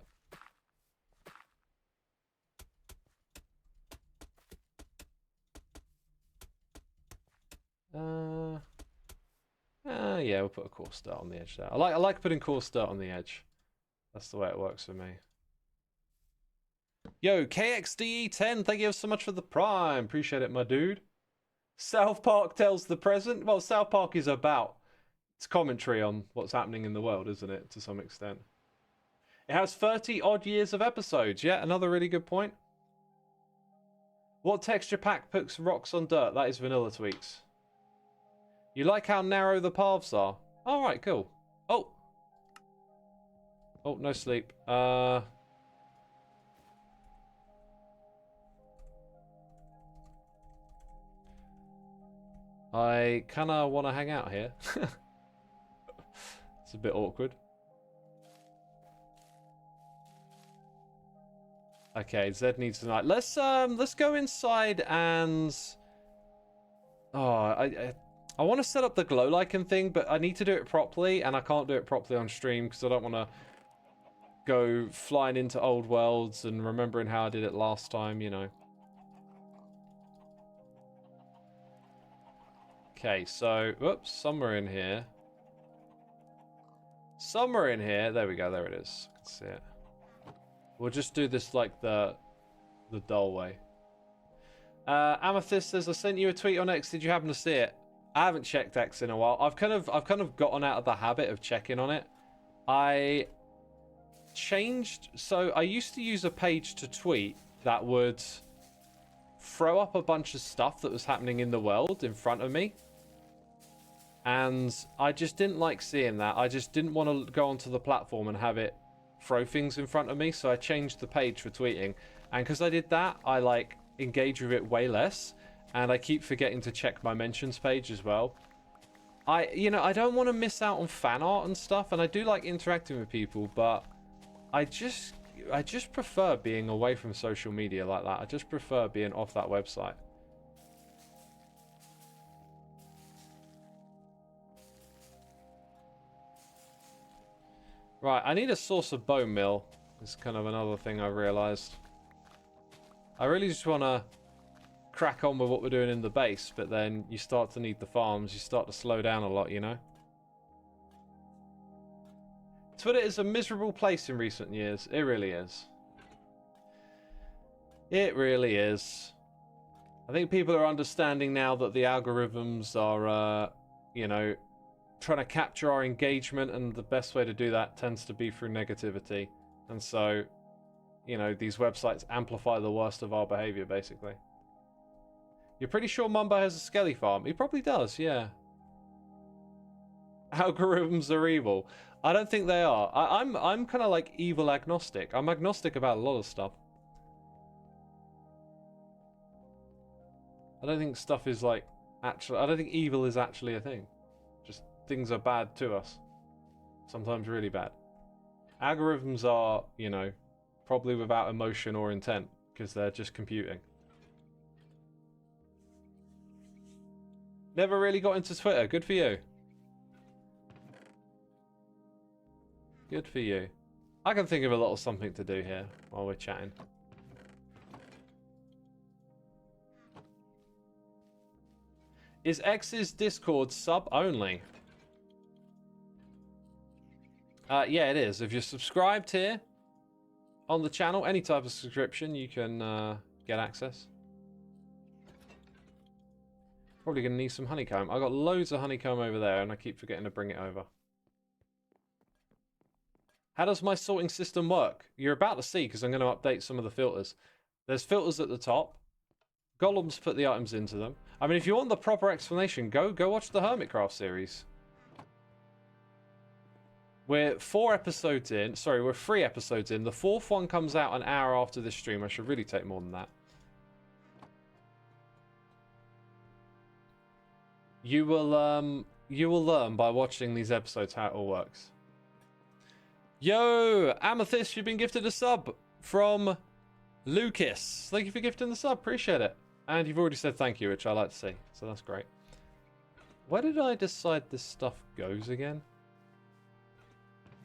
Yeah, we'll put a coarse dirt on the edge there. I like putting coarse dirt on the edge. That's the way it works for me. Yo, KXDE10, thank you so much for the prime. Appreciate it, my dude. South Park tells the present. Well, South Park is about, it's commentary on what's happening in the world, isn't it, to some extent? It has 30 odd years of episodes. Yeah, another really good point. What texture pack puts rocks on dirt? That is Vanilla Tweaks. You like how narrow the paths are? All right, cool. Oh, no sleep. I kind of want to hang out here. It's a bit awkward. Okay, Zed needs tonight. Let's go inside and I want to set up the glow lichen thing, but I need to do it properly, and I can't do it properly on stream because I don't want to go flying into old worlds and remembering how I did it last time, you know. Okay, so, whoops, somewhere in here. Somewhere in here, there we go, there it is. I can see it. We'll just do this like the dull way. Amethyst says, I sent you a tweet on X, did you happen to see it? I haven't checked X in a while. I've kind of gotten out of the habit of checking on it. I changed, so I used to use a page to tweet that would throw up a bunch of stuff that was happening in the world in front of me. And I just didn't like seeing that. I just didn't want to go onto the platform and have it throw things in front of me. So I changed the page for tweeting. And because I did that, I like engage with it way less. And I keep forgetting to check my mentions page as well. I don't want to miss out on fan art and stuff. And I do like interacting with people, but I just prefer being away from social media like that. I just prefer being off that website. Right, I need a source of bone meal. It's kind of another thing I realized. I really just want to crack on with what we're doing in the base, but then you start to need the farms. You start to slow down a lot, you know? Twitter is a miserable place in recent years. It really is. It really is. I think people are understanding now that the algorithms are, you know, trying to capture our engagement, and the best way to do that tends to be through negativity. And so, you know, these websites amplify the worst of our behavior, basically. You're pretty sure Mumbo has a skelly farm? He probably does, yeah. Algorithms are evil. I don't think they are. I'm kind of like evil agnostic. I'm agnostic about a lot of stuff. I don't think stuff is like actually. I don't think evil is actually a thing. Just things are bad to us. Sometimes really bad. Algorithms are, you know, probably without emotion or intent because they're just computing. Never really got into Twitter. Good for you. Good for you. I can think of a little something to do here while we're chatting. Is X's Discord sub only? Yeah, it is. If you're subscribed here on the channel, any type of subscription, you can get access. Probably going to need some honeycomb. I got loads of honeycomb over there, and I keep forgetting to bring it over. How does my sorting system work? You're about to see, because I'm going to update some of the filters. There's filters at the top. Golems put the items into them. I mean, if you want the proper explanation, go watch the Hermitcraft series. We're 4 episodes in. Sorry, we're 3 episodes in. The 4th one comes out an hour after this stream. I should really take more than that. You will learn by watching these episodes how it all works. Yo, Amethyst, you've been gifted a sub from Lucas. Thank you for gifting the sub. Appreciate it. And you've already said thank you, which I like to see. So that's great. Where did I decide this stuff goes again?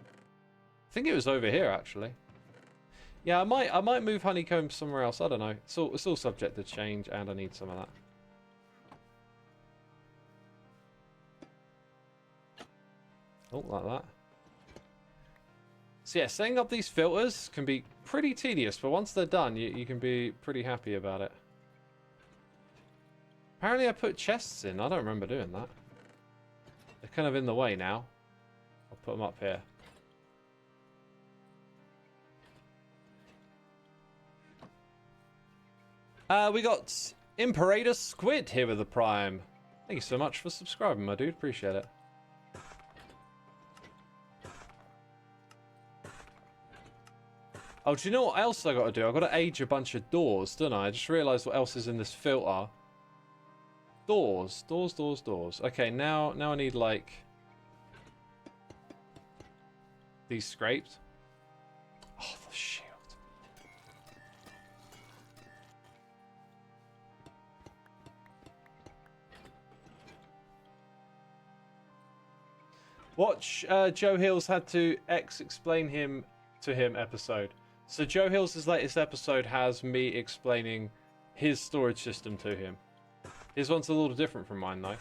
I think it was over here, actually. Yeah, I might move honeycomb somewhere else. I don't know. It's all subject to change, and I need some of that. Oh, like that. So yeah, setting up these filters can be pretty tedious, but once they're done, you can be pretty happy about it. Apparently I put chests in. I don't remember doing that. They're kind of in the way now. I'll put them up here. We got Imperator Squid here with the Prime. Thank you so much for subscribing, my dude. Appreciate it. Oh, do you know what else I got to do? I've got to age a bunch of doors, don't I? I just realised what else is in this filter. Doors. Doors, doors, doors. Okay, now I need, like, these scraped. Oh, the shield. Watch Joe Hill's had to explain him to him episode. So Joe Hill's latest episode has me explaining his storage system to him. His one's a little different from mine though.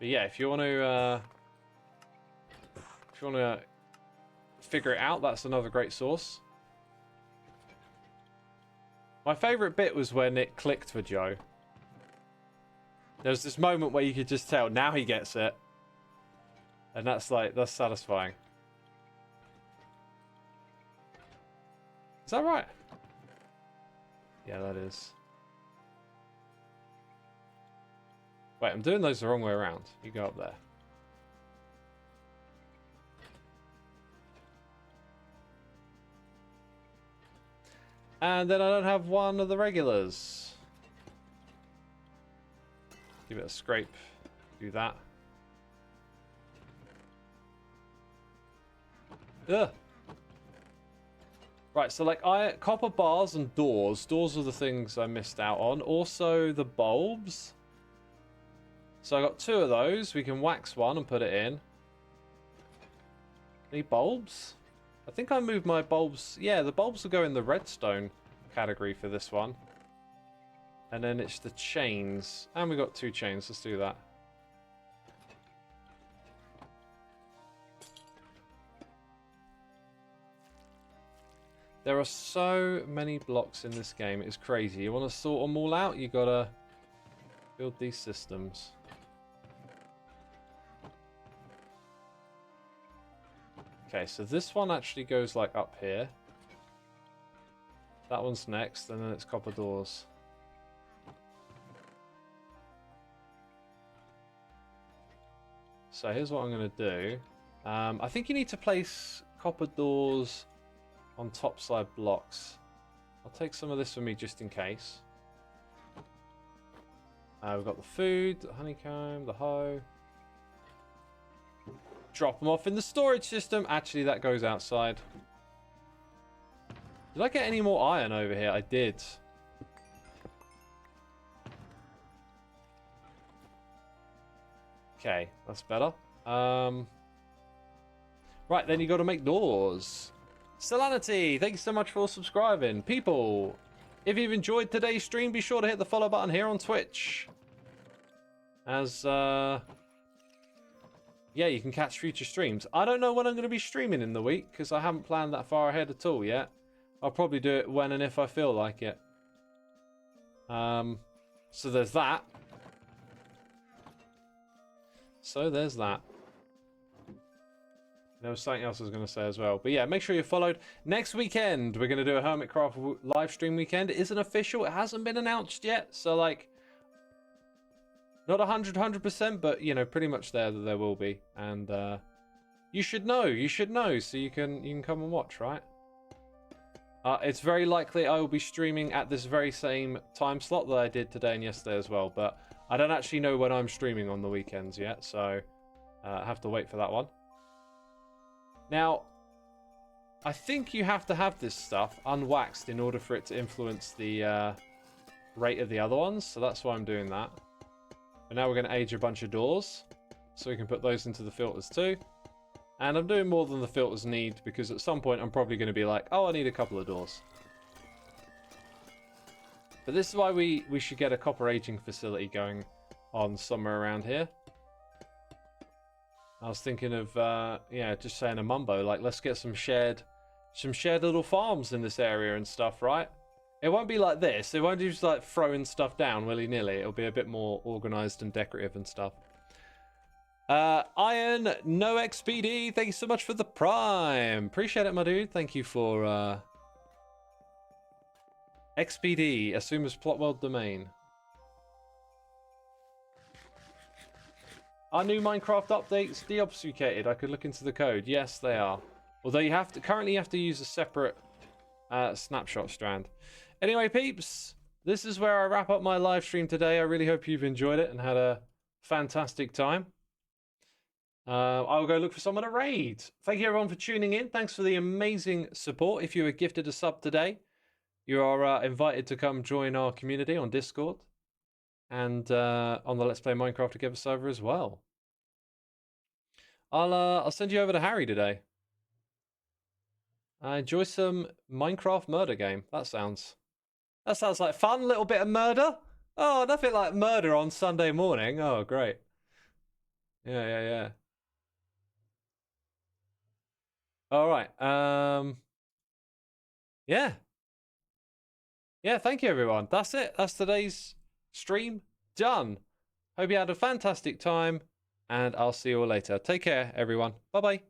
But yeah, if you want to figure it out, that's another great source. My favourite bit was when it clicked for Joe. There was this moment where you could just tell now he gets it. And that's satisfying. Is that right? Yeah, that is. Wait, I'm doing those the wrong way around. You go up there. And then I don't have one of the regulars. Give it a scrape. Do that. Ugh. Right, so like copper bars and doors. Doors are the things I missed out on. Also the bulbs. So I got 2 of those. We can wax one and put it in. Any bulbs? I think I moved my bulbs. Yeah, the bulbs will go in the redstone category for this one. And then it's the chains. And we got 2 chains. Let's do that. There are so many blocks in this game. It's crazy. You want to sort them all out, you gotta build these systems. Okay, so this one actually goes like up here. That one's next, and then it's copper doors. So here's what I'm going to do. I think you need to place copper doors on topside blocks. I'll take some of this with me just in case. We've got the food, the honeycomb, the hoe. Drop them off in the storage system. Actually, that goes outside. Did I get any more iron over here? I did. Okay, that's better. Right, then you got to make doors. Solanity, thank you so much for subscribing. People, if you've enjoyed today's stream, be sure to hit the follow button here on Twitch. As, yeah, you can catch future streams. I don't know when I'm going to be streaming in the week, because I haven't planned that far ahead at all yet. I'll probably do it when and if I feel like it. So there's that. So there's that. There was something else I was going to say as well. But yeah, make sure you're followed. Next weekend, we're going to do a Hermitcraft live stream weekend. It isn't official. It hasn't been announced yet. So, like, not 100%, but, you know, pretty much there that there will be. And you should know. You should know. So you can come and watch, right? It's very likely I will be streaming at this very same time slot that I did today and yesterday as well. But I don't actually know when I'm streaming on the weekends yet. So I have to wait for that one. Now, I think you have to have this stuff unwaxed in order for it to influence the rate of the other ones. So that's why I'm doing that. But now we're going to age a bunch of doors. So we can put those into the filters too. And I'm doing more than the filters need because at some point I'm probably going to be like, oh, I need a couple of doors. But this is why we should get a copper aging facility going on somewhere around here. I was thinking of, yeah, just saying a mumbo, like, let's get some shared little farms in this area and stuff, right? It won't be like this. It won't just, like, throwing stuff down willy-nilly. It'll be a bit more organized and decorative and stuff. Iron, no XPD, thank you so much for the prime. Appreciate it, my dude. Thank you for, XPD, assume as plot world domain. Are new Minecraft updates deobfuscated? I could look into the code. Yes, they are. Although you have to currently use a separate snapshot strand. Anyway, peeps, this is where I wrap up my live stream today. I really hope you've enjoyed it and had a fantastic time. I'll go look for someone to raid. Thank you everyone for tuning in. Thanks for the amazing support. If you were gifted a sub today, you are invited to come join our community on Discord. And on the Let's Play Minecraft Together server as well. I'll send you over to Harry today. Enjoy some Minecraft murder game. That sounds like fun. Little bit of murder. Oh, nothing like murder on Sunday morning. Oh, great. Yeah. All right. Yeah. Thank you, everyone. That's it. That's today's stream done. Hope you had a fantastic time, and I'll see you all later. Take care, everyone. Bye bye.